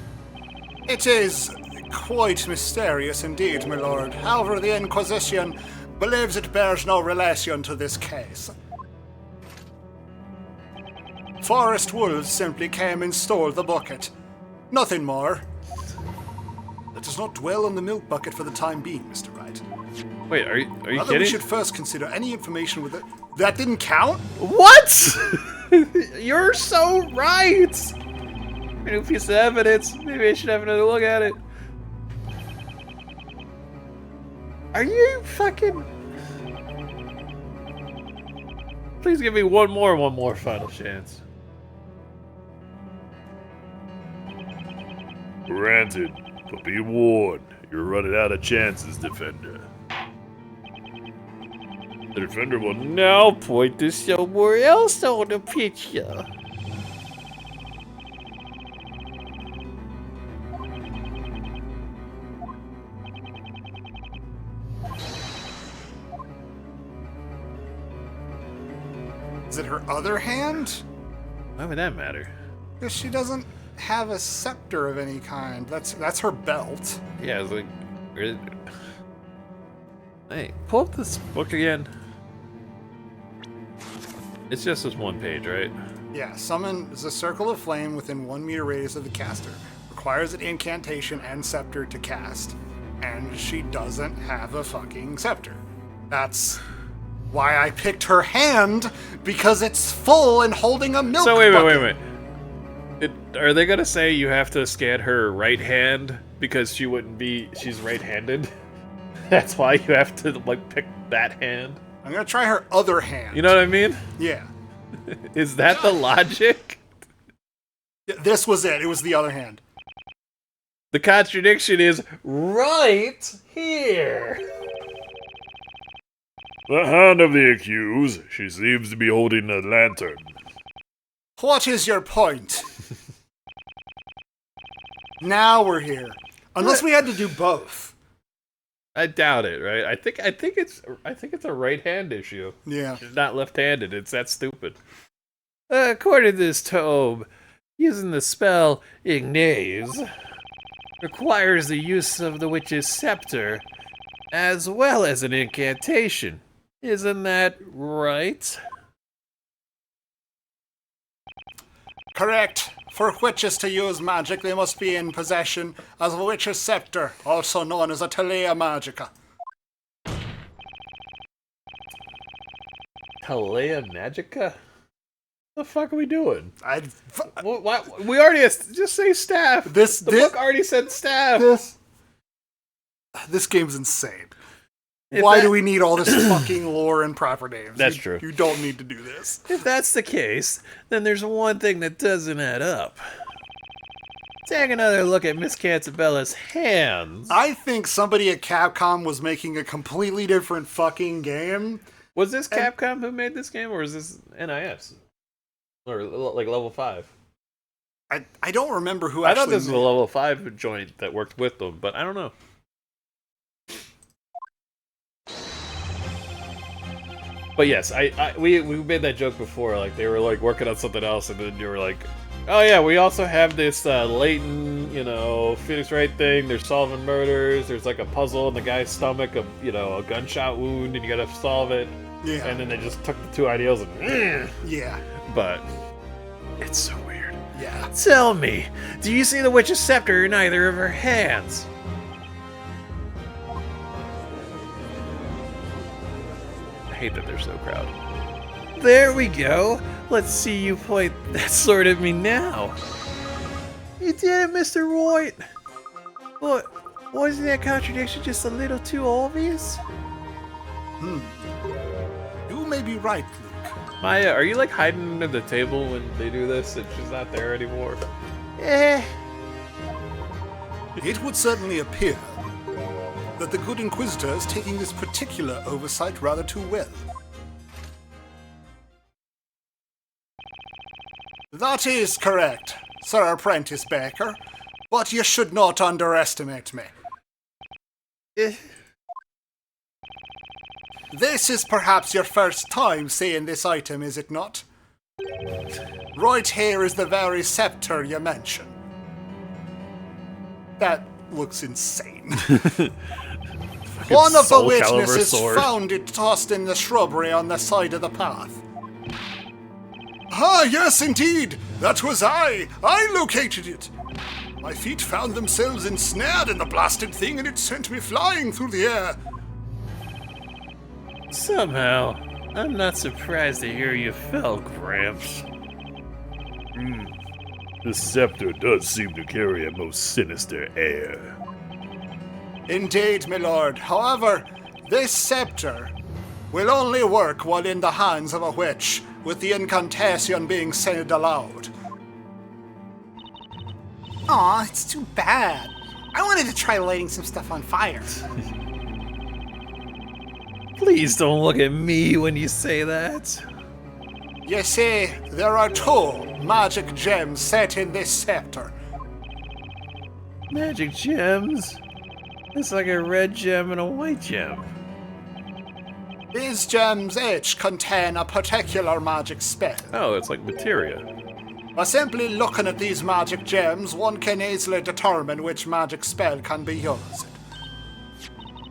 It is quite mysterious indeed, my lord. However, the Inquisition believes it bears no relation to this case. Forest wolves simply came and stole the bucket. Nothing more. Let us not dwell on the milk bucket for the time being, Mr. Wright. Wait, are you Rather, kidding? we should first consider any information with it. That didn't count? What? You're so right! A new piece of evidence. Maybe I should have another look at it. Are you fucking... Please give me one more final chance. Granted, but be warned, you're running out of chances, Defender. The defender will now point to somewhere else on the picture. Is it her other hand? Why would that matter? Because she doesn't have a scepter of any kind. That's her belt. Yeah, it's like... Hey, pull up this book again. It's just this one page, right? Yeah, summon is a circle of flame within 1 meter radius of the caster. Requires an incantation and scepter to cast. And she doesn't have a fucking scepter. That's why I picked her hand, because it's full and holding a milk bucket. So wait. Are they gonna say you have to scan her right hand because she's right-handed? That's why you have to like pick that hand? I'm gonna try her other hand. You know what I mean? Yeah. Is that the logic? This was it. It was the other hand. The contradiction is right here. The hand of the accused. She seems to be holding a lantern. What is your point? Now we're here. Unless we had to do both. I doubt it, right? I think it's a right hand issue. Yeah. She's not left-handed. It's that stupid. According to this tome, using the spell Ignaze requires the use of the witch's scepter as well as an incantation. Isn't that right? Correct. For witches to use magic, they must be in possession of a witch's scepter, also known as a Telea Magica. Telea Magica? The fuck are we doing? Why? We already just say staff. The book already said staff. This game's insane. Why do we need all this fucking lore and proper names? That's true. You don't need to do this. If that's the case, then there's one thing that doesn't add up. Take another look at Miss Cantabella's hands. I think somebody at Capcom was making a completely different fucking game. Was this Capcom who made this game, or is this NIS? Or like level 5? I don't remember who I actually thought this was made a it. level 5 joint that worked with them, but I don't know. But yes, we made that joke before. Like they were like working on something else, and then you were like, "Oh yeah, we also have this Layton, Phoenix Wright thing. They're solving murders. There's like a puzzle in the guy's stomach, a gunshot wound, and you gotta solve it." Yeah. And then they just took the two ideals and Yeah. But it's so weird. Yeah. Tell me, do you see the witch's scepter in either of her hands? I hate that they're so crowded. There we go. Let's see you point that sword at me now. You did it, Mr. Wright. But wasn't that contradiction just a little too obvious? You may be right, Luke. Maya, are you like hiding under the table when they do this and she's not there anymore? Eh. It would certainly appear that the good Inquisitor is taking this particular oversight rather too well. That is correct, Sir Apprentice Baker, but you should not underestimate me. This is perhaps your first time seeing this item, is it not? Right here is the very scepter you mentioned. That looks insane. One of the Soul Calibur witnesses sword. found it tossed in the shrubbery on the side of the path. Ah, yes, indeed. That was I. I located it. My feet found themselves ensnared in the blasted thing, and it sent me flying through the air. Somehow, I'm not surprised to hear you fell, Gramps. The scepter does seem to carry a most sinister air. Indeed, my lord. However, this scepter will only work while in the hands of a witch, with the incantation being said aloud. Aw, it's too bad. I wanted to try lighting some stuff on fire. Please don't look at me when you say that. You see, there are two magic gems set in this scepter. Magic gems? It's like a red gem and a white gem. These gems each contain a particular magic spell. Oh, it's like materia. By simply looking at these magic gems, one can easily determine which magic spell can be used.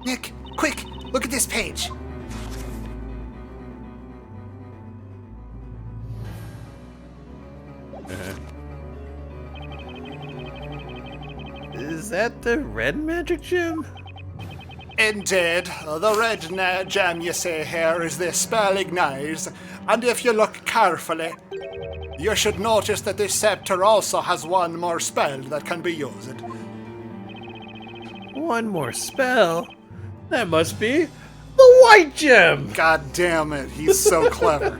Nick, quick, look at this page. Is that the red magic gem? Indeed, the red gem you see here is the spell Ignite, and if you look carefully, you should notice that this scepter also has one more spell that can be used. One more spell? That must be the white gem! God damn it, he's so clever.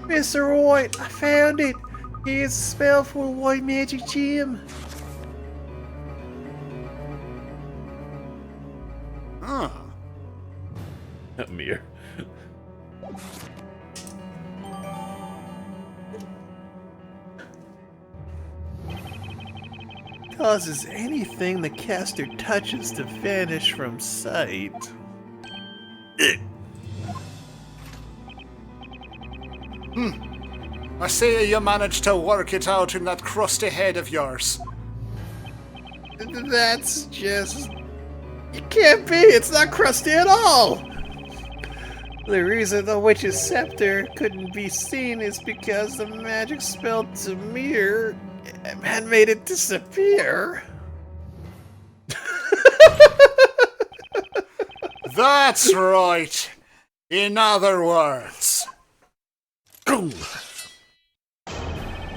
Mr. White, I found it! Here's a spell for the white magic gem. Huh. Mirror. Causes anything the caster touches to vanish from sight. I see you managed to work it out in that crusty head of yours. That's just It can't be! It's not crusty at all! The reason the witch's scepter couldn't be seen is because the magic spell Demir had made it disappear. That's right. In other words,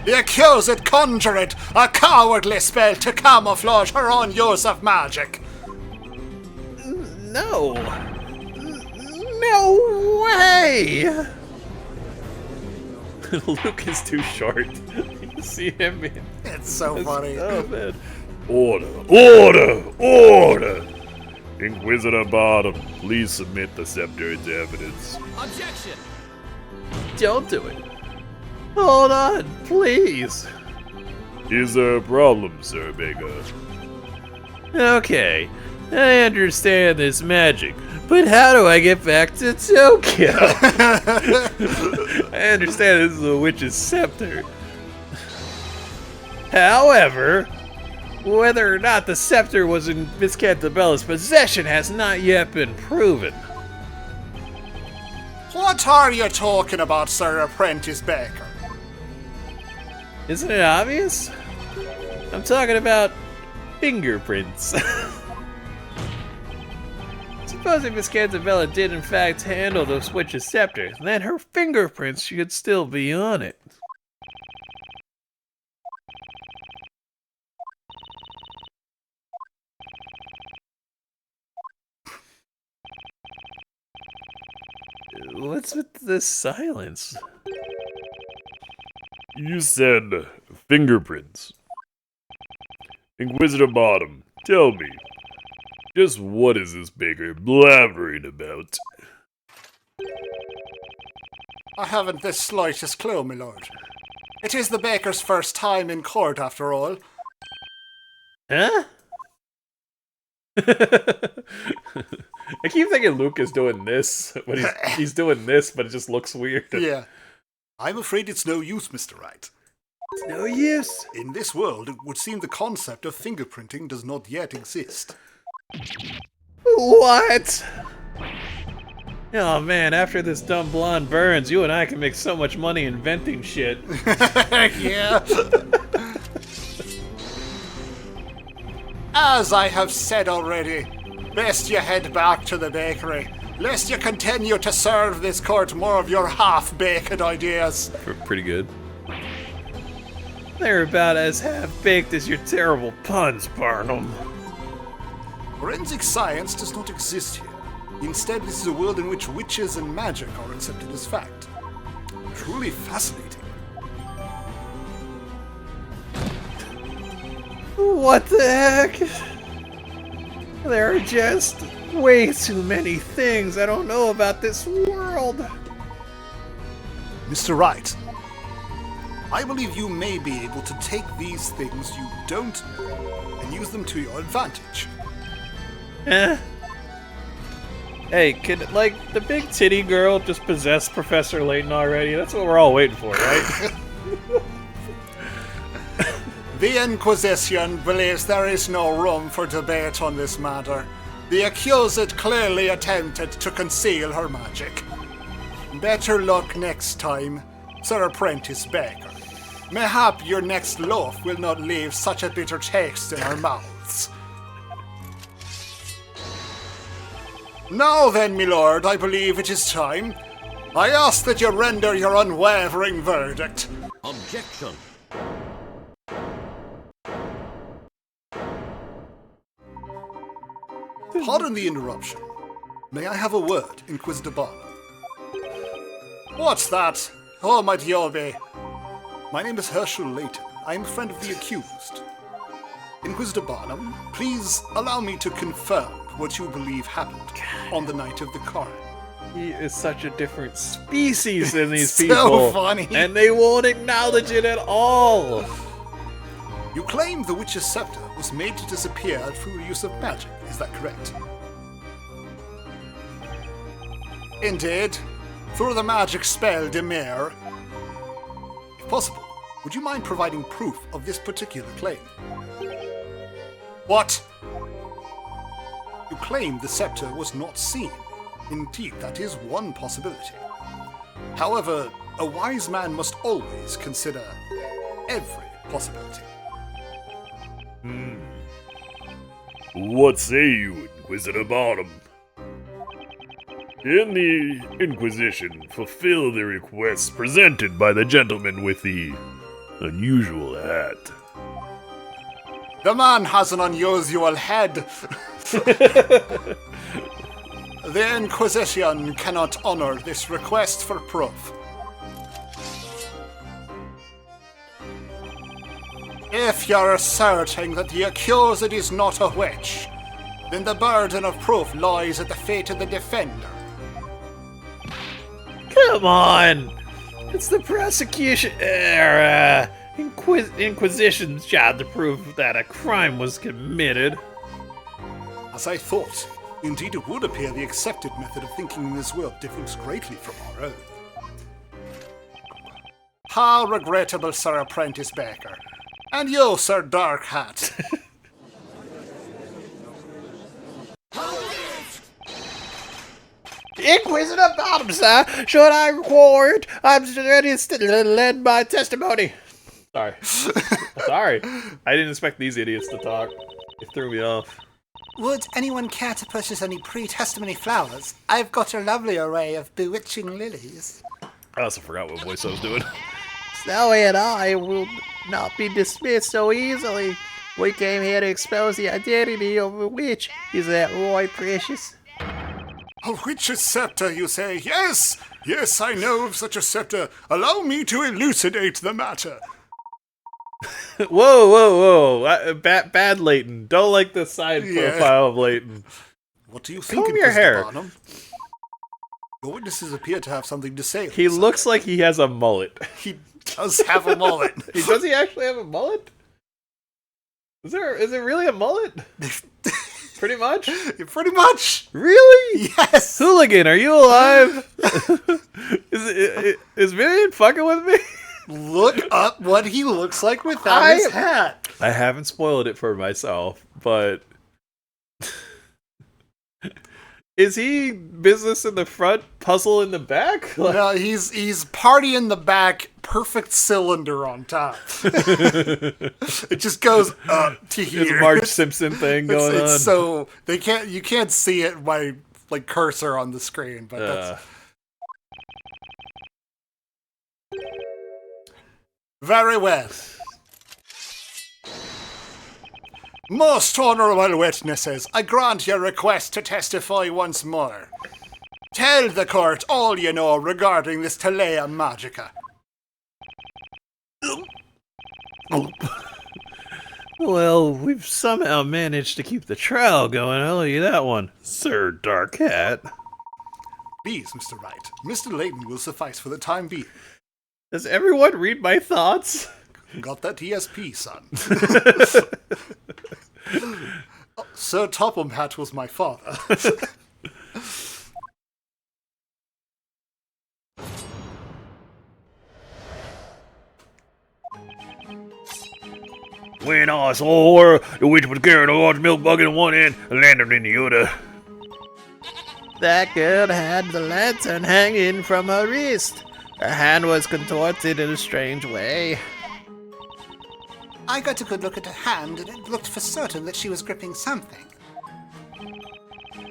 the accused conjured a cowardly spell to camouflage her own use of magic. No. No way! Luke is too short. You see him. It's so funny. Oh man. Order! Order! Order! Inquisitor Bottom, please submit the scepter as evidence. Objection! Don't do it. Hold on, please. Is there a problem, Sir Baker? Okay, I understand this magic, but how do I get back to Tokyo? I understand this is a witch's scepter. However, whether or not the scepter was in Miss Cantabella's possession has not yet been proven. What are you talking about, Sir Apprentice Baker? Isn't it obvious? I'm talking about fingerprints. Supposing Miss Cantabella did in fact handle the witch's scepter, then her fingerprints should still be on it. What's with this silence? You said fingerprints. Inquisitor Bottom, tell me, just what is this Baker blabbering about? I haven't the slightest clue, my lord. It is the baker's first time in court, after all. Huh? I keep thinking Luke is doing this, but he's doing this, but it just looks weird. Yeah. I'm afraid it's no use, Mr. Wright. It's no use. In this world, it would seem the concept of fingerprinting does not yet exist. What? Oh man, after this dumb blonde burns, you and I can make so much money inventing shit. Yeah. As I have said already, best you head back to the bakery, lest you continue to serve this court more of your half-baked ideas. Pretty good. They're about as half-baked as your terrible puns, Barnum. Forensic science does not exist here. Instead, this is a world in which witches and magic are accepted as fact. Truly fascinating. What the heck? There are just way too many things I don't know about this world. Mr. Wright, I believe you may be able to take these things you don't know and use them to your advantage. Eh? Hey, could, like, the big titty girl just possess Professor Layton already? That's what we're all waiting for, right? The Inquisition believes there is no room for debate on this matter. The accused clearly attempted to conceal her magic. Better luck next time, Sir Apprentice Baker. Mayhap your next loaf will not leave such a bitter taste in our mouths. Now then, my lord, I believe it is time. I ask that you render your unwavering verdict. Objection. Pardon the interruption. May I have a word, Inquisitor Barnum? What's that? Oh, mighty Yolby. My name is Herschel Layton. I am a friend of the accused. Inquisitor Barnum, please allow me to confirm what you believe happened on the night of the crime. He is such a different species than these So people. funny. And they won't acknowledge it at all. You claim the witch's scepter was made to disappear through the use of magic, is that correct? Indeed, through the magic spell Demir. If possible, would you mind providing proof of this particular claim? What? who claimed the scepter was not seen. Indeed, that is one possibility. However, a wise man must always consider every possibility. What say you, Inquisitor Bottom? Can the Inquisition fulfill the requests presented by the gentleman with the unusual hat? The man has an unusual head. The Inquisition cannot honor this request for proof. If you're asserting that the accused is not a witch, then the burden of proof lies at the fate of the defender. Come on! It's the Inquisition's job to prove that a crime was committed. As I thought, indeed it would appear the accepted method of thinking in this world differs greatly from our own. How regrettable, Sir Apprentice Baker. And you, Sir Dark Hat. Inquisitor Bottom, sir, should I record? I'm ready to lend my testimony. Sorry. Sorry. I didn't expect these idiots to talk. It threw me off. Would anyone care to purchase any pre-testimony flowers? I've got a lovely array of bewitching lilies. I also forgot what voice I was doing. Snowy and I will not be dismissed so easily. We came here to expose the identity of a witch. Is that right, Precious? A witch's scepter, you say? Yes! Yes, I know of such a scepter. Allow me to elucidate the matter. Whoa. Bad Layton. Don't like the side profile of Layton. What do you think, Comb your hair. Barnum? The witnesses appear to have something to say. He looks like he has a mullet. He does have a mullet. Does he actually have a mullet? Is it really a mullet? Pretty much? Pretty much. Really? Yes. Hooligan, are you alive? Is Vivian fucking with me? Look up what he looks like without his hat. I haven't spoiled it for myself, but... Is he business in the front, puzzle in the back? No, he's party in the back, perfect cylinder on top. It just goes up to here. It's a Marge Simpson thing going on. So you can't see it by like cursor on the screen, but that's very well. Most honorable witnesses, I grant your request to testify once more. Tell the court all you know regarding this Telea Magica. Well, we've somehow managed to keep the trial going, I'll owe you that one, Sir Dark Hat. Please, Mr. Wright, Mr. Layton will suffice for the time being. Does everyone read my thoughts? Got that ESP, son. Sir Topham Hat was my father. When I saw her, the witch was carrying a large milk bucket in one end and lantern in the other. That girl had the lantern hanging from her wrist. Her hand was contorted in a strange way. I got a good look at her hand, and it looked for certain that she was gripping something.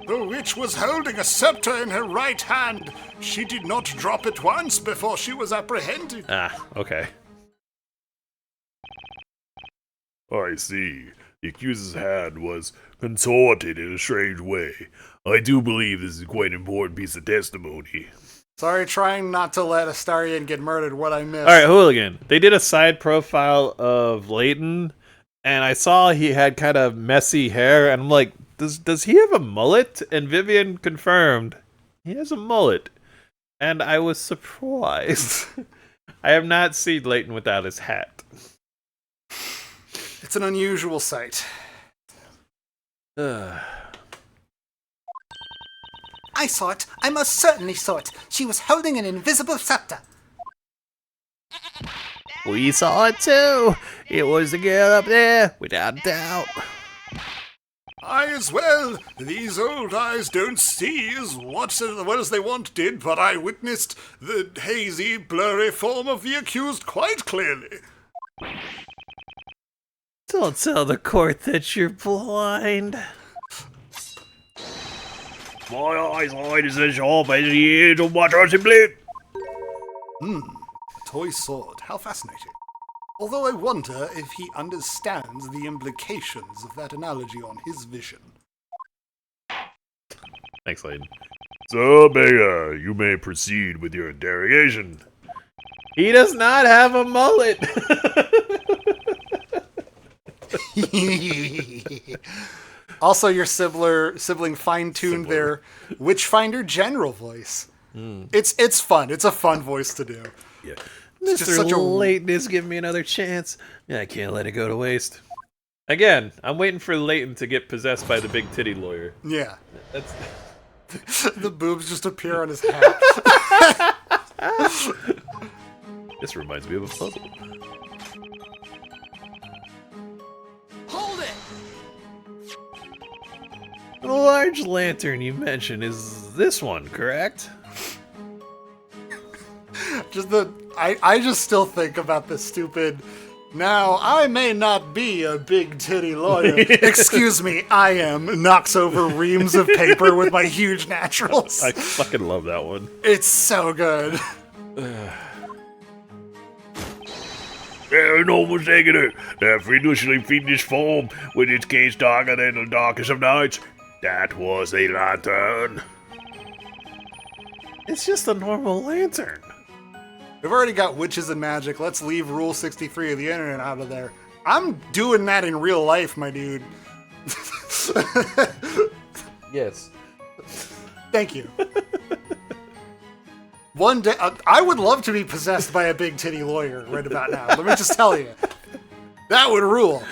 The witch was holding a scepter in her right hand. She did not drop it once before she was apprehended. Ah, okay. I see. The accused's hand was contorted in a strange way. I do believe this is quite an important piece of testimony. Sorry, trying not to let Astarion get murdered. What I missed. Alright, Hooligan. They did a side profile of Layton, and I saw he had kind of messy hair, and I'm like, does he have a mullet? And Vivian confirmed he has a mullet. And I was surprised. I have not seen Layton without his hat. It's an unusual sight. I saw it. I most certainly saw it. She was holding an invisible scepter. We saw it too. It was the girl up there, without doubt. I as well. These old eyes don't see as well as they once did, but I witnessed the hazy, blurry form of the accused quite clearly. Don't tell the court that you're blind. My eyesight is as sharp as the edge of my trusty blade. Toy sword, how fascinating. Although I wonder if he understands the implications of that analogy on his vision. Thanks, Layton. So, Baker, you may proceed with your interrogation. He does not have a mullet. Also, your sibling fine-tuned their Witchfinder general voice. It's fun. It's a fun voice to do. Yeah. It's just Mr. such a Layton is giving me another chance. I can't let it go to waste. Again, I'm waiting for Layton to get possessed by the big titty lawyer. yeah. That's The boobs just appear on his hat. this reminds me of a puzzle. Hold it! The large lantern you mentioned is this one, correct? I just still think about the stupid. Now, I may not be a big titty lawyer. Excuse me, I am. Knocks over reams of paper with my huge naturals. I fucking love that one. It's so good. There's no mistaking it. That fiendishly fiendish form, with its gaze darker than the darkest of nights, that was a lantern. It's just a normal lantern. We've already got witches and magic. Let's leave Rule 63 of the internet out of there. I'm doing that in real life, my dude. Yes. Thank you. One day, I would love to be possessed by a big titty lawyer right about now. Let me just tell you. That would rule.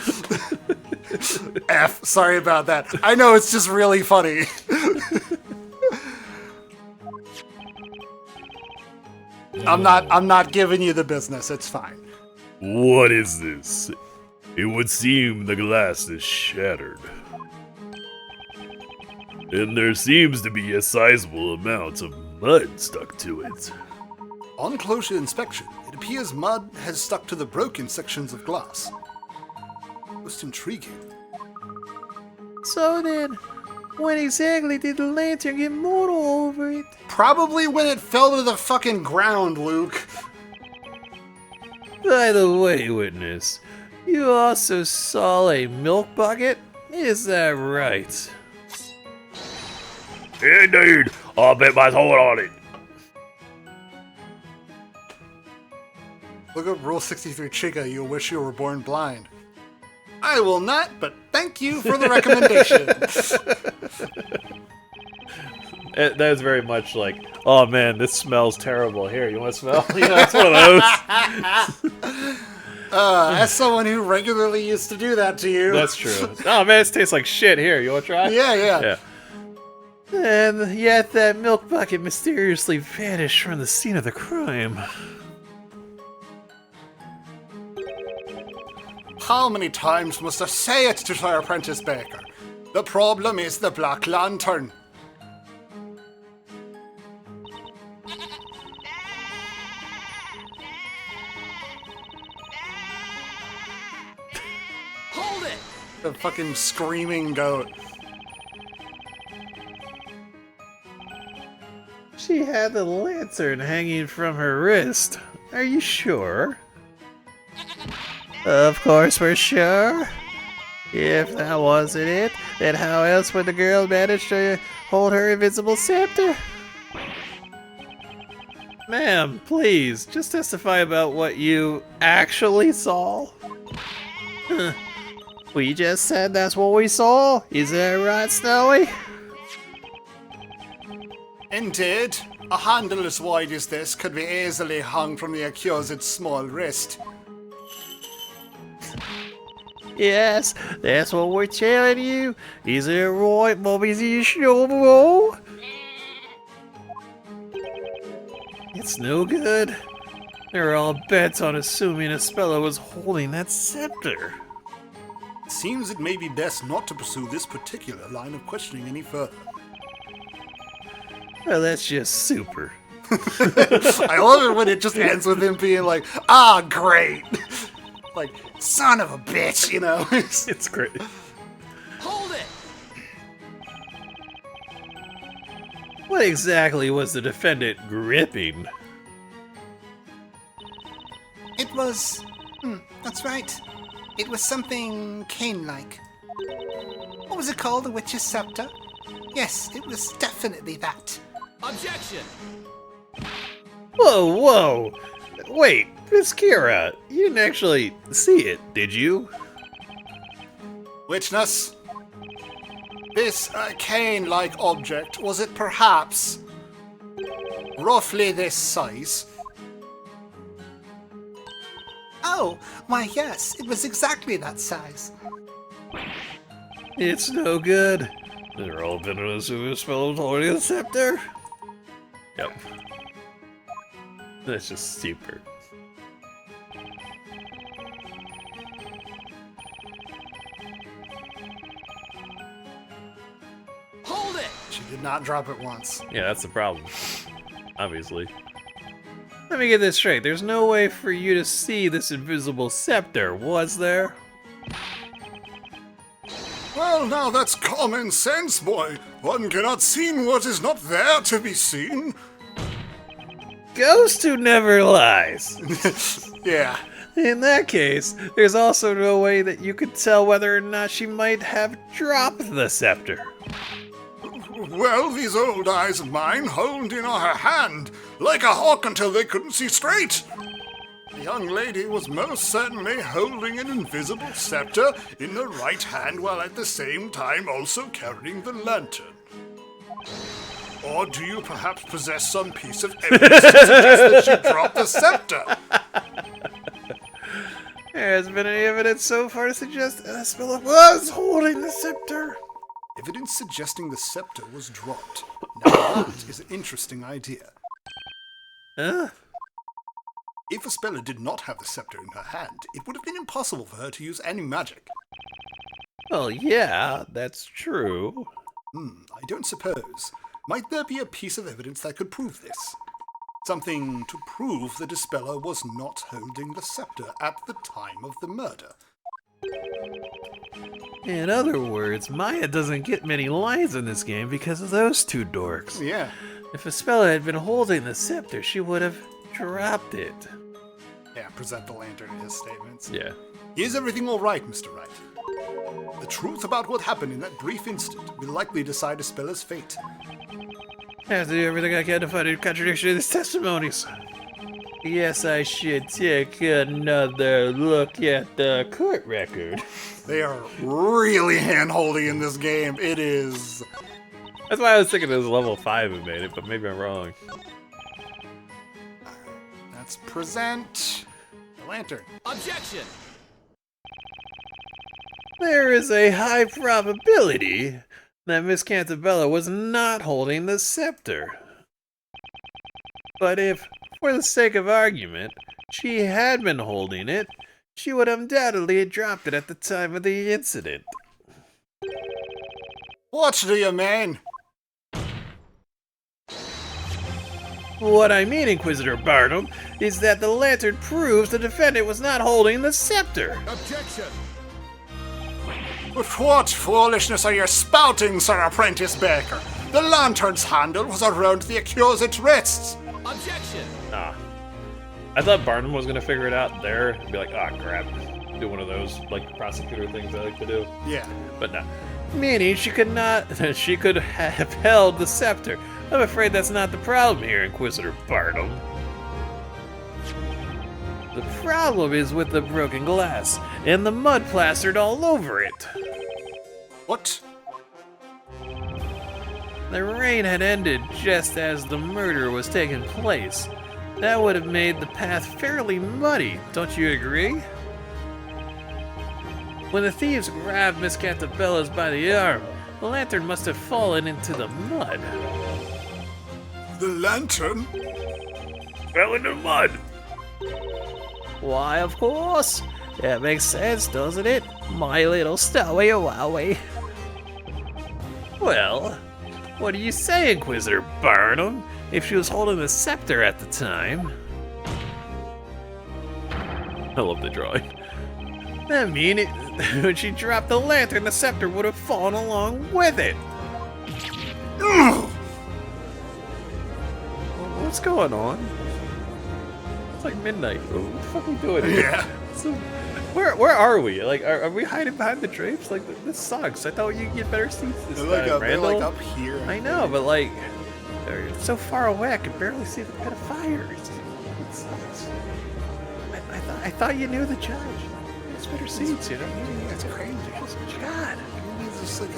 F, sorry about that. I know, it's just really funny. I'm not giving you the business. It's fine. What is this? It would seem the glass is shattered. And there seems to be a sizable amount of mud stuck to it. On closer inspection, it appears mud has stuck to the broken sections of glass. Most intriguing. So then, when exactly did the lantern get mud all over it? Probably when it fell to the fucking ground, Luke. By the way, witness, you also saw a milk bucket? Is that right? Indeed, I'll bet my sword on it. Look up Rule 63, Chica. You'll wish you were born blind. I will not, but thank you for the recommendation. That is very much like, oh man, this smells terrible. Here, you want to smell? You know, it's one of those. As someone who regularly used to do that to you. That's true. Oh man, this tastes like shit. Here, you want to try? Yeah. And yet that milk bucket mysteriously vanished from the scene of the crime. How many times must I say it to our apprentice baker? The problem is the black lantern. Hold it! The fucking screaming goat. She had the lantern hanging from her wrist. Are you sure? Of course we're sure. If that wasn't it, then how else would the girl manage to hold her invisible scepter? Ma'am, please, just testify about what you actually saw. Huh. We just said that's what we saw. Is that right, Snowy? Indeed. A handle as wide as this could be easily hung from the accused's small wrist. Yes, that's what we're telling you. Is it right, Mummy? Is you sure? It's no good. They're all bent on assuming Espella was holding that scepter. Seems it may be best not to pursue this particular line of questioning any further. Well, that's just super. I love it when it just ends with him being like, ah, great. Like, son of a bitch, you know? It's great. Hold it! What exactly was the defendant gripping? It was... that's right. It was something cane-like. What was it called? The Witch's Scepter? Yes, it was definitely that. Objection! Whoa, whoa! Wait, Miss Kira, you didn't actually see it, did you? Witness, this cane-like object, was it perhaps roughly this size? Oh, why yes, it was exactly that size. It's no good. They're all venomous who spelled holding the scepter. Yep. That's just super. Hold it! She did not drop it once. Yeah, that's the problem. Obviously. Let me get this straight. There's no way for you to see this invisible scepter, was there? Well, now that's common sense, boy. One cannot see what is not there to be seen. Ghost who never lies. Yeah. In that case, there's also no way that you could tell whether or not she might have dropped the scepter. Well, these old eyes of mine hold in her hand, like a hawk until they couldn't see straight. The young lady was most certainly holding an invisible scepter in the right hand while at the same time also carrying the lantern. Or do you perhaps possess some piece of evidence to suggest that she dropped the scepter? There hasn't been any evidence so far to suggest that Spilla was holding the scepter. Evidence suggesting the scepter was dropped. Now that is an interesting idea. Huh? If Aspella did not have the scepter in her hand, it would have been impossible for her to use any magic. Well, yeah, that's true. I don't suppose. Might there be a piece of evidence that could prove this? Something to prove that Aspella was not holding the scepter at the time of the murder. In other words, Maya doesn't get many lines in this game because of those two dorks. Yeah. If Aspella had been holding the scepter, she would have dropped it. Yeah, present the lantern in his statements. Yeah. Is everything all right, Mr. Wright? The truth about what happened in that brief instant will likely decide Aspella's fate. I have to do everything I can to find a contradiction in these testimonies. Yes, I should take another look at the court record. They are really hand-holding in this game. It is... That's why I was thinking it was level 5 who made it, but maybe I'm wrong. Let's present the lantern. Objection! There is a high probability that Miss Cantabella was not holding the scepter. But if, for the sake of argument, she had been holding it, she would undoubtedly have dropped it at the time of the incident. What do you mean? What I mean, Inquisitor Barnum, is that the lantern proves the defendant was not holding the scepter. Objection! But what foolishness are you spouting, Sir Apprentice Baker? The lantern's handle was around the accused's wrists. Objection! I thought Barnum was gonna figure it out there and be like, ah, crap. Do one of those, like, prosecutor things I like to do. Yeah. But no. Meaning she could have held the scepter. I'm afraid that's not the problem here, Inquisitor Barnum. The problem is with the broken glass, and the mud plastered all over it. What? The rain had ended just as the murder was taking place. That would have made the path fairly muddy, don't you agree? When the thieves grabbed Miss Cantabella's by the arm, the lantern must have fallen into the mud. The lantern? Fell into the mud. Why, of course. That makes sense, doesn't it? My little Stowy Wowie. Well, what do you say, Inquisitor Barnum? If she was holding the scepter at the time. I love the drawing. That mean it, when she dropped the lantern, the scepter would have fallen along with it. What's going on? It's like midnight. What the fuck are we doing here? Yeah. So, where are we? Like, are we hiding behind the drapes? Like, this sucks. I thought you'd get better seats this time, They're like Randall. up here. I know, but like, they're so far away, I can barely see the pit of fire. It sucks. I thought you knew the judge. It's better seats, you know? That's crazy. God. It's just like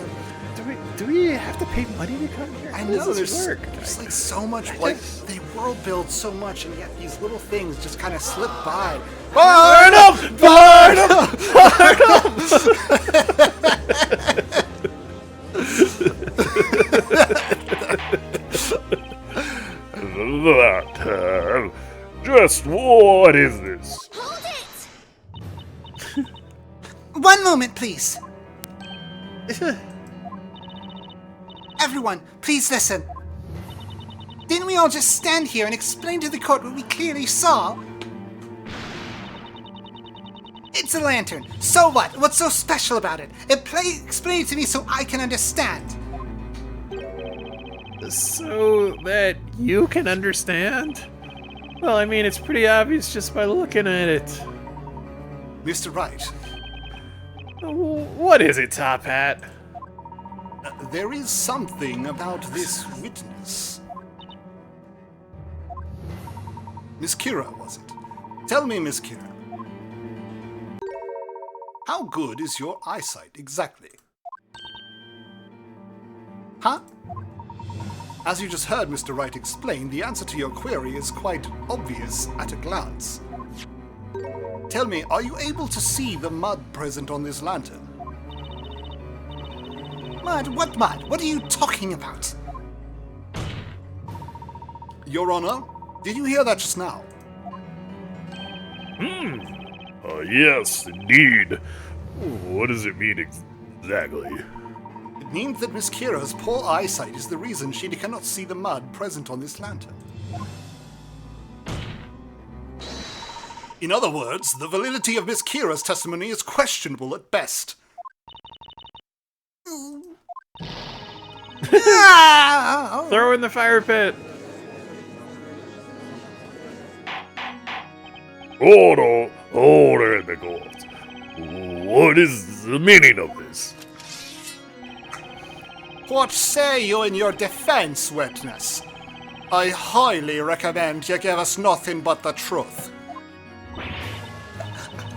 Do we have to pay money to come here? I How know does this there's work? like so much, like they world build so much, and yet these little things just kind of slip by. Barnum! Barnum! Just what is this? Hold it! One moment, please. Everyone, please listen. Didn't we all just stand here and explain to the court what we clearly saw? It's a lantern. So what? What's so special about it? Explain it to me so I can understand. So that you can understand? Well, I mean, it's pretty obvious just by looking at it. Mr. Wright, What is it, Top Hat? there is something about this witness. Miss Kira, was it? Tell me, Miss Kira. How good is your eyesight, exactly? Huh? As you just heard Mr. Wright explain, the answer to your query is quite obvious at a glance. Tell me, are you able to see the mud present on this lantern? Mud? What mud? What are you talking about? Your Honor, did you hear that just now? Yes, indeed. What does it mean exactly? It means that Miss Kira's poor eyesight is the reason she cannot see the mud present on this lantern. In other words, the validity of Miss Kira's testimony is questionable at best. Throw in the fire pit. Order in the court. What is the meaning of this? What say you in your defense, witness? I highly recommend you give us nothing but the truth.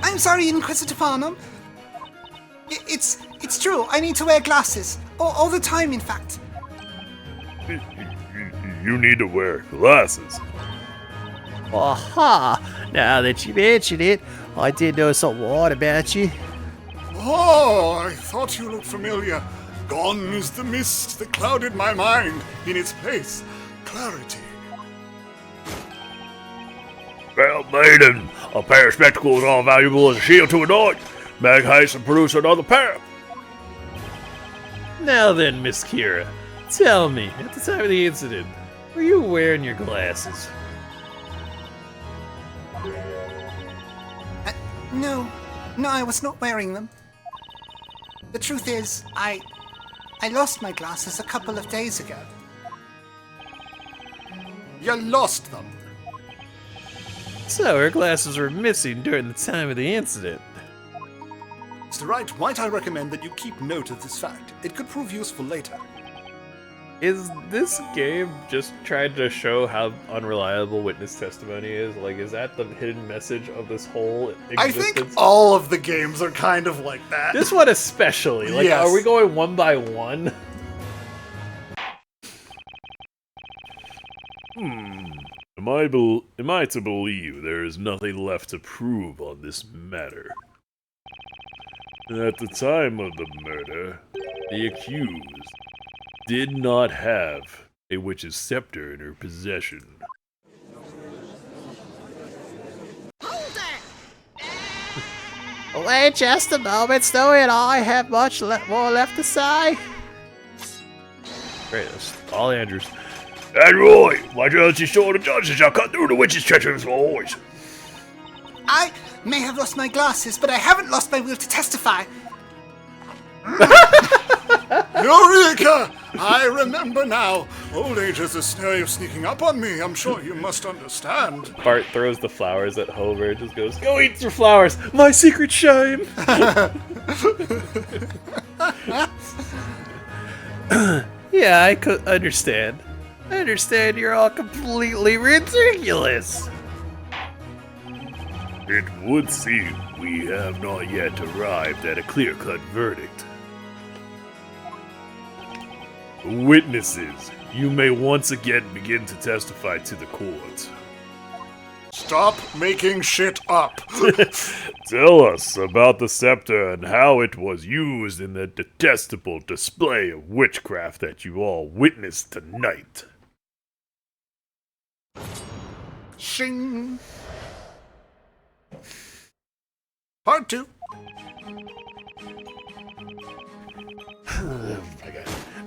I'm sorry, Inquisitor Farnham. It's true. I need to wear glasses. All the time, in fact. You need to wear glasses. Aha! Now that you mention it, I did know something odd about you. Oh, I thought you looked familiar. Gone is the mist that clouded my mind. In its place, clarity. Well, Layton, a pair of spectacles are valuable as a shield to a knight. Mag haste and produce another pair. Now then, Miss Kira, tell me, at the time of the incident, were you wearing your glasses? No, I was not wearing them. The truth is, I lost my glasses a couple of days ago. You lost them. So her glasses were missing during the time of the incident. Mr. Wright, might I recommend that you keep note of this fact? It could prove useful later. Is this game just trying to show how unreliable witness testimony is? Like, is that the hidden message of this whole existence? I think all of the games are kind of like that. This one especially. Like, Yes. are we going one by one? Am I to believe there is nothing left to prove on this matter? At the time of the murder, the accused did not have a witch's scepter in her possession. Wait just a moment, Snowy and I have much more left to say. Great, that's all Andrews. And Roy, my jealousy short of judges shall cut through the witch's treacherous voice. I may have lost my glasses, but I haven't lost my will to testify. Eureka! I remember now. Old age is a way of sneaking up on me. I'm sure you must understand. Bart throws the flowers at Hover, just goes, "Go eat your flowers, my secret shame." Yeah, I could understand. I understand you're all completely ridiculous. It would seem we have not yet arrived at a clear-cut verdict. Witnesses, you may once again begin to testify to the court. Stop making shit up. Tell us about the scepter and how it was used in the detestable display of witchcraft that you all witnessed tonight. Shing. Part 2.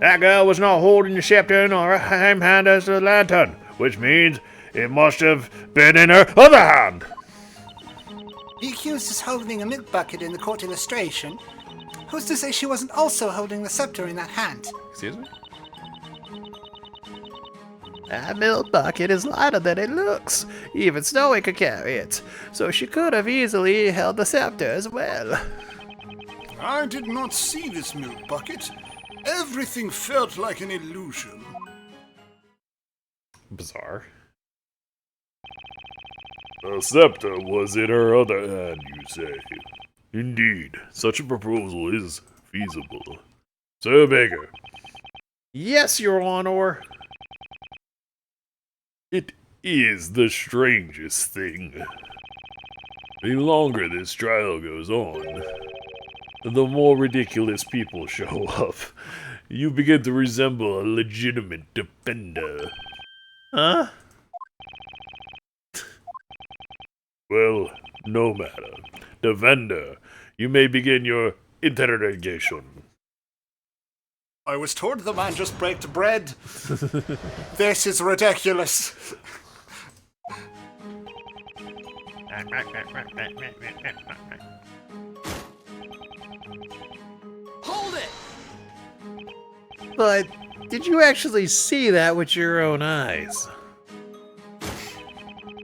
That girl was not holding the scepter in her same hand as the lantern, which means it must have been in her other hand. The accused is holding a milk bucket in the court illustration. Who's to say she wasn't also holding the scepter in that hand? Excuse me? That milk bucket is lighter than it looks. Even Snowy could carry it, so she could have easily held the scepter as well. I did not see this milk bucket. Everything felt like an illusion. Bizarre. The scepter was in her other hand, you say? Indeed, such a proposal is feasible. Sir Baker. Yes, Your Honor. It is the strangest thing. The longer this trial goes on, the more ridiculous people show up. You begin to resemble a legitimate defender. Huh? Well, no matter. Defender, you may begin your interrogation. I was told the man just baked bread. This is ridiculous. Hold it! But did you actually see that with your own eyes?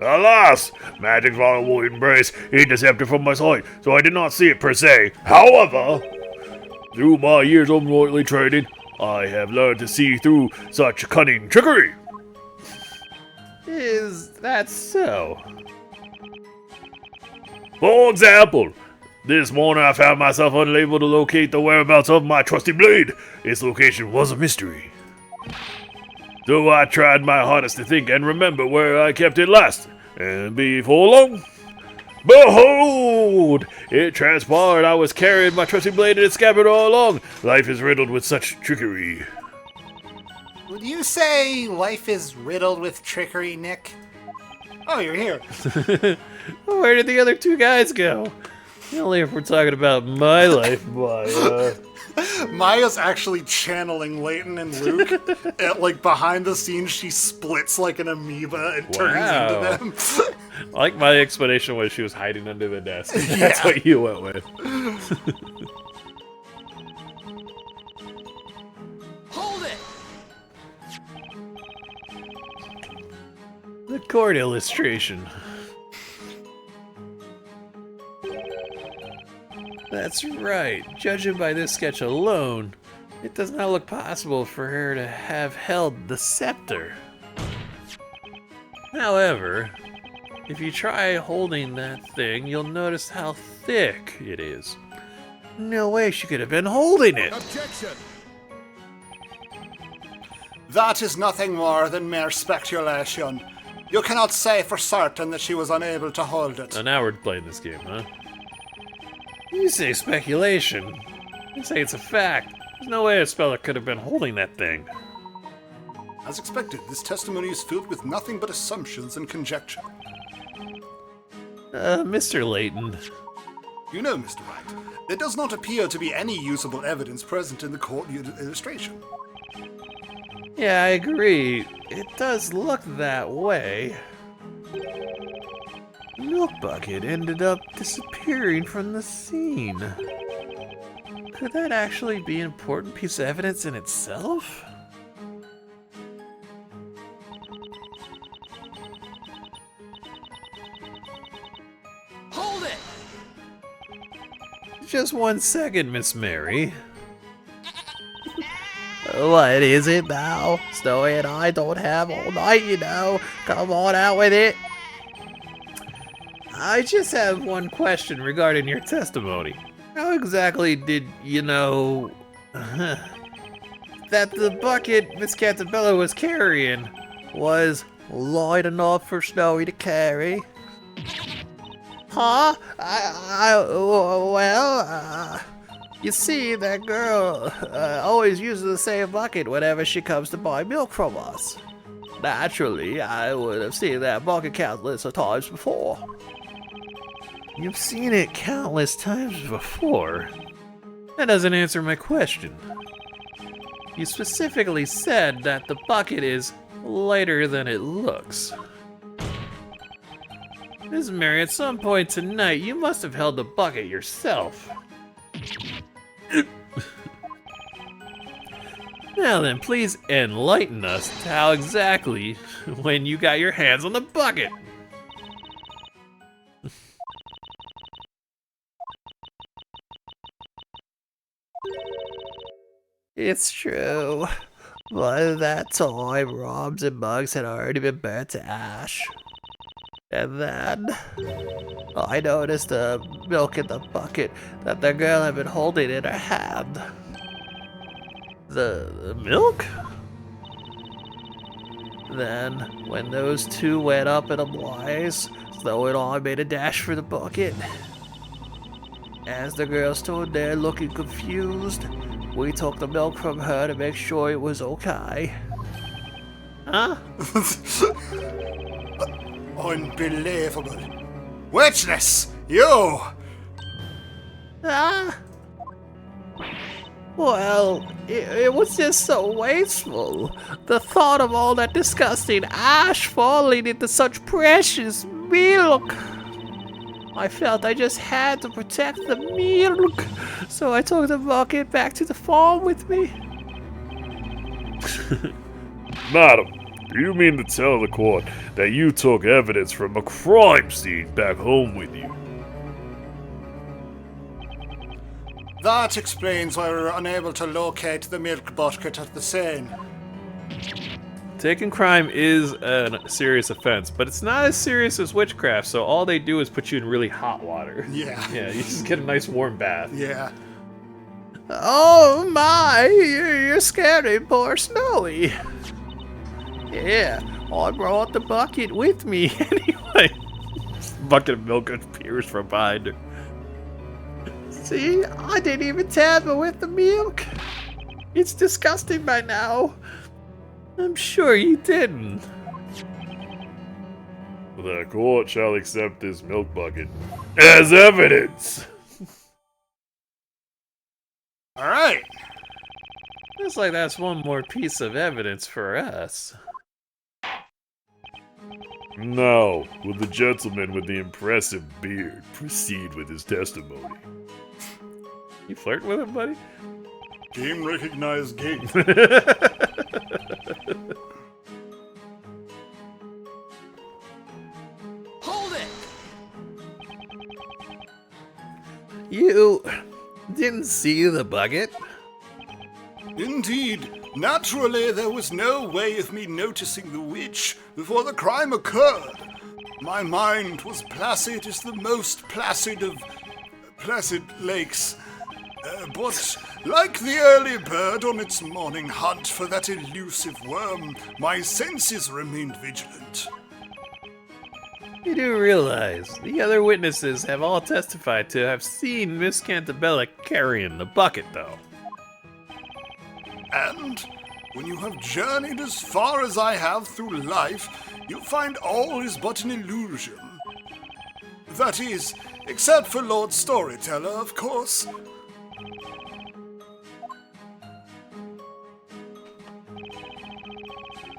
Alas! Magic's vulnerable embrace hid the scepter from my sight, so I did not see it per se. However, through my years of royally training, I have learned to see through such cunning trickery. Is that so? For example, this morning I found myself unable to locate the whereabouts of my trusty blade. Its location was a mystery. So I tried my hardest to think and remember where I kept it last. And before long, behold! It transpired I was carrying my trusty blade in its scabbard all along. Life is riddled with such trickery. Would you say life is riddled with trickery, Nick? Oh, you're here. Where did the other two guys go? Only if we're talking about my life, Maya. Maya's actually channeling Layton and Luke. Like behind the scenes, she splits like an amoeba and turns into them. I like my explanation was she was hiding under the desk. That's what you went with. Hold it! The court illustration. That's right. Judging by this sketch alone, it does not look possible for her to have held the scepter. However, if you try holding that thing, you'll notice how thick it is. No way she could have been holding it. Objection! That is nothing more than mere speculation. You cannot say for certain that she was unable to hold it. So now we're playing this game, huh? You say speculation. You say it's a fact. There's no way a speller could have been holding that thing. As expected, this testimony is filled with nothing but assumptions and conjecture. Mr. Layton, You know, Mr. Wright, there does not appear to be any usable evidence present in the court illustration. Yeah, I agree. It does look that way. Milk bucket ended up disappearing from the scene. Could that actually be an important piece of evidence in itself? Hold it! Just 1 second, Miss Mary. What is it now? Snowy and I don't have all night, you know. Come on out with it. I just have one question regarding your testimony. How exactly did you know that the bucket Miss Cantabella was carrying was light enough for Snowy to carry? Huh? You see, that girl always uses the same bucket whenever she comes to buy milk from us. Naturally, I would have seen that bucket countless of times before. You've seen it countless times before? That doesn't answer my question. You specifically said that the bucket is lighter than it looks. Miss Mary, at some point tonight, you must have held the bucket yourself. Now then, please enlighten us to how exactly when you got your hands on the bucket. It's true. By that time, Roms and mugs had already been burnt to ash. And then I noticed the milk in the bucket that the girl had been holding in her hand. The milk? Then, when those two went up in a blaze, Snow and I made a dash for the bucket. As the girl stood there looking confused, we took the milk from her to make sure it was okay. Huh? Unbelievable. Witness! You! Ah? Well, it was just so wasteful. The thought of all that disgusting ash falling into such precious milk. I felt I just had to protect the milk, so I took the bucket back to the farm with me. Madam, do you mean to tell the court that you took evidence from a crime scene back home with you? That explains why we were unable to locate the milk bucket at the scene. Taking crime is a serious offense, but it's not as serious as witchcraft, so all they do is put you in really hot water. Yeah. Yeah, you just get a nice warm bath. Yeah. Oh my, you're scaring poor Snowy. Yeah, I brought the bucket with me anyway. Bucket of milk appears from behind her. See, I didn't even tamper with the milk. It's disgusting by now. I'm sure you didn't. The court shall accept this milk bucket as evidence. All right. Looks like that's one more piece of evidence for us. Now, will the gentleman with the impressive beard proceed with his testimony? You flirting with him, buddy? Game recognized game. Hold it! You didn't see the bucket? Indeed. Naturally, there was no way of me noticing the witch before the crime occurred. My mind was placid as the most placid of placid lakes. But like the early bird on its morning hunt for that elusive worm, my senses remained vigilant. You do realize the other witnesses have all testified to have seen Miss Cantabella carrying the bucket, though. And when you have journeyed as far as I have through life, you find all is but an illusion. That is, except for Lord Storyteller, of course.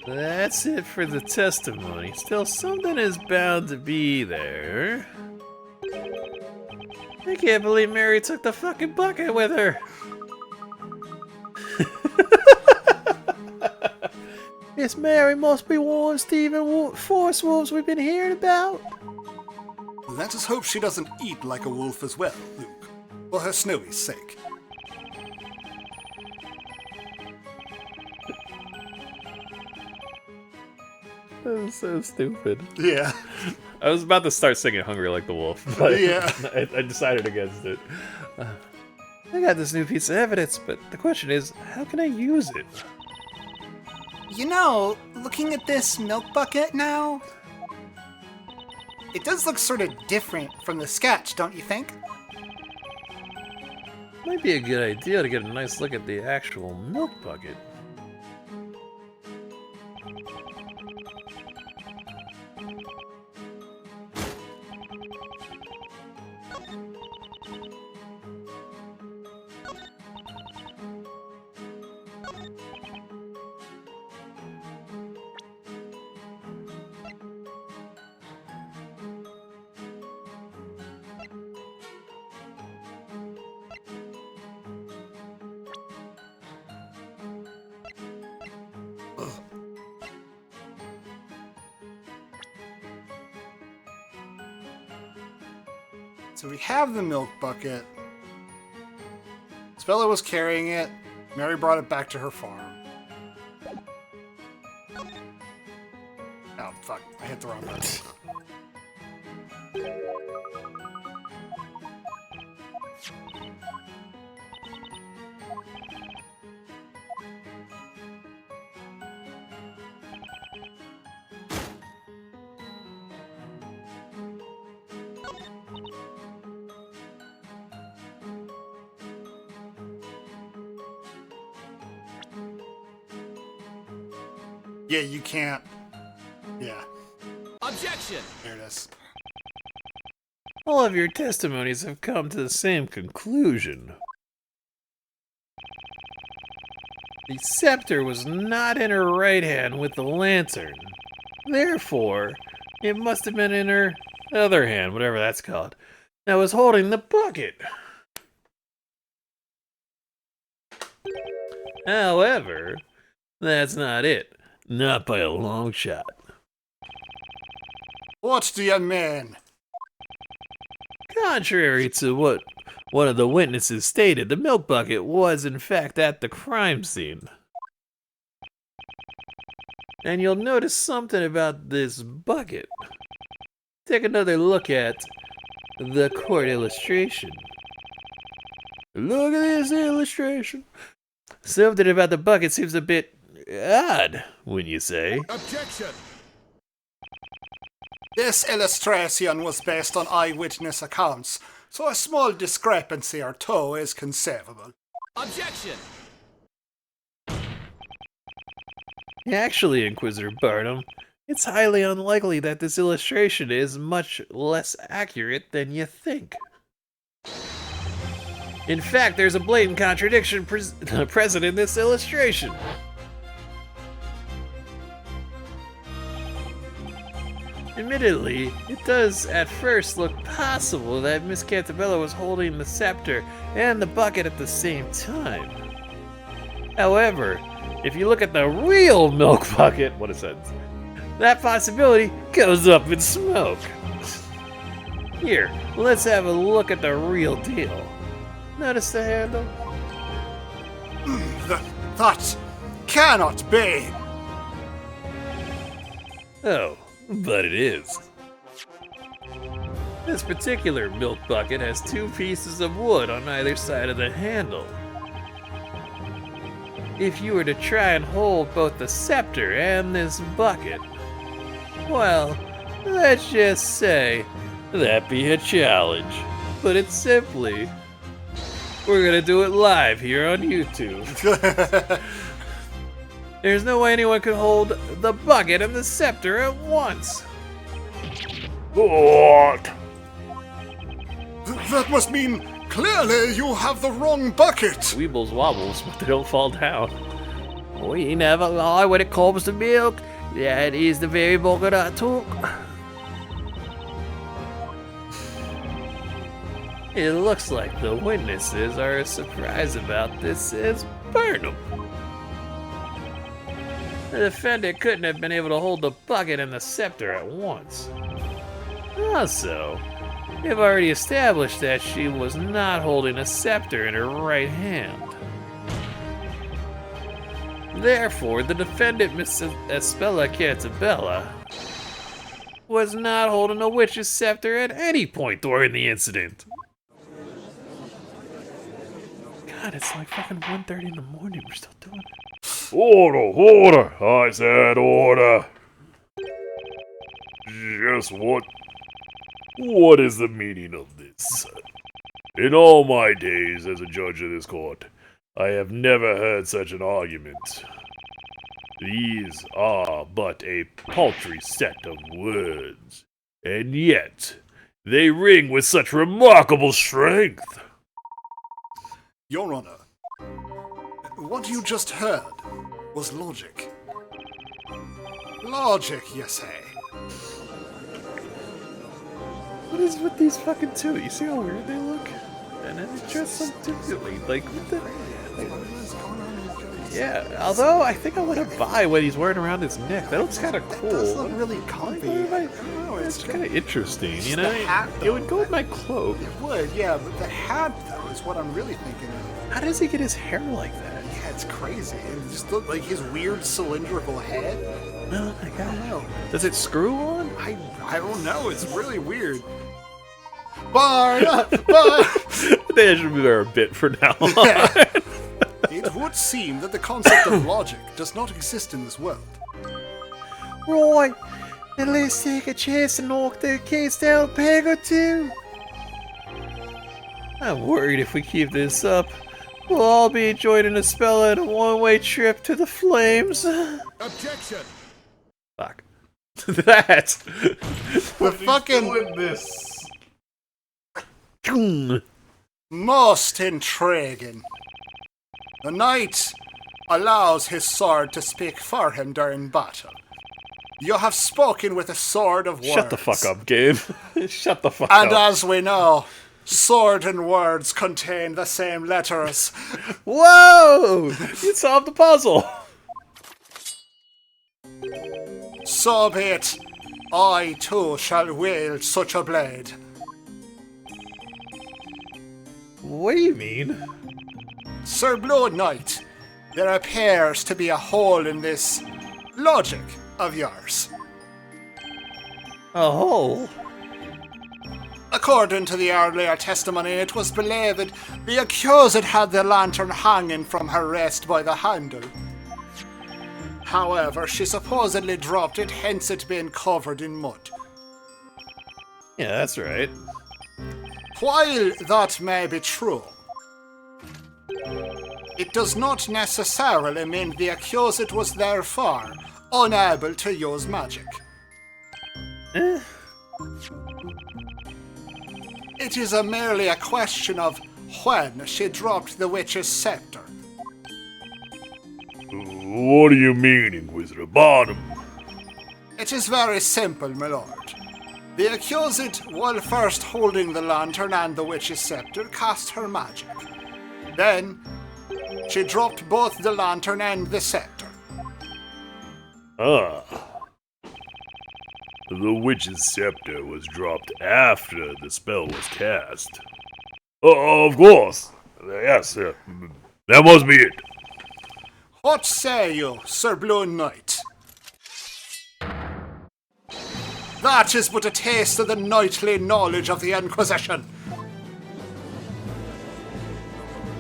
That's it for the testimony. Still, something is bound to be there. I can't believe Mary took the fucking bucket with her. Miss Mary must be one of Stephen Force Wolves we've been hearing about. Let us hope she doesn't eat like a wolf as well, Luke. For her Snowy's sake. That was so stupid. Yeah. I was about to start singing Hungry Like the Wolf, but Yeah. I decided against it. I got this new piece of evidence, but the question is, how can I use it? You know, looking at this milk bucket now, it does look sort of different from the sketch, don't you think? Might be a good idea to get a nice look at the actual milk bucket. So we have the milk bucket. Spella was carrying it. Mary brought it back to her farm. Oh, fuck. I hit the wrong button. Yeah, you can't. Yeah. Objection! There it is. All of your testimonies have come to the same conclusion. The scepter was not in her right hand with the lantern. Therefore, it must have been in her other hand, whatever that's called, that was holding the bucket. However, that's not it. Not by a long shot. What do you mean? Contrary to what one of the witnesses stated, the milk bucket was in fact at the crime scene. And you'll notice something about this bucket. Take another look at the court illustration. Look at this illustration. Something about the bucket seems a bit odd, wouldn't you say? Objection! This illustration was based on eyewitness accounts, so a small discrepancy or two is conceivable. Objection! Actually, Inquisitor Barnum, it's highly unlikely that this illustration is much less accurate than you think. In fact, there's a blatant contradiction present in this illustration. Admittedly, it does at first look possible that Miss Cantabella was holding the scepter and the bucket at the same time. However, if you look at the real milk bucket, what a sentence, that possibility goes up in smoke. Here, let's have a look at the real deal. Notice the handle? That cannot be! Oh, but it is. This particular milk bucket has two pieces of wood on either side of the handle. If you were to try and hold both the scepter and this bucket, well, let's just say that'd be a challenge. Put it simply, we're gonna do it live here on YouTube. There's no way anyone could hold the bucket and the scepter at once. What? That must mean clearly you have the wrong bucket. Weebles wobbles, but they don't fall down. We never lie when it comes to milk. That is the very bucket I took. It looks like the witnesses are as surprised about this as Burnham. The defendant couldn't have been able to hold the bucket and the scepter at once. Also, they've already established that she was not holding a scepter in her right hand. Therefore, the defendant, Miss Espella Cantabella, was not holding a witch's scepter at any point during the incident. God, it's like fucking 1:30 in the morning. We're still doing it. Order! I said order! Just what? What is the meaning of this? In all my days as a judge of this court, I have never heard such an argument. These are but a paltry set of words, and yet they ring with such remarkable strength. Your Honor, what you just heard was logic. Logic, you say? What is with these fucking two? You see how weird they look? And then they dress so differently. Like, what the... Yeah, although I think I want to buy what he's wearing around his neck. That looks kind of cool. It does look really comfy. It's kind of interesting, you know? The hat, it would go with my cloak. It would, yeah, but the hat, though, is what I'm really thinking of. How does he get his hair like that? Yeah, it's crazy. It just looked like his weird cylindrical head. Oh my god. I don't know. Does it screw on? I don't know. It's really weird. Barn! They should be there a bit for now. It would seem that the concept of logic does not exist in this world. Right. At least take a chance to knock the case down a peg or two. I'm worried if we keep this up, we'll all be joining a spell at a one-way trip to the flames. Objection! Fuck. That! The fucking... Doing this. Most intriguing. The knight allows his sword to speak for him during battle. You have spoken with a sword of words. Shut the fuck up, Gabe. Shut the fuck up. And as we know, sword and words contain the same letters. Whoa! You solved the puzzle. So be it. I too shall wield such a blade. What do you mean? Sir Blue Knight, there appears to be a hole in this logic of yours. A hole? According to the earlier testimony, it was believed the accused had the lantern hanging from her wrist by the handle. However, she supposedly dropped it, hence it being covered in mud. Yeah, that's right. While that may be true, it does not necessarily mean the accused was therefore unable to use magic. It is merely a question of when she dropped the witch's scepter. What do you mean, Inquisitor Barnum? It is very simple, my lord. The accused, while first holding the lantern and the witch's scepter, cast her magic. Then, she dropped both the lantern and the scepter. Ah. The witch's scepter was dropped after the spell was cast. Of course. Yes, that must be it. What say you, Sir Blue Knight? That is but a taste of the knightly knowledge of the Inquisition.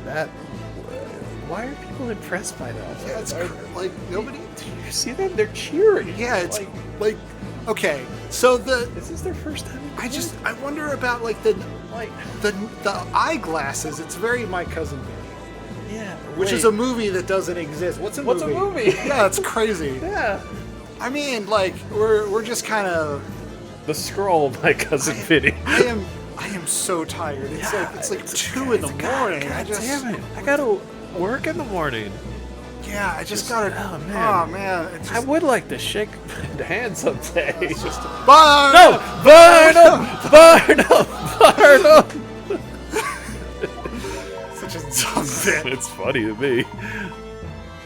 That... Why are people impressed by that? Yeah, it's like nobody... Do you see them? They're cheering. Yeah, it's like okay, so this is their first time. I wonder about the eyeglasses. It's very My Cousin Vinny. Yeah. Which is a movie that doesn't exist. What's a movie? Yeah, it's crazy. Yeah. I mean, we're just kind of the scroll of My Cousin Vinny. I am I'm so tired. It's like 2 in the morning. God damn it! I gotta work in the morning. Yeah, I just gotta. Oh man! Oh man! It's I would like to shake the hand someday. it's just burn! No! Burn him! Burn him! Burn him! Such a dumb bit. It's funny to me.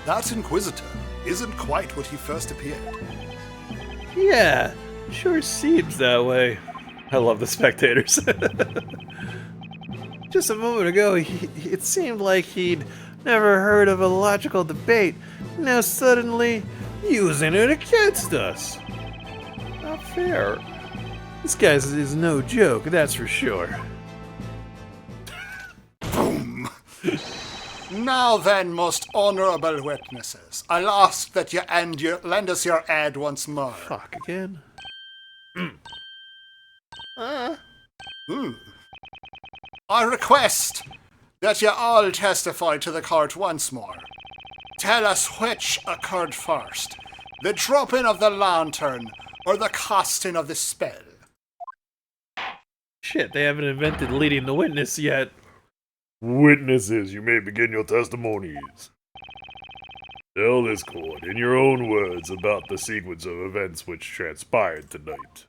That Inquisitor isn't quite what he first appeared. Yeah, sure seems that way. I love the spectators. Just a moment ago, it seemed like he'd never heard of a logical debate. Now suddenly, using it against us. Not fair. This guy is no joke, that's for sure. Boom! Now then, most honorable witnesses, I'll ask that you lend us your aid once more. Fuck again. I request that you all testify to the court once more. Tell us which occurred first, the dropping of the lantern or the casting of the spell. Shit, they haven't invented leading the witness yet. Witnesses, you may begin your testimonies. Tell this court in your own words about the sequence of events which transpired tonight.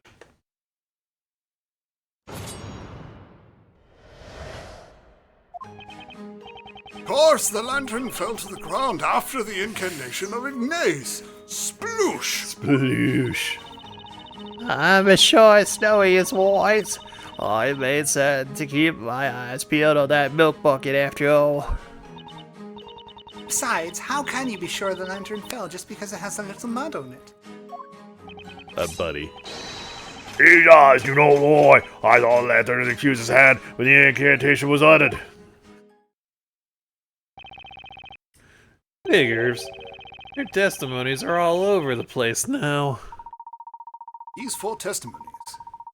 Of course, the lantern fell to the ground after the incantation of Ignace. Sploosh! Sploosh. I'm sure Snowy is wise. I made certain to keep my eyes peeled on that milk bucket after all. Besides, how can you be sure the lantern fell just because it has a little mud on it? Buddy. He does, you know why? I saw the lantern in the accuser's hand when the incantation was uttered. Figures. Your testimonies are all over the place now. These 4 testimonies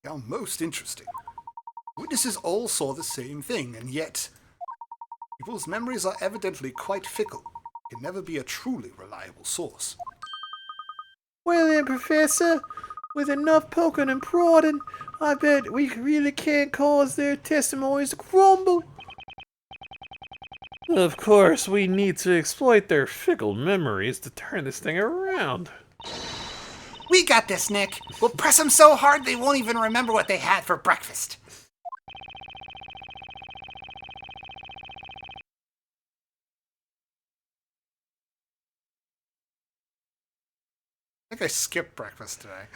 are most interesting. Witnesses all saw the same thing, and yet people's memories are evidently quite fickle. Can never be a truly reliable source. Well then, Professor, with enough poking and prodding, I bet we really can cause their testimonies to crumble. Of course, we need to exploit their fickle memories to turn this thing around. We got this, Nick. We'll press them so hard they won't even remember what they had for breakfast. I think I skipped breakfast today.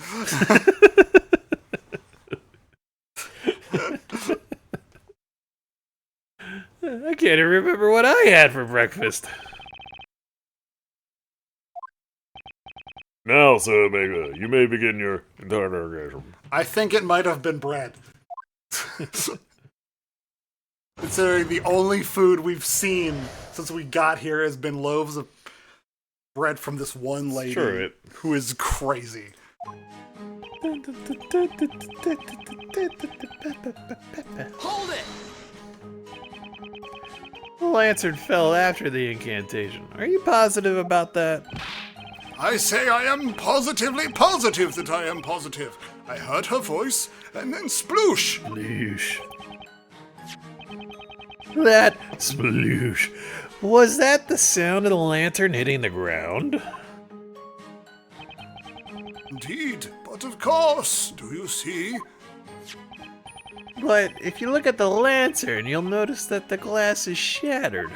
I can't even remember what I had for breakfast. Now, Sir Omega, you may begin your interrogation. I think it might have been bread. Considering the only food we've seen since we got here has been loaves of bread from this one lady who is crazy. Hold it! The lantern fell after the incantation. Are you positive about that? I say I am positively positive that I am positive. I heard her voice, and then sploosh! Sploosh. That sploosh. Was that the sound of the lantern hitting the ground? Indeed, but of course, do you see? But if you look at the lantern, you'll notice that the glass is shattered.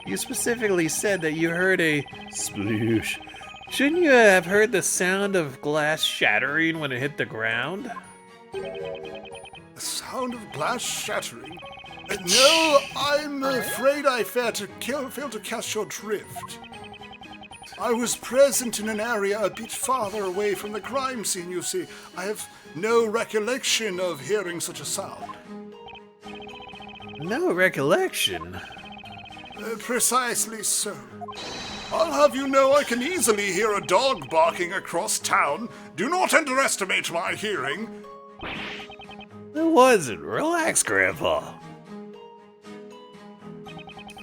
You specifically said that you heard a sploosh. Shouldn't you have heard the sound of glass shattering when it hit the ground? The sound of glass shattering? No, I'm afraid I fail to catch your drift. I was present in an area a bit farther away from the crime scene, you see. I have no recollection of hearing such a sound. No recollection? Precisely so. I'll have you know I can easily hear a dog barking across town. Do not underestimate my hearing. It wasn't. Relax, Grandpa.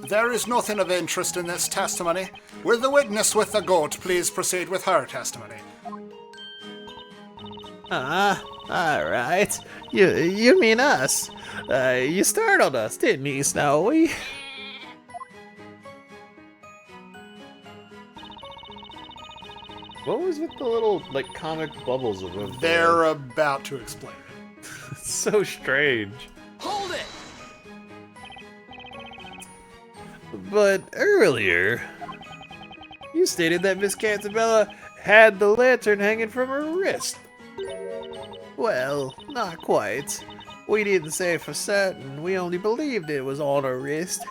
There is nothing of interest in this testimony. Will the witness with the goat please proceed with her testimony? Alright. You mean us. You startled us, didn't you, Snowy? What was with the little, like, comic bubbles of them? They're about to explain it. It's so strange. Hold it! But earlier, you stated that Miss Cantabella had the lantern hanging from her wrist. Well, not quite. We didn't say for certain. We only believed it was on her wrist.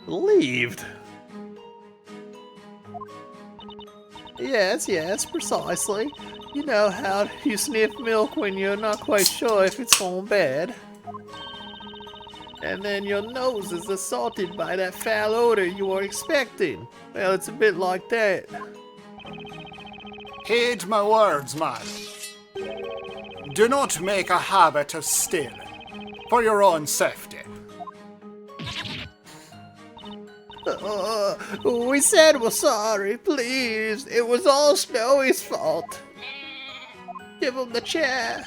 Believed? Yes, precisely. You know how you sniff milk when you're not quite sure if it's gone bad. And then your nose is assaulted by that foul odor you were expecting. Well, it's a bit like that. Heed my words, man. Do not make a habit of stealing, for your own safety. We said we're sorry, please. It was all Snowy's fault. Give him the chair.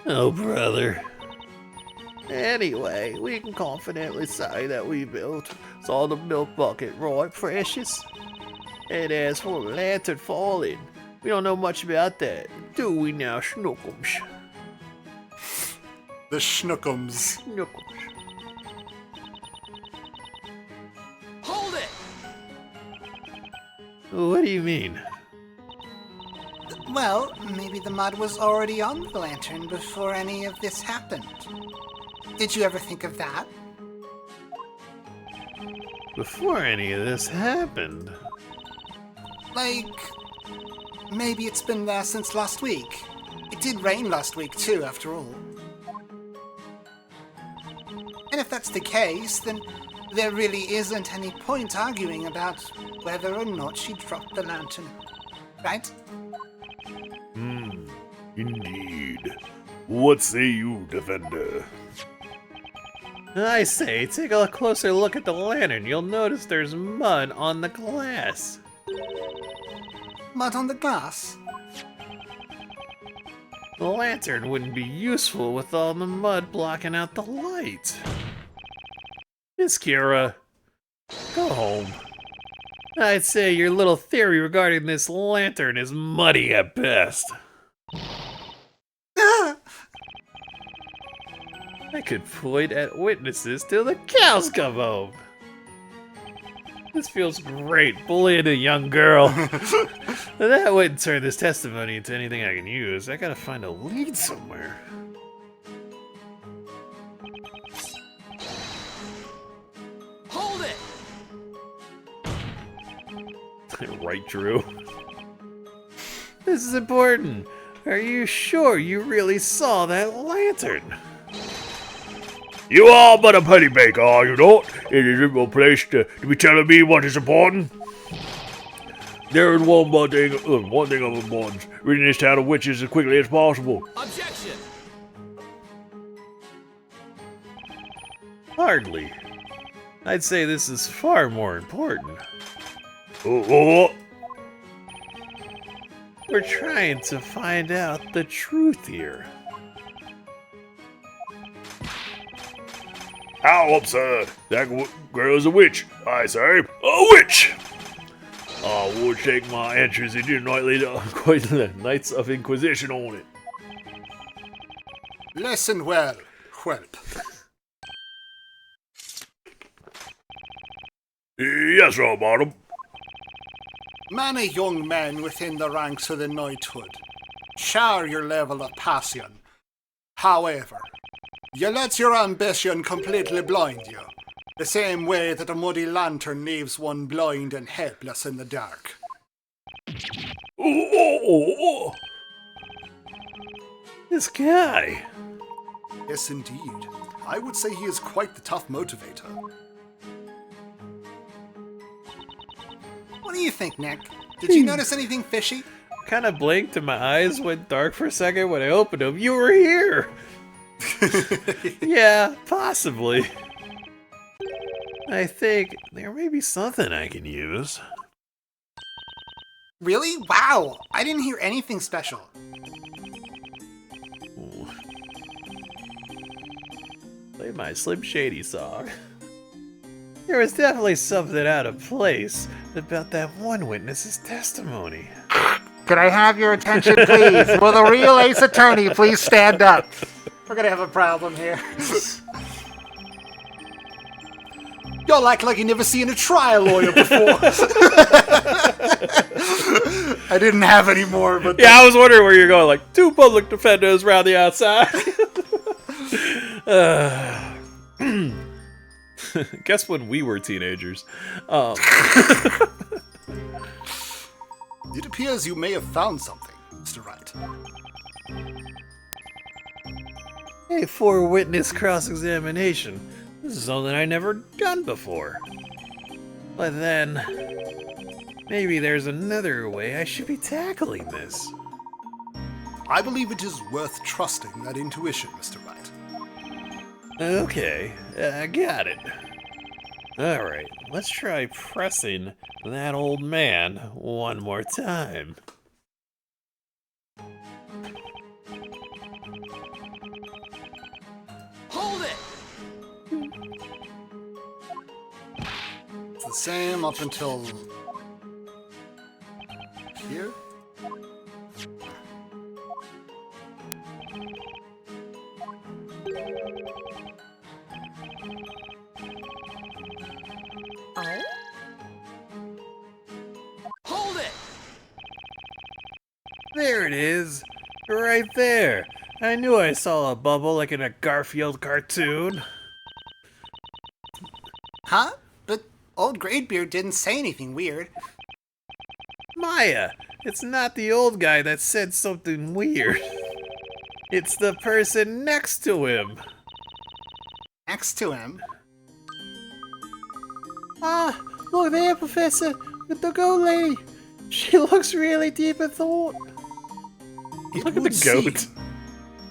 Oh, brother. Anyway, we can confidently say that we built saw the milk bucket, right, precious? And as for the lantern falling, we don't know much about that, do we now, Schnookums? The Schnookums. Schnookums. Hold it! What do you mean? Well, maybe the mud was already on the lantern before any of this happened. Did you ever think of that? Before any of this happened? Like, maybe it's been there since last week. It did rain last week too, after all. And if that's the case, then there really isn't any point arguing about whether or not she dropped the lantern, right? Indeed. What say you, Defender? I say, take a closer look at the lantern. You'll notice there's mud on the glass. Mud on the glass? The lantern wouldn't be useful with all the mud blocking out the light. Miss Kira, go home. I'd say your little theory regarding this lantern is muddy at best. I could point at witnesses till the cows come home. This feels great, bullying a young girl. That wouldn't turn this testimony into anything I can use. I gotta find a lead somewhere. Hold it! Right, Drew? This is important. Are you sure you really saw that lantern? You are but a penny baker, are you not? It isn't your place to be telling me what is important. There is one thing of importance. Ridding this town of witches as quickly as possible. Objection! Hardly. I'd say this is far more important. Oh. We're trying to find out the truth here. How absurd! That girl's a witch, I say. A witch! I would take my entrance into Quite the Knights of Inquisition on it. Listen well, whelp. Yes, sir, madam. Many young men within the ranks of the knighthood share your level of passion. However, you let your ambition completely blind you, the same way that a muddy lantern leaves one blind and helpless in the dark. This guy. Yes, indeed. I would say he is quite the tough motivator. What do you think, Nick? Did you notice anything fishy? Kind of blinked and my eyes went dark for a second. When I opened them, you were here. Yeah, possibly. I think there may be something I can use. Really? Wow! I didn't hear anything special. Ooh. Play my Slim Shady song. There was definitely something out of place about that one witness's testimony. Could I have your attention, please? Will the real Ace Attorney please stand up? We're gonna have a problem here. Y'all act like you never seen a trial lawyer before. I didn't have any more, but... Yeah, I was wondering where you're going, like, 2 public defenders around the outside. Guess when we were teenagers. It appears you may have found something, Mr. Wright. Hey, 4-witness cross-examination. This is something I never done before. But then, maybe there's another way I should be tackling this. I believe it is worth trusting that intuition, Mr. Wright. Okay, I got it. Alright, let's try pressing that old man one more time. Hold it! It's the same up until... here? Hold it! There it is! Right there! I knew I saw a bubble like in a Garfield cartoon. Huh? But old Greybeard didn't say anything weird. Maya, it's not the old guy that said something weird. It's the person next to him. Next to him? Ah, look there, Professor, with the goat lady. She looks really deep in thought. Look at the goat.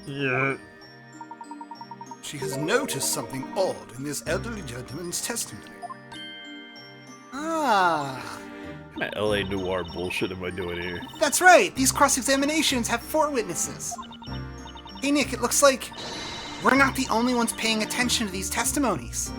Yeah. She has noticed something odd in this elderly gentleman's testimony. Ah. What kind of LA Noir bullshit am I doing here? That's right! These cross-examinations have 4 witnesses. Hey Nick, it looks like we're not the only ones paying attention to these testimonies.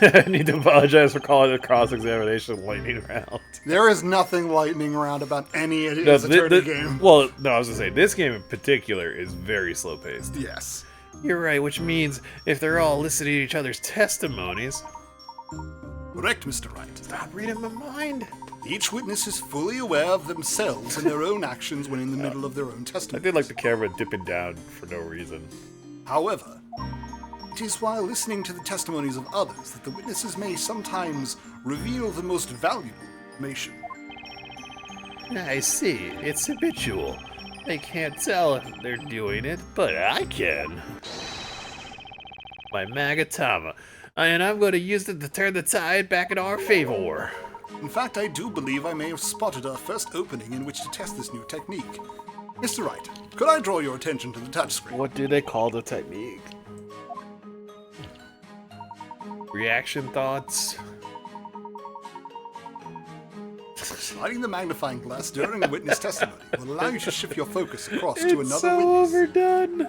I need to apologize for calling the cross-examination lightning round. There is nothing lightning round about any of this attorney game. Well, no, I was gonna say, this game in particular is very slow-paced. Yes. You're right, which means if they're all listening to each other's testimonies... Correct, Mr. Wright. Stop reading my mind. Each witness is fully aware of themselves and their own actions when in the middle of their own testimony. I did like the camera dipping down for no reason. However, it is while listening to the testimonies of others that the witnesses may sometimes reveal the most valuable information. I see. It's habitual. They can't tell if they're doing it, but I can. My Magatama. And I'm going to use it to turn the tide back in our favor. In fact, I do believe I may have spotted our first opening in which to test this new technique. Mr. Wright, could I draw your attention to the touchscreen? What do they call the technique? Reaction thoughts? Sliding the magnifying glass during a witness testimony will allow you to shift your focus across to It's another so witness. overdone.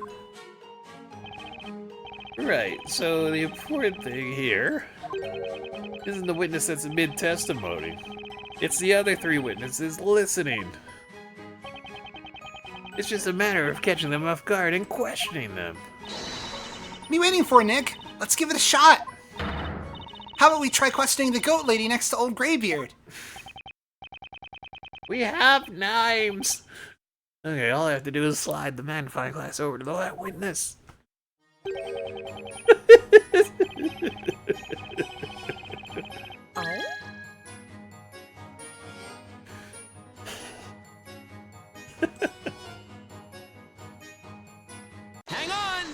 Right, so the important thing here isn't the witness that's mid-testimony. It's the other 3 witnesses listening. It's just a matter of catching them off guard and questioning them. What are you waiting for, Nick? Let's give it a shot. How about we try questioning the goat lady next to old Greybeard? We have knives! Okay, all I have to do is slide the magnifying glass over to that witness. Hang on!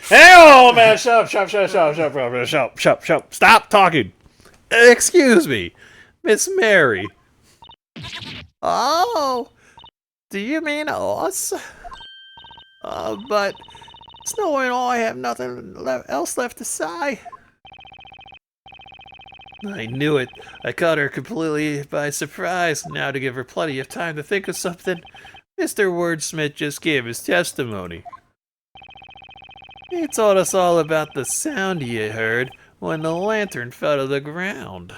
Hey, oh man, shut up. Stop talking. Excuse me, Miss Mary. Oh, do you mean us? But Snow and I have nothing else left to say. I knew it. I caught her completely by surprise. Now, to give her plenty of time to think of something, Mr. Wordsmith just gave his testimony. He told us all about the sound he had heard when the lantern fell to the ground.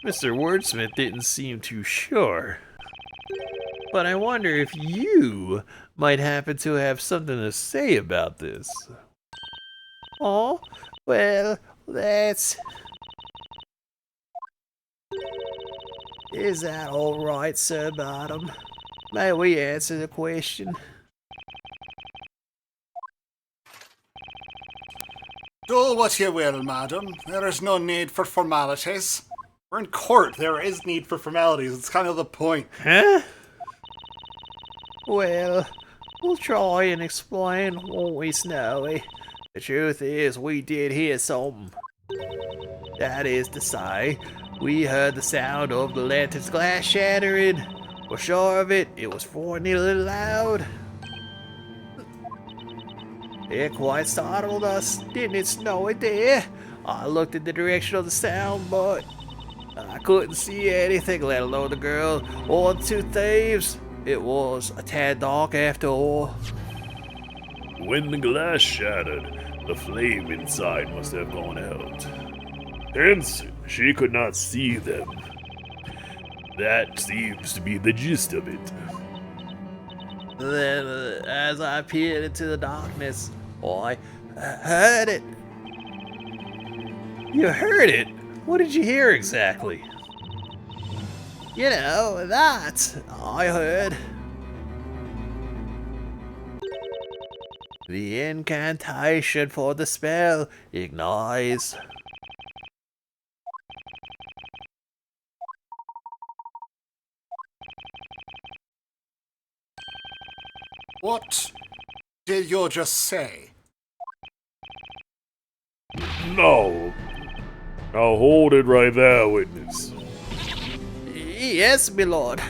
Mr. Wordsmith didn't seem too sure. But I wonder if you might happen to have something to say about this. Oh, well, that's... Is that all right, Sir Bottom? May we answer the question? Do what you will, madam. There is no need for formalities. We're in court. There is need for formalities. It's kind of the point. Huh? Well, we'll try and explain, won't we, Snowy? The truth is, we did hear something. That is to say, we heard the sound of the lantern's glass shattering. We're sure of it. It was fornily loud. It quite startled us, didn't it, Snowy dear? I looked in the direction of the sound, but I couldn't see anything, let alone the girl or the two thieves. It was a tad dark after all. When the glass shattered, the flame inside must have gone out. Hence, she could not see them. That seems to be the gist of it. Then, as I peered into the darkness, I heard it. You heard it? What did you hear exactly? You know, that I heard. The incantation for the spell ignites. What did you just say? No. Now hold it right there, witness. Yes, my lord.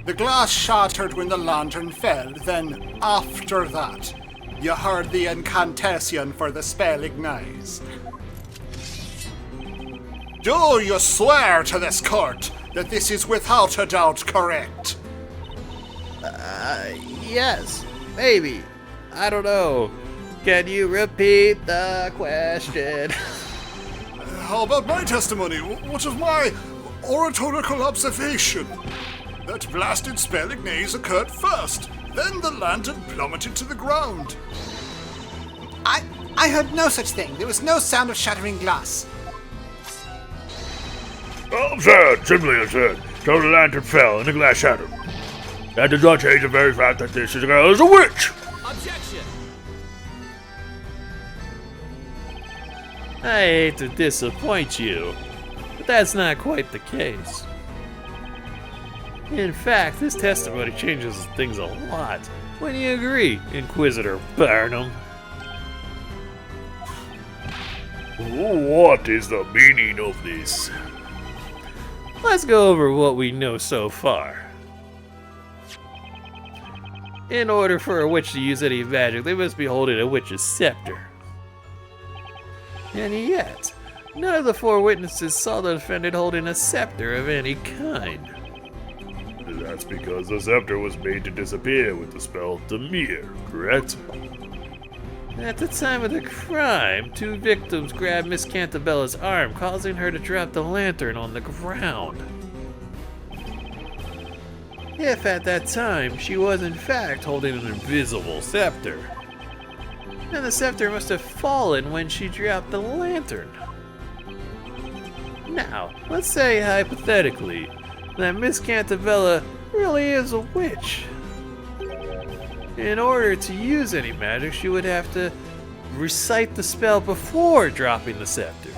The glass shattered when the lantern fell, then after that, you heard the incantation for the spell ignites. Do you swear to this court that this is without a doubt correct? Yes, maybe. I don't know. Can you repeat the question? How about my testimony? What of my oratorical observation? That blasted spell ignites occurred first, then the lantern plummeted to the ground. I heard no such thing. There was no sound of shattering glass. Absurd! Simply absurd. So the lantern fell and the glass shattered. That does not change the very fact that this girl is a witch! Objection! I hate to disappoint you, but that's not quite the case. In fact, this testimony changes things a lot. When you agree, Inquisitor Barnum? What is the meaning of this? Let's go over what we know so far. In order for a witch to use any magic, they must be holding a witch's scepter. And yet, none of the four witnesses saw the defendant holding a scepter of any kind. That's because the scepter was made to disappear with the spell Demir, correct? At the time of the crime, two victims grabbed Miss Cantabella's arm, causing her to drop the lantern on the ground. If at that time she was in fact holding an invisible scepter, then the scepter must have fallen when she dropped the lantern. Now, let's say hypothetically that Miss Cantabella really is a witch. In order to use any magic, she would have to recite the spell before dropping the scepter.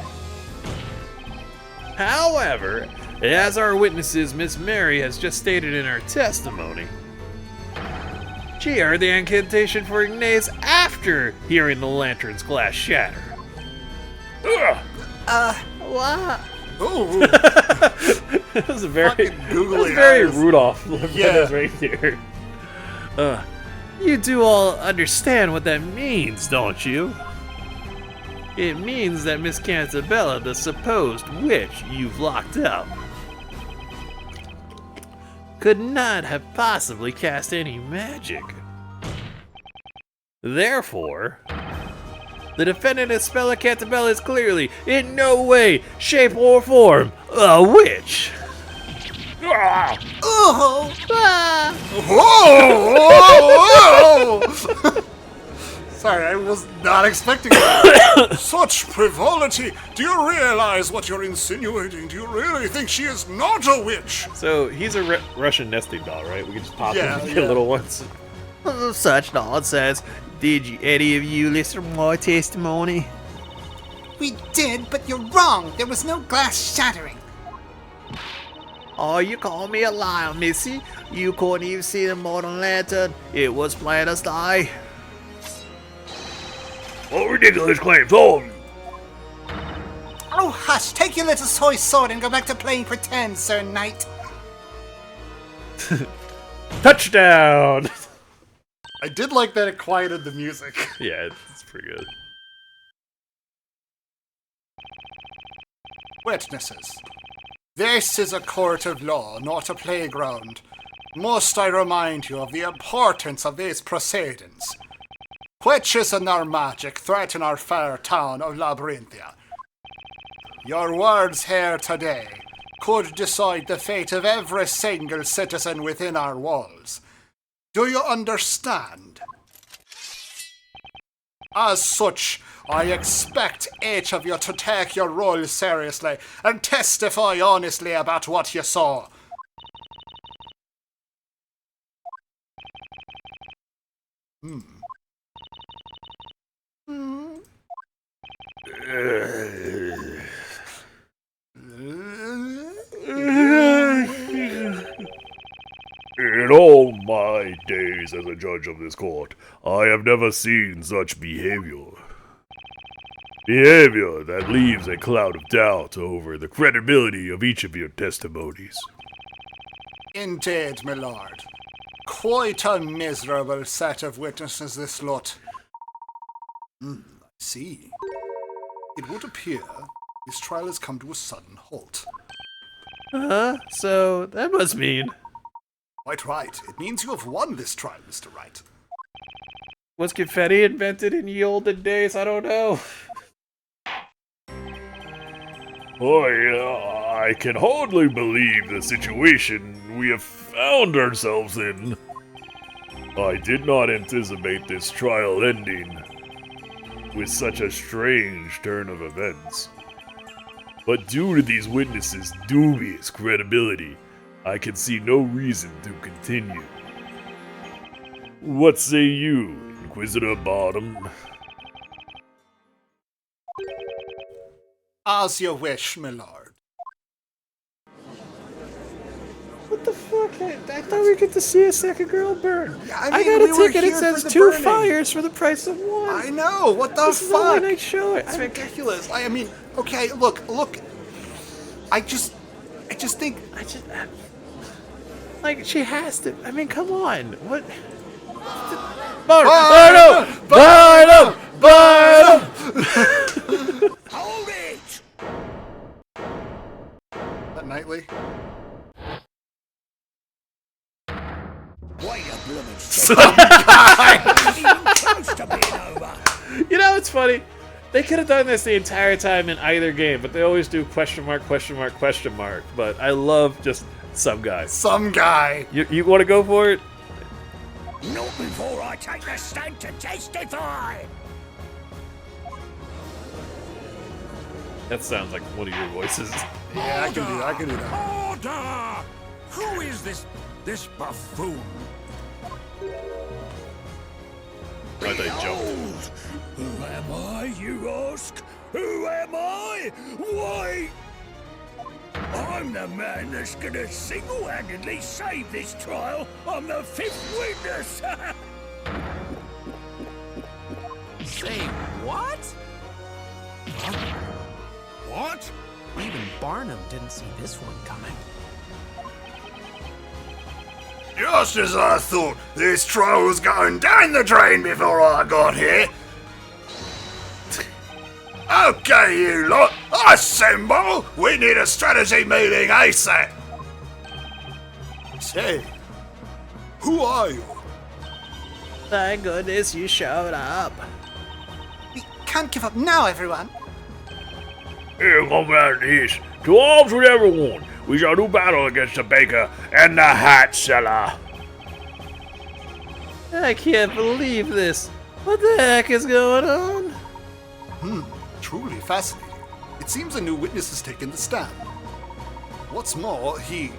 However, as our witnesses, Miss Mary, has just stated in her testimony, she heard the incantation for Ignace after hearing the lantern's glass shatter. What? Oh, That was very googly eyes. Rudolph Yeah. right here. You do all understand what that means, don't you? It means that Miss Cantabella, the supposed witch you've locked up, could not have possibly cast any magic. Therefore, the defendant Espella Cantabella is clearly, in no way, shape, or form, a witch. Oh! Ah! Whoa! Sorry, I was not expecting that. Such frivolity! Do you realize what you're insinuating? Do you really think she is not a witch? So he's a Russian nesting doll, right? We can just pop him and get yeah. little ones. Such nonsense. Did any of you listen to my testimony? We did, but you're wrong. There was no glass shattering. Oh, you call me a liar, Missy? You couldn't even see the modern lantern. It was plain as day. What ridiculous claims, all of you! Oh, hush. Take your little toy sword and go back to playing pretend, Sir Knight. Touchdown! I did like that it quieted the music. Yeah, it's pretty good. Witnesses. This is a court of law, not a playground. Must I remind you of the importance of these proceedings? Witches and their magic threaten our fair town of Labyrinthia. Your words here today could decide the fate of every single citizen within our walls. Do you understand? As such, I expect each of you to take your role seriously and testify honestly about what you saw. In all my days as a judge of this court, I have never seen such behavior. Behavior that leaves a cloud of doubt over the credibility of each of your testimonies. Indeed, my lord. Quite a miserable set of witnesses this lot. I see. It would appear this trial has come to a sudden halt. So that must mean... Quite right. It means you have won this trial, Mr. Wright. Was confetti invented in ye olden days? I don't know. I can hardly believe the situation we have found ourselves in. I did not anticipate this trial ending with such a strange turn of events. But due to these witnesses' dubious credibility, I can see no reason to continue. What say you, Inquisitor Bottom? As you wish, my lord. What the fuck? I thought we get to see a second girl burn. I I mean, got a we were ticket. It here says for the 2 burning. fires for the price of 1. I know. What the This is a one fuck? night show. It's ridiculous. I mean, okay, look. I just think. Like, she has to. I mean, come on. What? Hold it! That Knightley? Wait a blooming close to being over. You know, it's funny. They could have done this the entire time in either game, but they always do question mark, question mark, question mark. But I love just some guy. Some guy. You want to go for it? Not before I take the stand to testify. That sounds like one of your voices. Yeah, I can do that. Order! Who is this buffoon? Right, they jumped. Behold! Who am I, you ask? Who am I? Why? I'm the man that's gonna single-handedly save this trial. I'm the 5th witness. Say what? What? Even Barnum didn't see this one coming. Just as I thought, this trial was going down the drain before I got here. Okay, you lot, assemble! We need a strategy meeting ASAP! Say, who are you? Thank goodness you showed up. We can't give up now, everyone. Here, comrades, to arms with everyone. We shall do battle against the baker and the hat seller. I can't believe this. What the heck is going on? Truly fascinating. It seems a new witness has taken the stand. What's more, he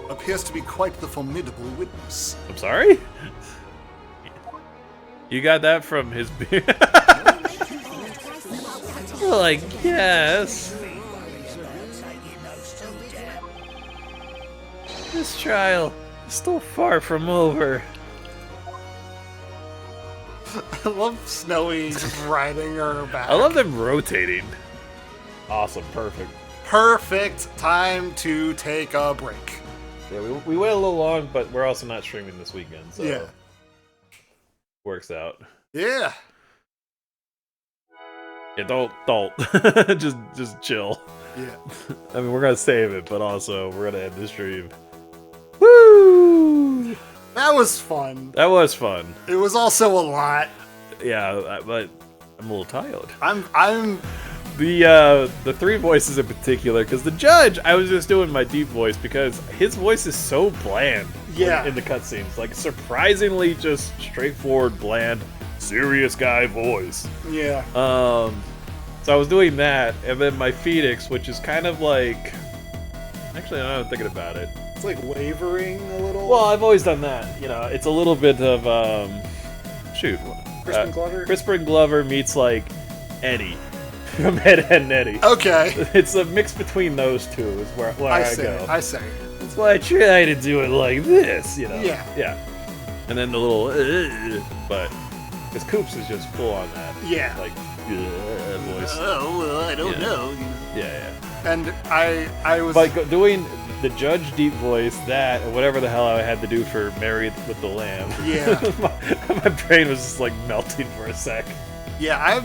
appears to be quite the formidable witness. I'm sorry? You got that from his beard? Well, I guess. This trial is still far from over. I love Snowy just riding her back. I love them rotating. Awesome, perfect. Perfect time to take a break. Yeah, we went a little long, but we're also not streaming this weekend, so Yeah. Works out. Yeah. Yeah, don't. just chill. Yeah. I mean, we're gonna save it, but also we're gonna end the stream. Woo! That was fun. That was fun. It was also a lot. Yeah, but I'm a little tired. I'm The three voices in particular, because the judge, I was just doing my deep voice because his voice is so bland. Yeah. In the cutscenes, like surprisingly just straightforward, bland, serious guy voice. Yeah. So I was doing that, and then my Phoenix, which is kind of like, actually, I'm thinking about it. It's like wavering a little. Well, I've always done that. You know, it's a little bit of Crispin Glover? Crispin Glover meets like Eddie from Ed, Ed and Eddie. Okay. It's a mix between those two is where I go. I say. That's why I try to do it like this, you know. Yeah. Yeah. And then the little, but because Coops is just full on that. Yeah. Like voice. Oh, well, I don't know. Yeah. And I was But doing the judge deep voice, that, and whatever the hell I had to do for Married with the Lamb. Yeah. my brain was just like melting for a sec. Yeah,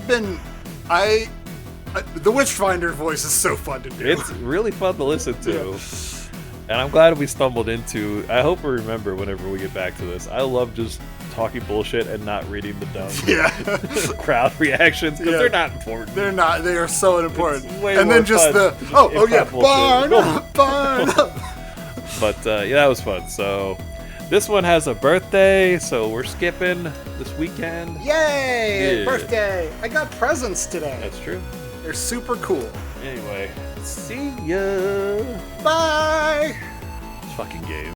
the Witchfinder voice is so fun to do. It's really fun to listen to. And I'm glad we stumbled into, I hope we remember whenever we get back to this, I love just talking bullshit and not reading the dumb crowd reactions, because they're not important. They're not. They are so unimportant. It's way and more then just fun the, to oh yeah, improv barn bullshit. up, barn up. But yeah, that was fun. So this one has a birthday, so we're skipping this weekend. Yay! Yeah. Birthday! I got presents today. That's true. They're super cool. Anyway, see ya. Bye! Fucking game.